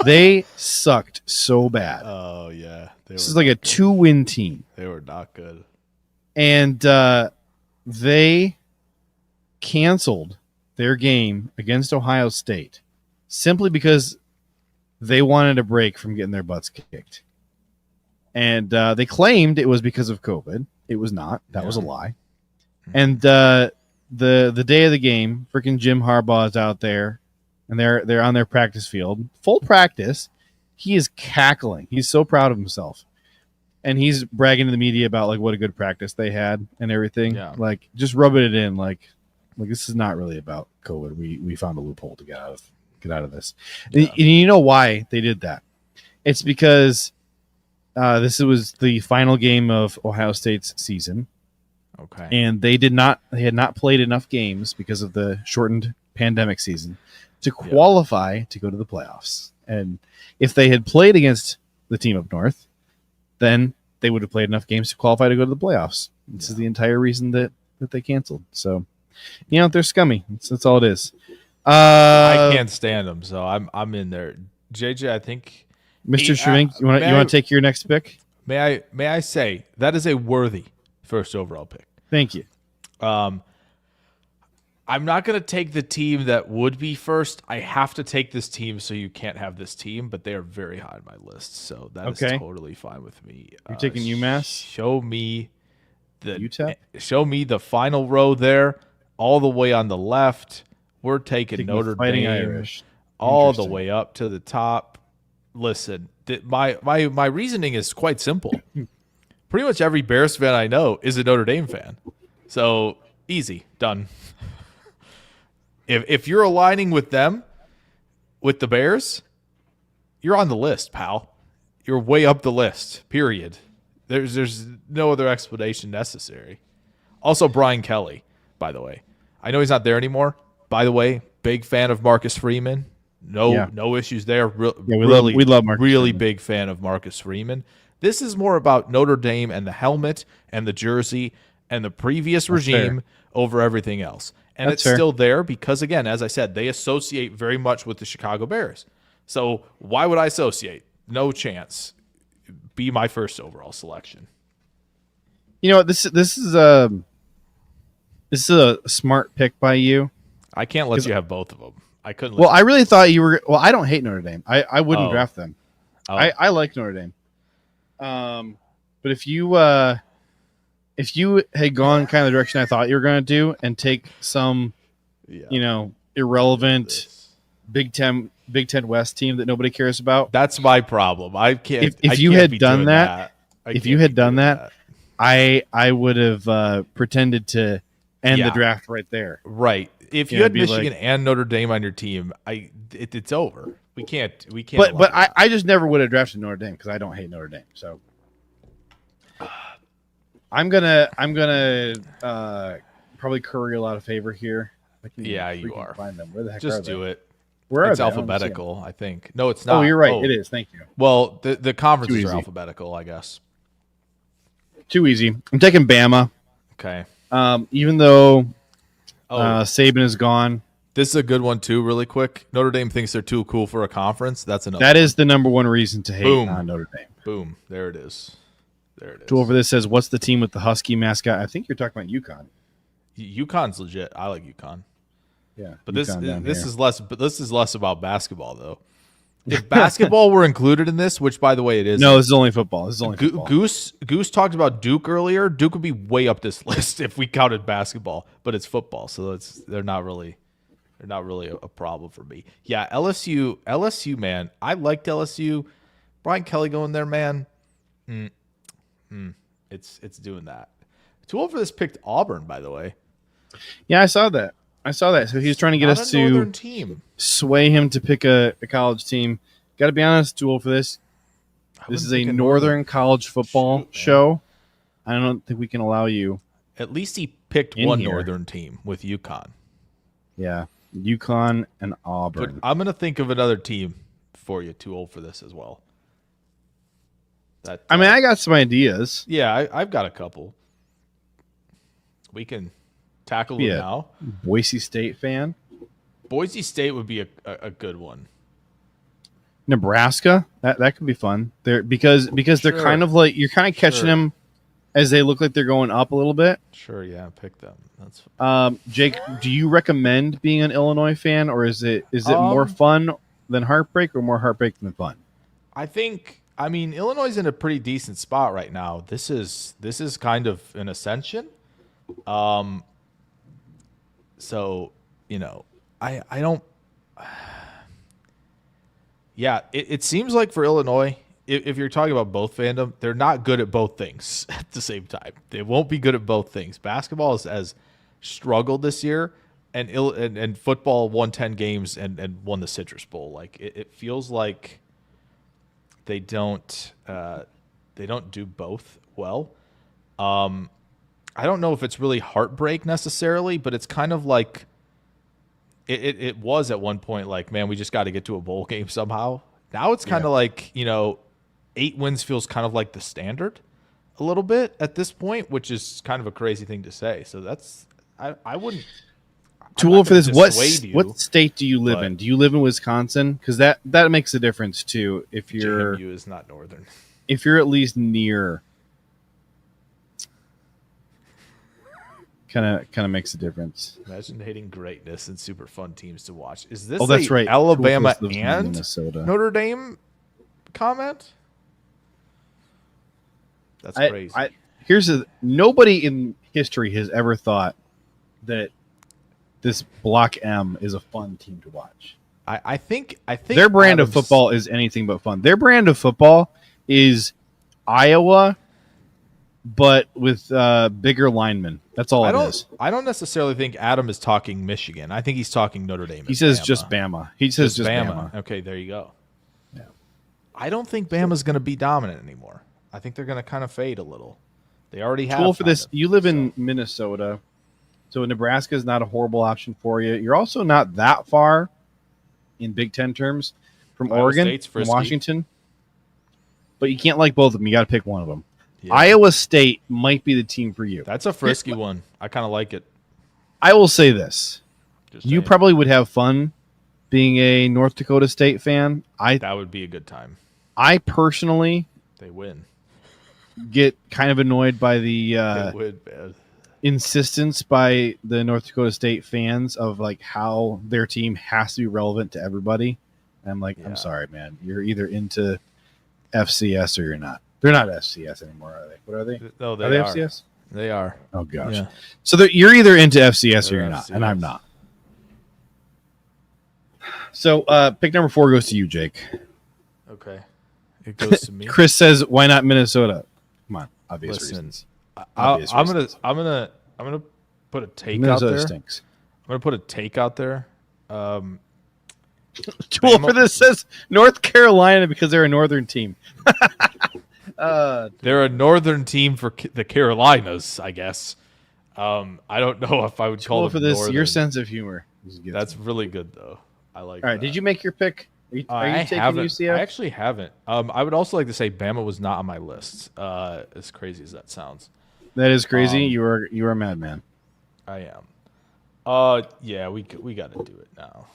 [SPEAKER 1] They sucked so bad.
[SPEAKER 2] Oh yeah,
[SPEAKER 1] This is like a 2-win team,
[SPEAKER 2] they were not good.
[SPEAKER 1] and they canceled their game against Ohio State simply because they wanted a break from getting their butts kicked. And they claimed it was because of COVID. It was not. That was a lie. And the day of the game, freaking Jim Harbaugh is out there, and they're on their practice field, full practice. He is cackling. He's so proud of himself, and he's bragging to the media about like what a good practice they had and everything.
[SPEAKER 2] Yeah.
[SPEAKER 1] Like just rubbing it in, like this is not really about COVID. We found a loophole to get out of this.
[SPEAKER 2] Yeah.
[SPEAKER 1] And you know why they did that? It's because this was the final game of Ohio State's season.
[SPEAKER 2] Okay.
[SPEAKER 1] And they had not played enough games because of the shortened pandemic season to qualify to go to the playoffs. And if they had played against the team up north, then they would have played enough games to qualify to go to the playoffs. This is the entire reason that they canceled. So, they're scummy. That's all it is.
[SPEAKER 2] I can't stand them, so I'm in there. JJ, I think
[SPEAKER 1] Mr. Schyvinck, you want to take your next pick?
[SPEAKER 2] may I say that is a worthy first overall pick.
[SPEAKER 1] Thank you.
[SPEAKER 2] I'm not going to take the team that would be first. I have to take this team, so you can't have this team, but they are very high on my list, so that is totally fine with me.
[SPEAKER 1] You're taking UMass?
[SPEAKER 2] Show me
[SPEAKER 1] UTEP?
[SPEAKER 2] Show me the final row there, all the way on the left. We're taking Notre
[SPEAKER 1] Fighting
[SPEAKER 2] Dame
[SPEAKER 1] Irish.
[SPEAKER 2] all the
[SPEAKER 1] Interesting.
[SPEAKER 2] way up to the top. Listen, my reasoning is quite simple. Pretty much every Bears fan I know is a Notre Dame fan. So easy, done. If you're aligning with them, with the Bears, you're on the list, pal. You're way up the list, period. There's no other explanation necessary. Also, Brian Kelly, by the way. I know he's not there anymore. By the way, big fan of Marcus Freeman. No issues there.
[SPEAKER 1] We love Marcus
[SPEAKER 2] really
[SPEAKER 1] Freeman.
[SPEAKER 2] big fan of Marcus Freeman. This is more about Notre Dame and the helmet and the jersey and the previous regime over everything else. And
[SPEAKER 1] That's
[SPEAKER 2] it's
[SPEAKER 1] fair.
[SPEAKER 2] still there because, again, as I said, they associate very much with the Chicago Bears. So why would I associate? No chance. Be my first overall selection.
[SPEAKER 1] You know what? This is a smart pick by you.
[SPEAKER 2] I can't let you have both of them. I couldn't.
[SPEAKER 1] Well, I really thought you were. Well, I don't hate Notre Dame. I wouldn't
[SPEAKER 2] Oh.
[SPEAKER 1] draft them.
[SPEAKER 2] Oh.
[SPEAKER 1] I like Notre Dame. But if you had gone kind of the direction I thought you were going to do and take some, irrelevant Big Ten West team that nobody cares about,
[SPEAKER 2] That's my problem. I can't.
[SPEAKER 1] If
[SPEAKER 2] I
[SPEAKER 1] you
[SPEAKER 2] can't
[SPEAKER 1] had
[SPEAKER 2] be
[SPEAKER 1] done
[SPEAKER 2] doing
[SPEAKER 1] that-
[SPEAKER 2] I
[SPEAKER 1] if
[SPEAKER 2] can't
[SPEAKER 1] you had
[SPEAKER 2] be
[SPEAKER 1] done
[SPEAKER 2] doing
[SPEAKER 1] that, I would have pretended to end the
[SPEAKER 2] Yeah.
[SPEAKER 1] draft right there.
[SPEAKER 2] right? If you
[SPEAKER 1] Yeah,
[SPEAKER 2] had
[SPEAKER 1] be
[SPEAKER 2] Michigan
[SPEAKER 1] like-
[SPEAKER 2] and Notre Dame on your team, it's over. We can't.
[SPEAKER 1] But
[SPEAKER 2] allow that.
[SPEAKER 1] I just never would have drafted Notre Dame because I don't hate Notre Dame. So I'm gonna probably curry a lot of favor here I can
[SPEAKER 2] Yeah, you
[SPEAKER 1] freaking
[SPEAKER 2] are.
[SPEAKER 1] Find them. Where the heck are
[SPEAKER 2] Just
[SPEAKER 1] they?
[SPEAKER 2] do it.
[SPEAKER 1] Where are
[SPEAKER 2] It's
[SPEAKER 1] they? I don't see them.
[SPEAKER 2] alphabetical, I think. No, it's not.
[SPEAKER 1] Oh, you're right. It is. Thank you.
[SPEAKER 2] Well, the conferences
[SPEAKER 1] Too
[SPEAKER 2] are
[SPEAKER 1] easy.
[SPEAKER 2] alphabetical, I guess.
[SPEAKER 1] Too easy. I'm taking Bama.
[SPEAKER 2] Okay.
[SPEAKER 1] Even though
[SPEAKER 2] Oh,
[SPEAKER 1] Saban is gone,
[SPEAKER 2] this is a good one too. Really quick, Notre Dame thinks they're too cool for a conference. That's another.
[SPEAKER 1] that is the number one reason to hate
[SPEAKER 2] Boom.
[SPEAKER 1] Notre Dame.
[SPEAKER 2] Boom. There it is. There it is.
[SPEAKER 1] Tool for this says, "What's the team with the Husky mascot?" I think you're talking about UConn.
[SPEAKER 2] UConn's legit. I like UConn.
[SPEAKER 1] Yeah,
[SPEAKER 2] But
[SPEAKER 1] UConn
[SPEAKER 2] this
[SPEAKER 1] here.
[SPEAKER 2] is less. But this is less about basketball though. If basketball were included in this, which by the way it is,
[SPEAKER 1] No, this is only football. This is only football.
[SPEAKER 2] Goose talked about Duke earlier. Duke would be way up this list if we counted basketball, but it's football, so they're not really a problem for me. Yeah, LSU, man, I liked LSU. Brian Kelly going there, man. It's doing that. Too old for this picked Auburn, by the way.
[SPEAKER 1] Yeah, I saw that. So he's trying to get
[SPEAKER 2] Not
[SPEAKER 1] us
[SPEAKER 2] a Northern
[SPEAKER 1] to
[SPEAKER 2] team.
[SPEAKER 1] sway him to pick a college team. Got to be honest, Tool for this. This is a Northern college football show. I don't think we can allow you.
[SPEAKER 2] At least he picked
[SPEAKER 1] in
[SPEAKER 2] one
[SPEAKER 1] here.
[SPEAKER 2] Northern team with UConn.
[SPEAKER 1] Yeah, UConn and
[SPEAKER 2] But
[SPEAKER 1] Auburn.
[SPEAKER 2] I'm gonna think of another team for you. Too old for this as well. That
[SPEAKER 1] I mean, I got some ideas.
[SPEAKER 2] yeah, I've got a couple. We can tackle it
[SPEAKER 1] Yeah.
[SPEAKER 2] now.
[SPEAKER 1] Boise State fan.
[SPEAKER 2] Boise State would be a good one.
[SPEAKER 1] Nebraska. That could be fun. Because they're
[SPEAKER 2] Sure.
[SPEAKER 1] kind of like you're kind of catching
[SPEAKER 2] Sure.
[SPEAKER 1] them as they look like they're going up a little bit.
[SPEAKER 2] Sure, yeah, pick them. That's
[SPEAKER 1] Jake, do you recommend being an Illinois fan, or is it more fun than heartbreak, or more heartbreak than fun?
[SPEAKER 2] I mean, Illinois is in a pretty decent spot right now. This is kind of an ascension. So, I don't. Yeah, it seems like for Illinois, if you're talking about both fandom, they're not good at both things at the same time. They won't be good at both things. Basketball has struggled this year, and football won 10 games and won the Citrus Bowl. Like it feels like they don't do both well. I don't know if it's really heartbreak necessarily, but it's kind of like it was at one point like, man, we just got to get to a bowl game somehow. Now it's kind of like, 8 wins feels kind of like the standard a little bit at this point, which is kind of a crazy thing to say. So that's I wouldn't.
[SPEAKER 1] Tool for this. What
[SPEAKER 2] what
[SPEAKER 1] state do you live in? Do you live in Wisconsin? Because that makes a difference too. If you're
[SPEAKER 2] JMU is not Northern.
[SPEAKER 1] If you're at least near, kind of makes a difference.
[SPEAKER 2] Imagine hating greatness and super fun teams to watch. Is this
[SPEAKER 1] that's right.
[SPEAKER 2] Alabama
[SPEAKER 1] Lives in
[SPEAKER 2] and
[SPEAKER 1] Minnesota.
[SPEAKER 2] Notre Dame comment? That's crazy.
[SPEAKER 1] Nobody in history has ever thought that this Block M is a fun team to watch.
[SPEAKER 2] I think
[SPEAKER 1] their brand of football is anything but fun. Their brand of football is Iowa, but with bigger linemen. That's all it is.
[SPEAKER 2] I don't necessarily think Adam is talking Michigan. I think he's talking Notre Dame.
[SPEAKER 1] He says
[SPEAKER 2] Bama.
[SPEAKER 1] just Bama. He says just Bama.
[SPEAKER 2] Okay, there you go.
[SPEAKER 1] Yeah.
[SPEAKER 2] I don't think Bama's going to be dominant anymore. I think they're going to kind of fade a little. They already have.
[SPEAKER 1] Cool for this. You live in Minnesota, so Nebraska is not a horrible option for you. You're also not that far in Big Ten terms from Oregon, from Washington. But you can't like both of them. You got to pick one of them. Yeah. Iowa State might be the team for you.
[SPEAKER 2] That's a frisky one. I kind of like it.
[SPEAKER 1] I will say this. You probably would have fun being a North Dakota State fan.
[SPEAKER 2] That would be a good time.
[SPEAKER 1] I personally
[SPEAKER 2] they win.
[SPEAKER 1] Get kind of annoyed by the insistence by the North Dakota State fans of like how their team has to be relevant to everybody. And I'm like, I'm sorry, man. You're either into FCS or you're not. They're not FCS anymore, are they? What are they?
[SPEAKER 2] No,
[SPEAKER 1] are they FCS?
[SPEAKER 2] They are.
[SPEAKER 1] Oh gosh. Yeah. So you're either into FCS or you're not, and I'm not. So pick number 4 goes to you, Jake.
[SPEAKER 2] Okay. It goes to me.
[SPEAKER 1] Chris says, "Why not Minnesota?" Come on, obvious reasons.
[SPEAKER 2] I'm gonna put a take
[SPEAKER 1] Minnesota
[SPEAKER 2] out there.
[SPEAKER 1] Stinks.
[SPEAKER 2] I'm gonna put a take out there.
[SPEAKER 1] Tool for this says North Carolina because they're a northern team.
[SPEAKER 2] They're a northern team for the Carolinas, I guess. I don't know if I would call
[SPEAKER 1] Well,
[SPEAKER 2] them
[SPEAKER 1] for this,
[SPEAKER 2] northern.
[SPEAKER 1] your sense of humor.
[SPEAKER 2] That's really good though. I like.
[SPEAKER 1] All right,
[SPEAKER 2] that.
[SPEAKER 1] did you make your pick? Are you taking
[SPEAKER 2] haven't.
[SPEAKER 1] UCF?
[SPEAKER 2] I actually haven't. I would also like to say Bama was not on my list. As crazy as that sounds.
[SPEAKER 1] That is crazy. You are a madman.
[SPEAKER 2] I am. Yeah, we got to do it now.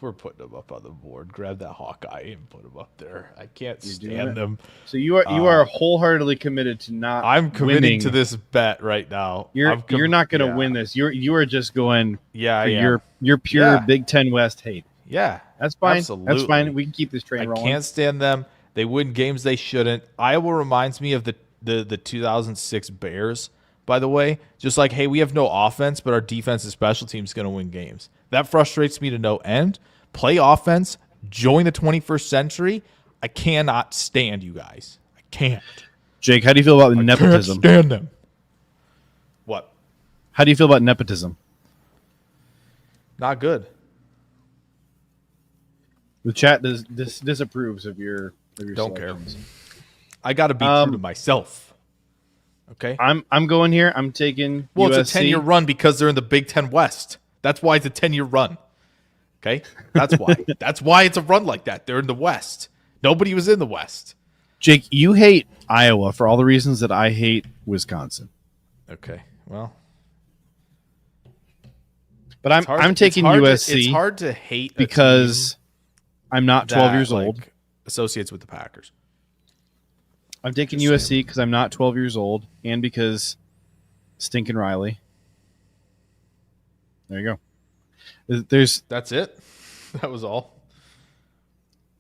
[SPEAKER 2] We're putting them up on the board. Grab that Hawkeye and put them up there. I can't stand them.
[SPEAKER 1] So you are wholeheartedly committed to not.
[SPEAKER 2] I'm committing
[SPEAKER 1] winning.
[SPEAKER 2] to this bet right now.
[SPEAKER 1] You're not going to win this. You are just going.
[SPEAKER 2] Yeah,
[SPEAKER 1] for your pure Big Ten West hate.
[SPEAKER 2] Yeah,
[SPEAKER 1] that's fine.
[SPEAKER 2] Absolutely.
[SPEAKER 1] That's fine. We can keep this train rolling.
[SPEAKER 2] I can't stand them. They win games they shouldn't. Iowa reminds me of the 2006 Bears. By the way, just like, hey, we have no offense, but our defense and special teams is going to win games. That frustrates me to no end. Play offense. Join the 21st century. I cannot stand you guys. I can't.
[SPEAKER 1] Jake, how do you feel about nepotism?
[SPEAKER 2] I can't stand them. What?
[SPEAKER 1] How do you feel about nepotism?
[SPEAKER 2] Not good.
[SPEAKER 1] The chat disapproves of your
[SPEAKER 2] Don't
[SPEAKER 1] selections.
[SPEAKER 2] care. I got to be true to myself. Okay.
[SPEAKER 1] I'm going here. I'm taking.
[SPEAKER 2] Well,
[SPEAKER 1] USC.
[SPEAKER 2] it's a 10-year run because they're in the Big Ten West. That's why it's a 10-year run. Okay, that's why. That's why it's a run like that. They're in the West. Nobody was in the West.
[SPEAKER 1] Jake, you hate Iowa for all the reasons that I hate Wisconsin.
[SPEAKER 2] Okay, well,
[SPEAKER 1] but I'm taking USC.
[SPEAKER 2] It's hard to hate
[SPEAKER 1] because I'm not 12 years old.
[SPEAKER 2] Associates with the Packers.
[SPEAKER 1] I'm taking USC because I'm not 12 years old, and because stinking Riley. There you go.
[SPEAKER 2] That's it. That was all.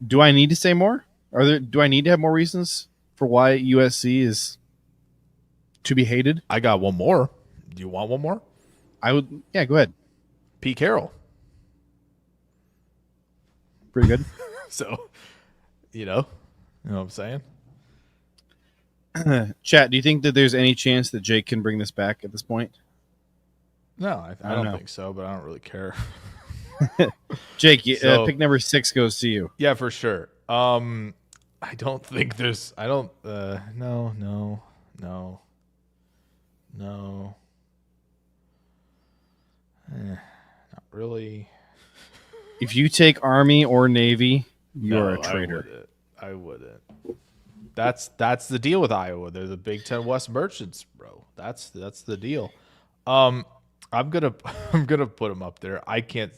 [SPEAKER 1] Do I need to say more? Do I need to have more reasons for why USC is to be hated?
[SPEAKER 2] I got one more. Do you want one more?
[SPEAKER 1] I would. Yeah, go ahead.
[SPEAKER 2] Pete Carroll.
[SPEAKER 1] Pretty good.
[SPEAKER 2] So, you know what I'm saying?
[SPEAKER 1] Chat, do you think that there's any chance that Jake can bring this back at this point?
[SPEAKER 2] No, I don't think so, but I don't really care.
[SPEAKER 1] Jake, pick number 6 goes to you.
[SPEAKER 2] Yeah, for sure. I don't think there's. I don't. No. Not really.
[SPEAKER 1] If you take Army or Navy, you're a traitor.
[SPEAKER 2] I wouldn't. That's the deal with Iowa. They're the Big Ten West merchants, bro. That's the deal. I'm gonna put them up there. I can't.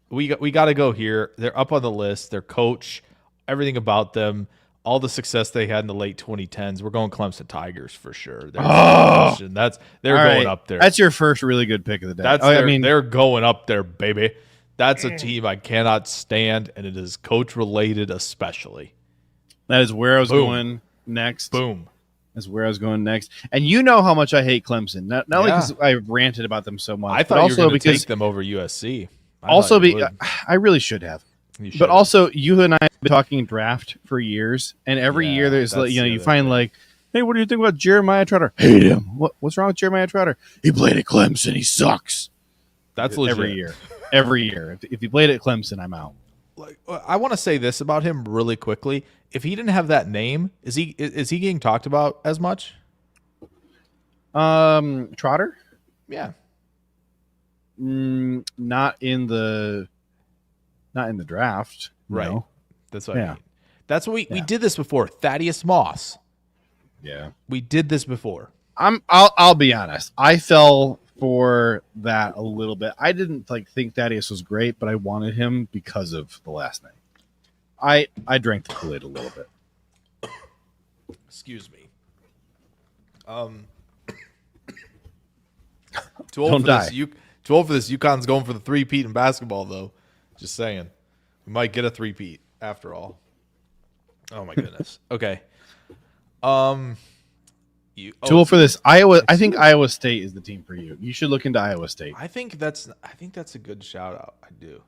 [SPEAKER 2] We got to go here. They're up on the list. Their coach, everything about them, all the success they had in the late 2010s. We're going Clemson Tigers for sure. They're going up there.
[SPEAKER 1] That's your first really good pick of the day.
[SPEAKER 2] They're going up there, baby. That's a team I cannot stand, and it is coach related especially.
[SPEAKER 1] That is where I was going next.
[SPEAKER 2] Boom.
[SPEAKER 1] That's where I was going next. And you know how much I hate Clemson. Not only because I ranted about them so much,
[SPEAKER 2] I thought you were going to take them over USC.
[SPEAKER 1] I really should have. But also, you and I have been talking draft for years, and every year there's you find hey, what do you think about Jeremiah Trotter? Hate him. What's wrong with Jeremiah Trotter? He played at Clemson. He sucks.
[SPEAKER 2] That's legit.
[SPEAKER 1] Every year. Every year. If he played at Clemson, I'm out.
[SPEAKER 2] I want to say this about him really quickly. If he didn't have that name, is he getting talked about as much?
[SPEAKER 1] Trotter?
[SPEAKER 2] Yeah.
[SPEAKER 1] Not in the draft.
[SPEAKER 2] Right.
[SPEAKER 1] No.
[SPEAKER 2] That's what I mean. That's what we did this before. Thaddeus Moss.
[SPEAKER 1] Yeah.
[SPEAKER 2] We did this before.
[SPEAKER 1] I'll be honest. I fell for that a little bit. I didn't think Thaddeus was great, but I wanted him because of the last name. I drank the Kool-Aid a little bit.
[SPEAKER 2] Excuse me. Too old for this. UConn's going for the 3-peat in basketball, though. Just saying. We might get a 3-peat after all. Oh my goodness. Okay.
[SPEAKER 1] Too old for this. Iowa. I think Iowa State is the team for you. You should look into Iowa State.
[SPEAKER 2] I think that's a good shout out. I do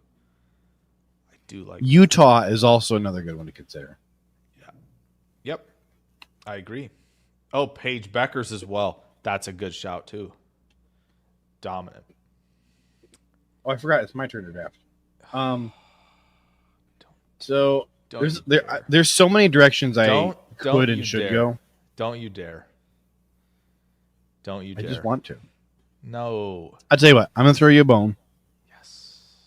[SPEAKER 2] like
[SPEAKER 1] Utah is also another good one to consider.
[SPEAKER 2] Yeah. Yep. I agree. Oh, Paige Beckers as well. That's a good shout too. Dominant.
[SPEAKER 1] Oh, I forgot. It's my turn to draft. So there's so many directions I could and should go.
[SPEAKER 2] Don't you dare. Don't you dare.
[SPEAKER 1] I just want to.
[SPEAKER 2] No.
[SPEAKER 1] I'll tell you what. I'm going to throw you a bone.
[SPEAKER 2] Yes.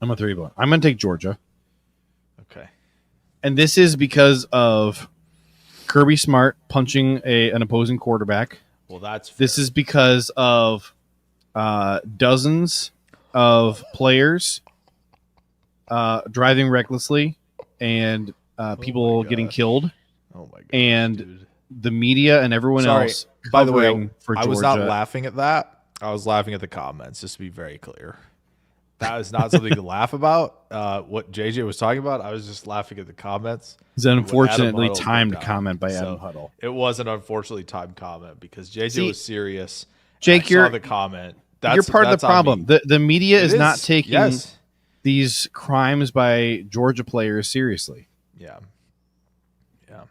[SPEAKER 1] I'm going to throw you a bone. I'm going to take Georgia.
[SPEAKER 2] Okay.
[SPEAKER 1] And this is because of Kirby Smart punching an opposing quarterback.
[SPEAKER 2] Well, that's fair.
[SPEAKER 1] This is because of dozens of players driving recklessly and people getting killed.
[SPEAKER 2] Oh my god!
[SPEAKER 1] And
[SPEAKER 2] dude.
[SPEAKER 1] the media and everyone else.
[SPEAKER 2] By the way,
[SPEAKER 1] for
[SPEAKER 2] I
[SPEAKER 1] Georgia.
[SPEAKER 2] was not laughing at that. I was laughing at the comments. Just to be very clear, that is not something to laugh about. What JJ was talking about, I was just laughing at the comments.
[SPEAKER 1] It's an unfortunately timed comment by Adam Huddle.
[SPEAKER 2] It was an unfortunately timed comment because JJ was serious.
[SPEAKER 1] Jake,
[SPEAKER 2] you're the comment.
[SPEAKER 1] You're part of the problem. The media is not taking these crimes by Georgia players seriously.
[SPEAKER 2] Yeah. Yeah.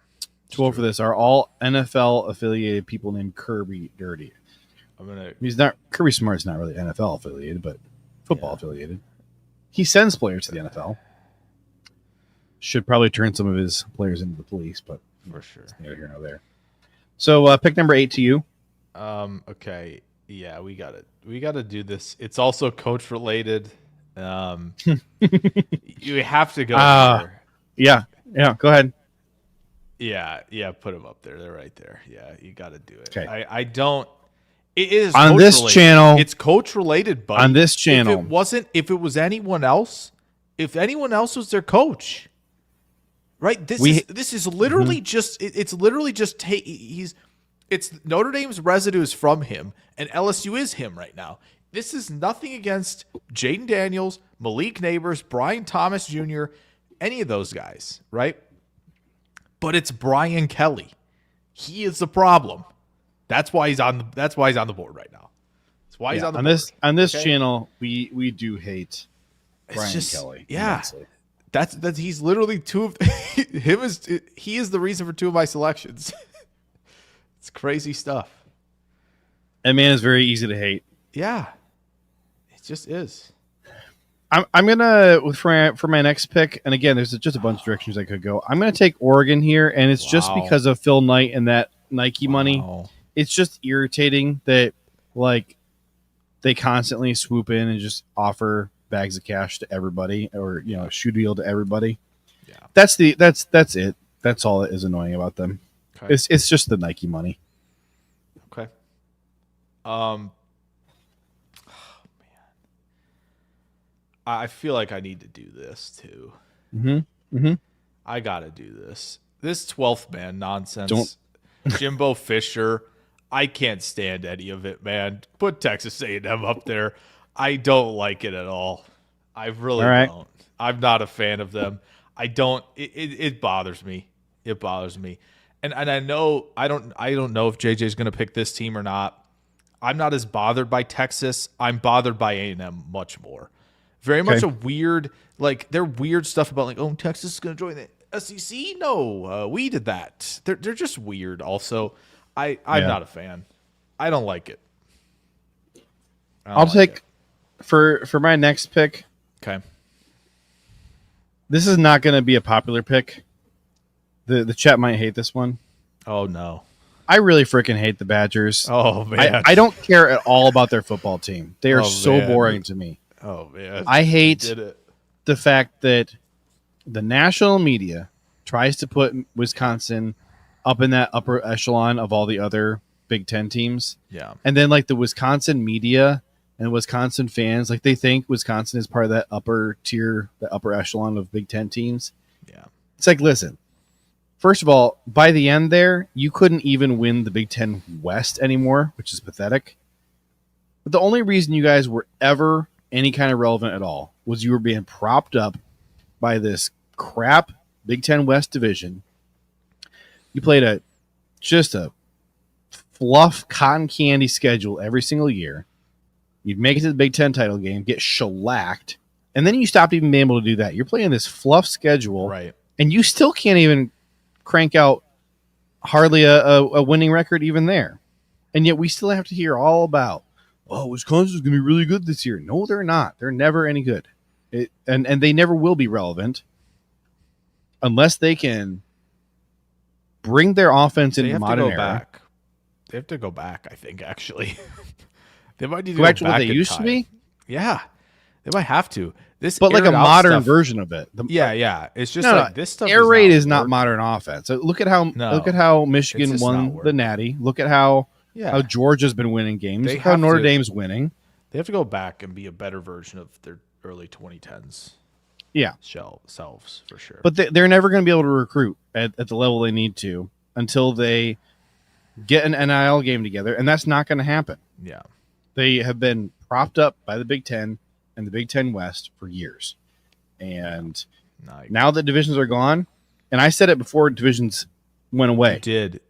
[SPEAKER 1] To vote for this are all NFL affiliated people named Kirby Dirty. He's not Kirby Smart's not really NFL affiliated, but football affiliated. He sends players to the NFL. Should probably turn some of his players into the police, but
[SPEAKER 2] for sure.
[SPEAKER 1] Neither here nor there. So pick number 8 to you.
[SPEAKER 2] Okay. Yeah, we got it. We got to do this. It's also coach related. You have to go here.
[SPEAKER 1] Yeah. Go ahead.
[SPEAKER 2] Yeah. Put them up there. They're right there. Yeah, you got to do it.
[SPEAKER 1] Okay.
[SPEAKER 2] I don't. It is
[SPEAKER 1] on this
[SPEAKER 2] related.
[SPEAKER 1] channel.
[SPEAKER 2] It's coach related, but
[SPEAKER 1] on this channel,
[SPEAKER 2] if it was anyone else, if anyone else was their coach, right? This is literally just. It's literally just It's Notre Dame's residue is from him, and LSU is him right now. This is nothing against Jaden Daniels, Malik Neighbors, Brian Thomas Jr., any of those guys, right? But it's Brian Kelly. He is the problem. That's why he's on the board right now. That's why he's on the board.
[SPEAKER 1] On this channel, we do hate Brian Kelly.
[SPEAKER 2] Yeah.
[SPEAKER 1] Immensely.
[SPEAKER 2] That's he's literally two of he is the reason for two of my selections. It's crazy stuff.
[SPEAKER 1] That man is very easy to hate.
[SPEAKER 2] Yeah. It just is.
[SPEAKER 1] I'm gonna for my next pick, and again, there's just a bunch of directions I could go. I'm gonna take Oregon here, and it's just because of Phil Knight and that Nike money. It's just irritating that they constantly swoop in and just offer bags of cash to everybody, or shoe deal to everybody.
[SPEAKER 2] Yeah,
[SPEAKER 1] that's it. That's all that is annoying about them. Okay. It's just the Nike money.
[SPEAKER 2] Okay. Oh, man. I feel like I need to do this too. I got to do this. This 12th man nonsense. Jimbo Fisher. I can't stand any of it, man. Put Texas A&M up there. I don't like it at all. I really don't. I'm not a fan of them. I don't. It bothers me. It bothers me. And I know I don't know if JJ's going to pick this team or not. I'm not as bothered by Texas. I'm bothered by A&M much more. Very much a weird, their weird stuff about Texas is going to join the SEC. No, we did that. They're just weird. Also, I'm not a fan. I don't like it.
[SPEAKER 1] I'll take for my next pick.
[SPEAKER 2] Okay.
[SPEAKER 1] This is not going to be a popular pick. The chat might hate this one.
[SPEAKER 2] Oh no.
[SPEAKER 1] I really freaking hate the Badgers.
[SPEAKER 2] Oh man.
[SPEAKER 1] I don't care at all about their football team. They are so boring to me.
[SPEAKER 2] Oh man.
[SPEAKER 1] I hate the fact that the national media tries to put Wisconsin up in that upper echelon of all the other Big Ten teams.
[SPEAKER 2] Yeah.
[SPEAKER 1] And then the Wisconsin media and Wisconsin fans, they think Wisconsin is part of that upper tier, the upper echelon of Big Ten teams.
[SPEAKER 2] Yeah.
[SPEAKER 1] It's listen, first of all, by the end there, you couldn't even win the Big Ten West anymore, which is pathetic. But the only reason you guys were ever any kind of relevant at all was you were being propped up by this crap Big Ten West division. You played just a fluff cotton candy schedule every single year. You'd make it to the Big Ten title game, get shellacked, and then you stopped even being able to do that. You're playing this fluff schedule,
[SPEAKER 2] right? And
[SPEAKER 1] you still can't even crank out hardly a winning record even there. And yet we still have to hear all about, Wisconsin's going to be really good this year. No, they're not. They're never any good. And they never will be relevant unless they can bring their offense into modern era.
[SPEAKER 2] They have to go back, I think, actually. They might need to
[SPEAKER 1] go back to what
[SPEAKER 2] back
[SPEAKER 1] they
[SPEAKER 2] in
[SPEAKER 1] used to
[SPEAKER 2] time.
[SPEAKER 1] be.
[SPEAKER 2] Yeah, they might have to. This,
[SPEAKER 1] But like a
[SPEAKER 2] aired out
[SPEAKER 1] modern
[SPEAKER 2] stuff-
[SPEAKER 1] version of it.
[SPEAKER 2] Yeah. It's just
[SPEAKER 1] No,
[SPEAKER 2] like this stuff.
[SPEAKER 1] air raid is not
[SPEAKER 2] working.
[SPEAKER 1] modern offense. So look at how
[SPEAKER 2] No,
[SPEAKER 1] Michigan
[SPEAKER 2] it's just not
[SPEAKER 1] won the
[SPEAKER 2] working.
[SPEAKER 1] Natty. Look at how Georgia's been winning games.
[SPEAKER 2] They
[SPEAKER 1] Look how
[SPEAKER 2] have
[SPEAKER 1] Notre
[SPEAKER 2] to.
[SPEAKER 1] Dame's winning.
[SPEAKER 2] They have to go back and be a better version of their early 2010s.
[SPEAKER 1] Yeah,
[SPEAKER 2] selves for sure.
[SPEAKER 1] but they're never going to be able to recruit at the level they need to until they get an NIL game together, and that's not going to happen.
[SPEAKER 2] Yeah,
[SPEAKER 1] they have been propped up by the Big Ten and the Big Ten West for years, and now that divisions are gone, and I said it before divisions went away.
[SPEAKER 2] You did.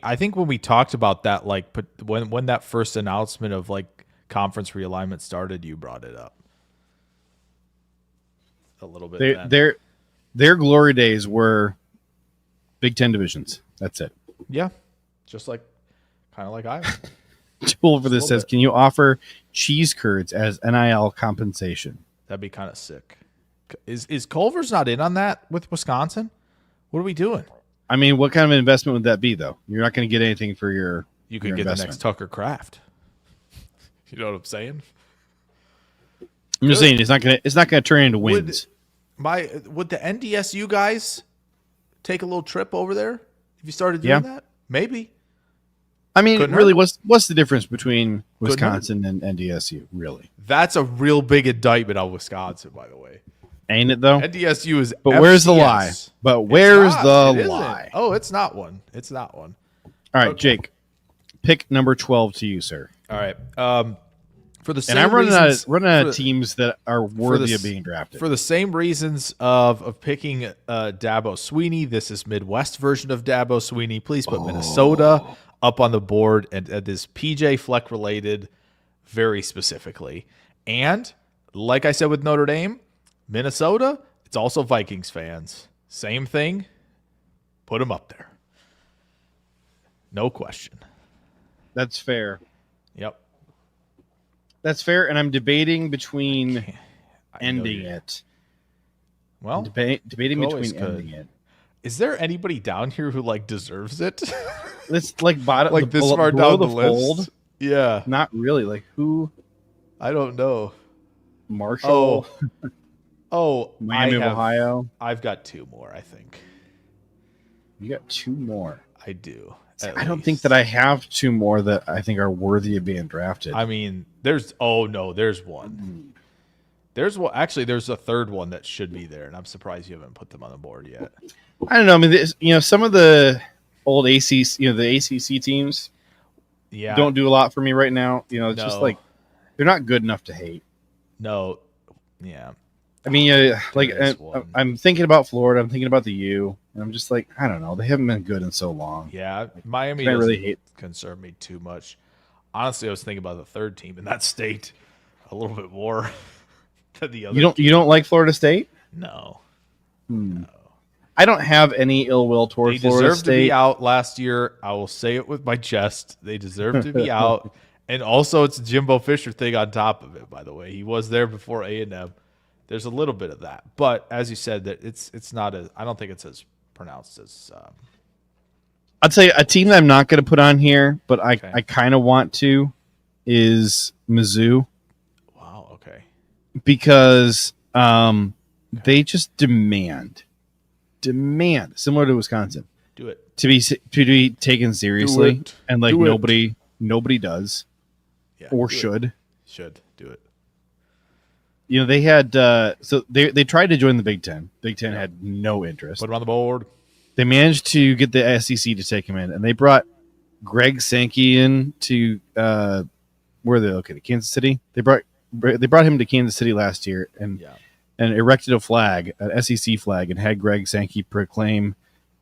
[SPEAKER 2] I think when we talked about that, like, but when that first announcement of like conference realignment started, you brought it up a little bit.
[SPEAKER 1] Their glory days were Big Ten divisions. That's it.
[SPEAKER 2] Yeah, just like kind of like I.
[SPEAKER 1] Tool for this says, can you offer cheese curds as NIL compensation? That'd
[SPEAKER 2] be kind of sick. Is Culver's not in on that with Wisconsin? What are we doing?
[SPEAKER 1] I mean, what kind of investment would that be, though? You're not going to get anything for your.
[SPEAKER 2] You could get investment. The next Tucker Kraft. You know what I'm saying?
[SPEAKER 1] I'm just saying it's not going to turn into wins.
[SPEAKER 2] Would the NDSU guys take a little trip over there if you started doing that? Maybe.
[SPEAKER 1] I mean, really, what's the difference between Wisconsin and NDSU? Really,
[SPEAKER 2] that's a real big indictment on Wisconsin, by the way.
[SPEAKER 1] Ain't it though?
[SPEAKER 2] NDSU is.
[SPEAKER 1] But
[SPEAKER 2] FCS.
[SPEAKER 1] Where's the lie? But where's the lie?
[SPEAKER 2] Oh, it's not one. It's not one.
[SPEAKER 1] All right, okay. Jake, pick number 12 to you, sir.
[SPEAKER 2] All right. For the same
[SPEAKER 1] and I'm running out of teams that are worthy
[SPEAKER 2] of
[SPEAKER 1] being drafted.
[SPEAKER 2] For the same reasons of picking Dabo Sweeney, this is Midwest version of Dabo Sweeney. Please put Minnesota up on the board, and this PJ Fleck related very specifically. And like I said with Notre Dame, Minnesota, it's also Vikings fans. Same thing. Put them up there. No question.
[SPEAKER 1] That's fair.
[SPEAKER 2] Yep.
[SPEAKER 1] That's fair, and I'm debating between ending it.
[SPEAKER 2] Well,
[SPEAKER 1] debating between ending it.
[SPEAKER 2] Is there anybody down here who like deserves it?
[SPEAKER 1] It's like bottom,
[SPEAKER 2] like this far down the list. Yeah,
[SPEAKER 1] not really. Like who?
[SPEAKER 2] I don't know.
[SPEAKER 1] Marshall.
[SPEAKER 2] Oh,
[SPEAKER 1] Miami of Ohio.
[SPEAKER 2] I've got two more. I think.
[SPEAKER 1] You got two more.
[SPEAKER 2] I do.
[SPEAKER 1] I don't think that I have two more that I think are worthy of being drafted.
[SPEAKER 2] I mean, there's one. There's one. Actually, there's a third one that should be there, and I'm surprised you haven't put them on the board yet.
[SPEAKER 1] I don't know. I mean, some of the old ACC, the ACC teams, don't do a lot for me right now. It's just like they're not good enough to hate.
[SPEAKER 2] No, yeah.
[SPEAKER 1] I mean, I'm thinking about Florida. I'm thinking about the U, and I'm just like, I don't know. They haven't been good in so long.
[SPEAKER 2] Yeah, Miami doesn't concern me too much. Honestly, I was thinking about the third team in that state a little bit more than the other.
[SPEAKER 1] You don't like Florida State?
[SPEAKER 2] No.
[SPEAKER 1] No. I don't have any ill will toward Florida State.
[SPEAKER 2] They deserved to be out last year. I will say it with my chest. They deserve to be out. And also, it's a Jimbo Fisher thing on top of it, by the way. He was there before A&M. There's a little bit of that. But as you said, that it's not as – I don't think it's as pronounced as
[SPEAKER 1] I'll tell you, a team that I'm not going to put on here, but I kind of want to, is Mizzou.
[SPEAKER 2] Wow, okay.
[SPEAKER 1] Because they just demand, similar to Wisconsin.
[SPEAKER 2] Do it.
[SPEAKER 1] To be taken seriously. And like nobody does.
[SPEAKER 2] Yeah,
[SPEAKER 1] or should.
[SPEAKER 2] Should do it.
[SPEAKER 1] They had so they tried to join the Big Ten. Big Ten had no interest.
[SPEAKER 2] Put them on the board.
[SPEAKER 1] They managed to get the SEC to take him in, and they brought Greg Sankey in to where are they located? Kansas City. They brought him to Kansas City last year and erected a flag, an SEC flag, and had Greg Sankey proclaim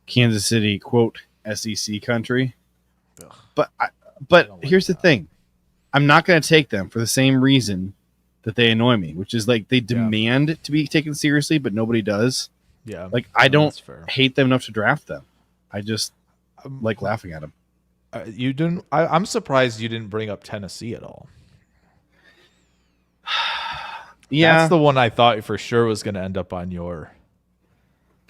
[SPEAKER 1] Kansas City, quote, SEC country.
[SPEAKER 2] Ugh.
[SPEAKER 1] But here's the thing. I'm not going to take them for the same reason that they annoy me, which is like they demand to be taken seriously, but nobody does.
[SPEAKER 2] Yeah.
[SPEAKER 1] Like I don't hate them enough to draft them. I just like laughing at them.
[SPEAKER 2] You didn't. I'm surprised you didn't bring up Tennessee at all.
[SPEAKER 1] Yeah,
[SPEAKER 2] that's the one I thought for sure was going to end up on your.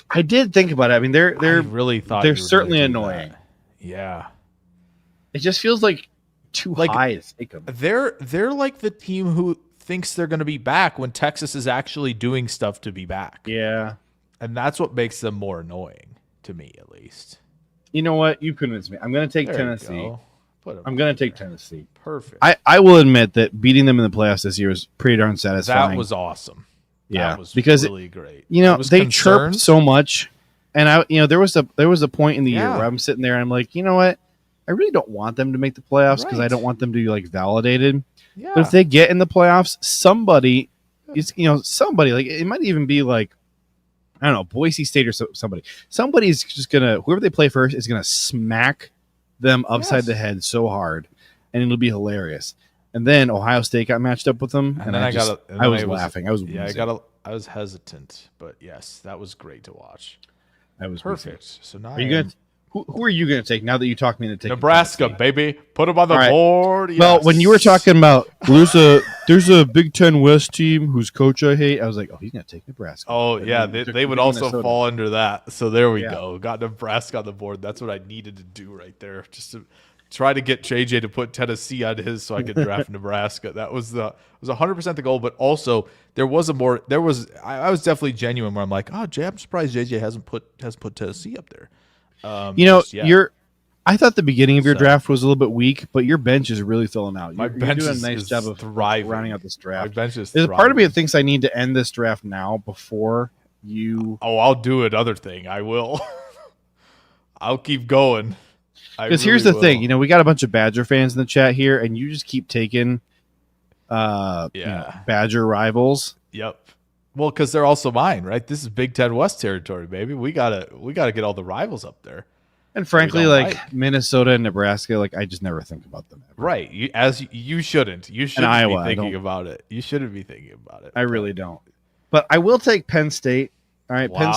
[SPEAKER 1] I did think about it. I mean, they're
[SPEAKER 2] really thought
[SPEAKER 1] they're certainly annoying.
[SPEAKER 2] That. Yeah,
[SPEAKER 1] it just feels like too
[SPEAKER 2] Like,
[SPEAKER 1] high to take them.
[SPEAKER 2] They're like the team who thinks they're going to be back when Texas is actually doing stuff to be back.
[SPEAKER 1] Yeah.
[SPEAKER 2] And that's what makes them more annoying, to me at least.
[SPEAKER 1] You know what? You convinced me. I'm going to take
[SPEAKER 2] There you
[SPEAKER 1] Tennessee.
[SPEAKER 2] go.
[SPEAKER 1] I'm going to take Tennessee.
[SPEAKER 2] Perfect.
[SPEAKER 1] I will admit that beating them in the playoffs this year was pretty darn satisfying.
[SPEAKER 2] That was awesome.
[SPEAKER 1] Yeah,
[SPEAKER 2] that was
[SPEAKER 1] because
[SPEAKER 2] really great.
[SPEAKER 1] You know, they
[SPEAKER 2] concerned.
[SPEAKER 1] chirped so much, and there was a point in the year where I'm sitting there and I'm like, you know what? I really don't want them to make the playoffs because I don't want them to be like validated.
[SPEAKER 2] Yeah.
[SPEAKER 1] But if they get in the playoffs, somebody like it might even be like, I don't know, Boise State or somebody. Somebody's just gonna, whoever they play first is gonna smack them upside the head so hard, and it'll be hilarious. And then Ohio State got matched up with them, and I was laughing. I was
[SPEAKER 2] hesitant, but yes, that was great to watch.
[SPEAKER 1] That was
[SPEAKER 2] perfect. So now
[SPEAKER 1] who are you going to take now that you talked me into taking
[SPEAKER 2] Nebraska, baby? Put them on the board. Yes.
[SPEAKER 1] Well, when you were talking about there's a Big Ten West team whose coach I hate, I was like, oh, he's going to take Nebraska.
[SPEAKER 2] Oh, yeah, they would also fall under that. So there we go. Got Nebraska on the board. That's what I needed to do right there, just to try to get JJ to put Tennessee on his so I could draft Nebraska. That was 100% the goal, but also I was definitely genuine where I'm like, oh, Jay, I'm surprised JJ hasn't put Tennessee up there.
[SPEAKER 1] I thought the beginning of your draft was a little bit weak, but your bench is really filling out.
[SPEAKER 2] My bench
[SPEAKER 1] you're doing a nice job of
[SPEAKER 2] thriving.
[SPEAKER 1] rounding out this draft.
[SPEAKER 2] My bench is
[SPEAKER 1] There's a part of me that thinks I need to end this draft now before you.
[SPEAKER 2] Oh, I'll do another thing. I will. I'll keep going.
[SPEAKER 1] Because here's the thing, we got a bunch of Badger fans in the chat here, and you just keep taking Badger rivals.
[SPEAKER 2] Yep. Well, because they're also mine, right? This is Big Ten West territory, baby. We gotta get all the rivals up there.
[SPEAKER 1] And frankly, like Minnesota and Nebraska, like I just never think about them ever.
[SPEAKER 2] Right. You shouldn't. You shouldn't
[SPEAKER 1] Iowa,
[SPEAKER 2] be thinking about it. You shouldn't be thinking about it.
[SPEAKER 1] I really don't. But I will take Penn State. All right.
[SPEAKER 2] Wow.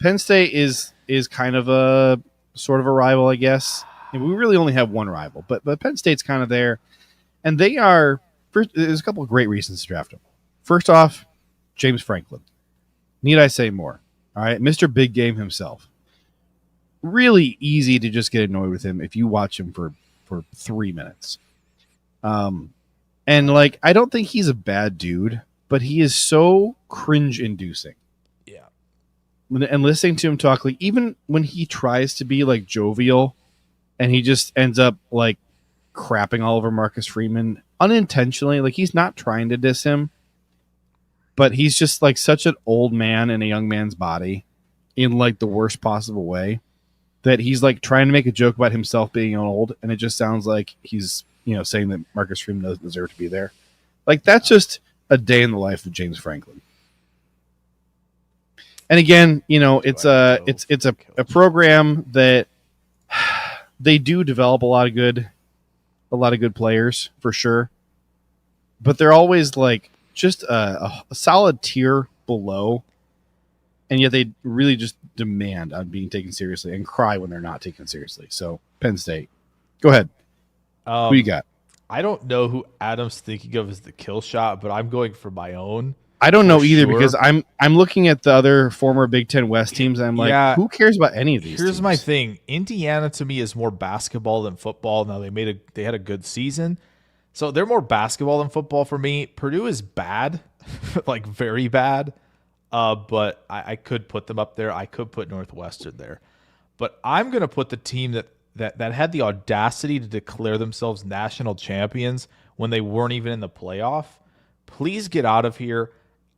[SPEAKER 1] Penn State is kind of a sort of a rival, I guess. And we really only have one rival, but Penn State's kind of there. And they are there's a couple of great reasons to draft them. First off, James Franklin. Need I say more? All right. Mr. Big Game himself. Really easy to just get annoyed with him if you watch him for 3 minutes. And like, I don't think he's a bad dude, but he is so cringe inducing.
[SPEAKER 2] Yeah.
[SPEAKER 1] And listening to him talk, like even when he tries to be like jovial and he just ends up like crapping all over Marcus Freeman unintentionally, like he's not trying to diss him, but he's just like such an old man in a young man's body in like the worst possible way that he's like trying to make a joke about himself being old. And it just sounds like he's, saying that Marcus Freeman doesn't deserve to be there. Like that's just a day in the life of James Franklin. And again, it's a program that they do develop a lot of good players for sure, but they're always like just a solid tier below, and yet they really just demand on being taken seriously and cry when they're not taken seriously. So Penn State, go ahead. Who you got?
[SPEAKER 2] I don't know who Adam's thinking of as the kill shot, but I'm going for my own.
[SPEAKER 1] I don't know either because I'm looking at the other former Big Ten West teams and I'm like, who cares about any of these?
[SPEAKER 2] Here's my thing. Indiana to me is more basketball than football. Now they had a good season. So they're more basketball than football for me. Purdue is bad, like very bad. But I could put them up there. I could put Northwestern there. But I'm going to put the team that had the audacity to declare themselves national champions when they weren't even in the playoff. Please get out of here.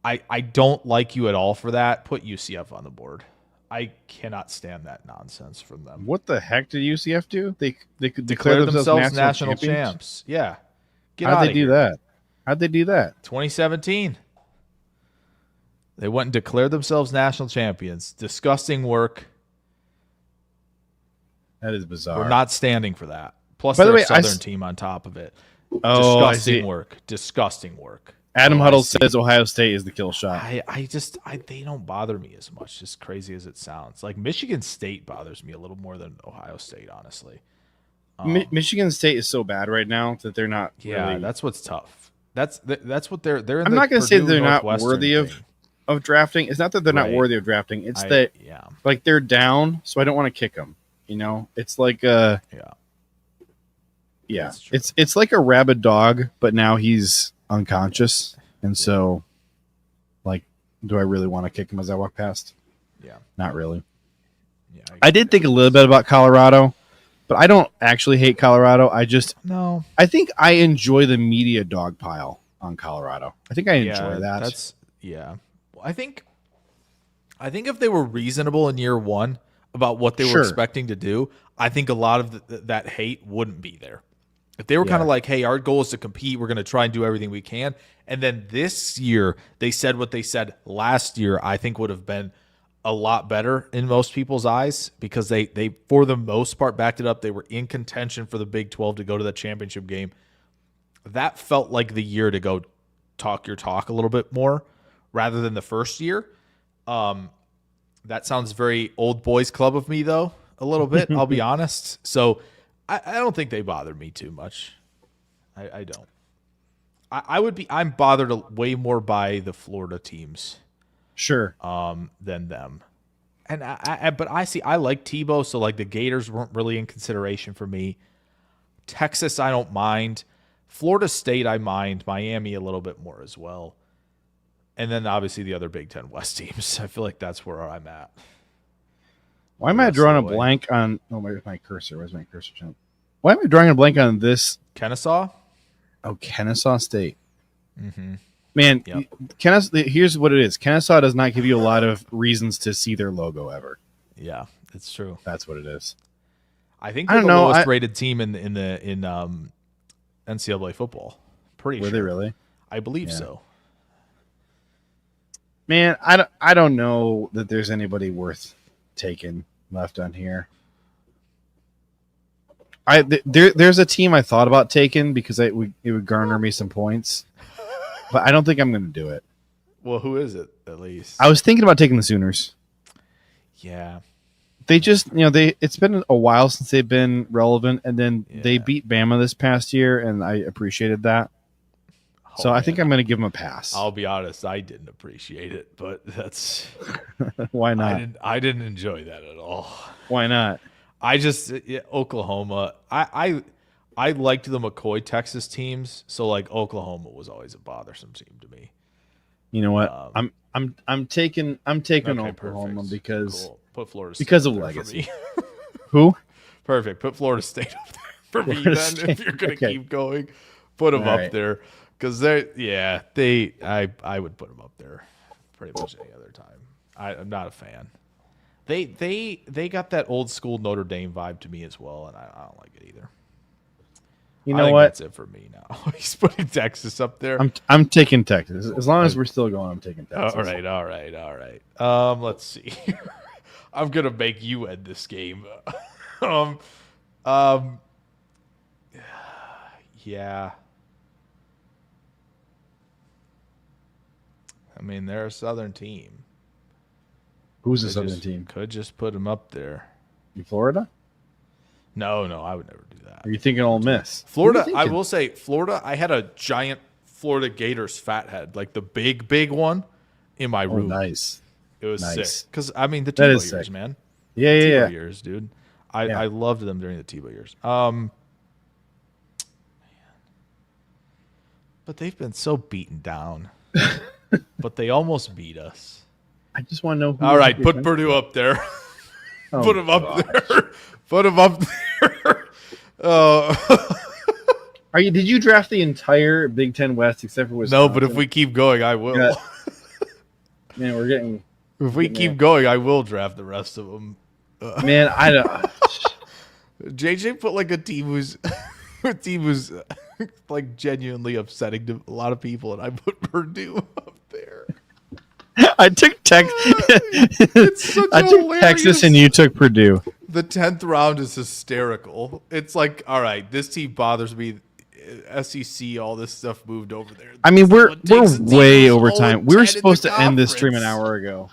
[SPEAKER 2] I don't like you at all for that. Put UCF on the board. I cannot stand that nonsense from them.
[SPEAKER 1] What the heck did UCF do? They could declare themselves national champs.
[SPEAKER 2] Yeah.
[SPEAKER 1] How'd they do that? How'd they do that?
[SPEAKER 2] 2017. They went and declared themselves national champions. Disgusting work.
[SPEAKER 1] That is bizarre.
[SPEAKER 2] We're not standing for that. Plus,
[SPEAKER 1] by the way,
[SPEAKER 2] Southern team on top of it.
[SPEAKER 1] Oh,
[SPEAKER 2] disgusting work. Disgusting work.
[SPEAKER 1] Adam Huddle says Ohio State is the kill shot.
[SPEAKER 2] They don't bother me as much, as crazy as it sounds. Like Michigan State bothers me a little more than Ohio State, honestly.
[SPEAKER 1] Michigan State is so bad right now that they're not.
[SPEAKER 2] Yeah,
[SPEAKER 1] really...
[SPEAKER 2] that's what's tough. That's what they're. In
[SPEAKER 1] I'm not going to say they're not worthy of drafting. It's not that they're not worthy of drafting. It's that like they're down, so I don't want to kick them. It's like Yeah, it's like a rabid dog, but now he's unconscious, and so, like, do I really want to kick him as I walk past?
[SPEAKER 2] Yeah,
[SPEAKER 1] not really.
[SPEAKER 2] Yeah,
[SPEAKER 1] I did think a little bit about Colorado, but I don't actually hate Colorado. I think I enjoy the media dog pile on Colorado. I think I enjoy that.
[SPEAKER 2] Well, I think if they were reasonable in year one about what they were expecting to do, I think a lot of that hate wouldn't be there. If they were kind of like, hey, our goal is to compete, we're going to try and do everything we can. And then this year, they said what they said last year, I think would have been a lot better in most people's eyes, because they for the most part backed it up. They were in contention for the Big 12 to go to the championship game. That felt like the year to go talk your talk a little bit more rather than the first year. That sounds very old boys club of me, though, a little bit, I'll be honest. So I don't think they bother me too much. I don't. I'm bothered way more by the Florida teams.
[SPEAKER 1] Sure.
[SPEAKER 2] Than them. And I like Tebow, so like the Gators weren't really in consideration for me. Texas, I don't mind. Florida State, I mind. Miami a little bit more as well. And then obviously the other Big Ten West teams. I feel like that's where I'm at.
[SPEAKER 1] Why am I drawing a blank on? Oh, my cursor. Where's my cursor jump? Why am I drawing a blank on this?
[SPEAKER 2] Kennesaw?
[SPEAKER 1] Oh, Kennesaw State.
[SPEAKER 2] Mm-hmm.
[SPEAKER 1] Man, here's what it is. Kennesaw does not give you a lot of reasons to see their logo ever.
[SPEAKER 2] Yeah, it's true.
[SPEAKER 1] That's what it is.
[SPEAKER 2] I think they're the lowest rated team in NCAA football. Pretty sure.
[SPEAKER 1] Were they really?
[SPEAKER 2] I believe so.
[SPEAKER 1] Man, I don't know that there's anybody worth taking left on here. There's a team I thought about taking because it would garner me some points. But I don't think I'm going to do it.
[SPEAKER 2] Well, who is it, at least?
[SPEAKER 1] I was thinking about taking the Sooners.
[SPEAKER 2] Yeah.
[SPEAKER 1] They just, it's been a while since they've been relevant, and then they beat Bama this past year, and I appreciated that. So I think I'm going to give them a pass.
[SPEAKER 2] I'll be honest, I didn't appreciate it, but that's...
[SPEAKER 1] Why not?
[SPEAKER 2] I didn't enjoy that at all.
[SPEAKER 1] Why not?
[SPEAKER 2] Oklahoma, I liked the McCoy Texas teams, so like Oklahoma was always a bothersome team to me.
[SPEAKER 1] You know what? I'm taking Oklahoma
[SPEAKER 2] perfect.
[SPEAKER 1] because
[SPEAKER 2] Put Florida State
[SPEAKER 1] because of legacy. Who?
[SPEAKER 2] Perfect. Put Florida State up there for me then. If you're gonna keep going, put them up there because I would put them up there pretty much any other time. I'm not a fan. They got that old school Notre Dame vibe to me as well, and I don't like it either.
[SPEAKER 1] You know what?
[SPEAKER 2] That's it for me now. He's putting Texas up there.
[SPEAKER 1] I'm taking Texas. As long as we're still going, I'm taking Texas.
[SPEAKER 2] All right. Let's see. I'm gonna make you end this game. Yeah. I mean, they're a Southern team.
[SPEAKER 1] Who's the Southern team?
[SPEAKER 2] Could just put them up there.
[SPEAKER 1] In Florida? No,
[SPEAKER 2] I would never do that.
[SPEAKER 1] Are you thinking Ole Miss?
[SPEAKER 2] Florida, I will say, Florida, I had a giant Florida Gators fat head, like the big one in my room.
[SPEAKER 1] Nice.
[SPEAKER 2] It was sick. Because, I mean, the Tebow years, man.
[SPEAKER 1] Yeah.
[SPEAKER 2] Tebow years, dude. I loved them during the Tebow years. But they've been so beaten down. But they almost beat us.
[SPEAKER 1] I just want to know who.
[SPEAKER 2] All right, put Purdue up there. Put him up there. Put him up there.
[SPEAKER 1] Did you draft the entire Big Ten West except for Wisconsin?
[SPEAKER 2] No, but if we keep going, I will.
[SPEAKER 1] Yeah. Man, we're getting.
[SPEAKER 2] If we keep going, I will draft the rest of them.
[SPEAKER 1] Man, I don't.
[SPEAKER 2] JJ put like a team who's like genuinely upsetting to a lot of people, and I put Purdue up there.
[SPEAKER 1] I took Texas, and you took Purdue.
[SPEAKER 2] The 10th round is hysterical. It's like, all right, this team bothers me. SEC, all this stuff moved over there.
[SPEAKER 1] I mean, we're way over time. We were supposed to end this stream an hour ago.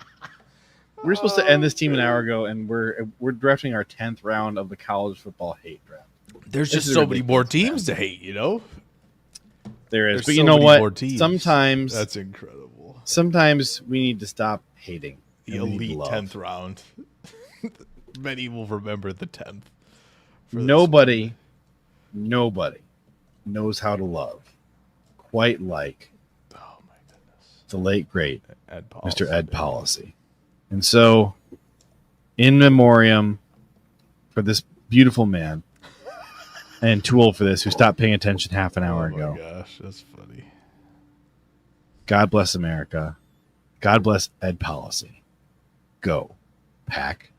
[SPEAKER 1] We were supposed to end this team an hour ago, and we're drafting our 10th round of the college football hate draft.
[SPEAKER 2] There's just so many more teams to hate,
[SPEAKER 1] There is,
[SPEAKER 2] There's
[SPEAKER 1] but
[SPEAKER 2] so
[SPEAKER 1] you know
[SPEAKER 2] many
[SPEAKER 1] what?
[SPEAKER 2] more teams.
[SPEAKER 1] Sometimes
[SPEAKER 2] that's incredible.
[SPEAKER 1] Sometimes we need to stop hating.
[SPEAKER 2] The elite 10th round. Many will remember the 10th.
[SPEAKER 1] Nobody nobody knows how to love quite like
[SPEAKER 2] Oh my goodness.
[SPEAKER 1] the late great
[SPEAKER 2] Ed Policy,
[SPEAKER 1] Mr. Ed Policy. And so, in memoriam for this beautiful man, and too old for this, who stopped paying attention half an hour ago.
[SPEAKER 2] Oh my gosh, that's funny.
[SPEAKER 1] God bless America. God bless Ed Policy. Go, Pack.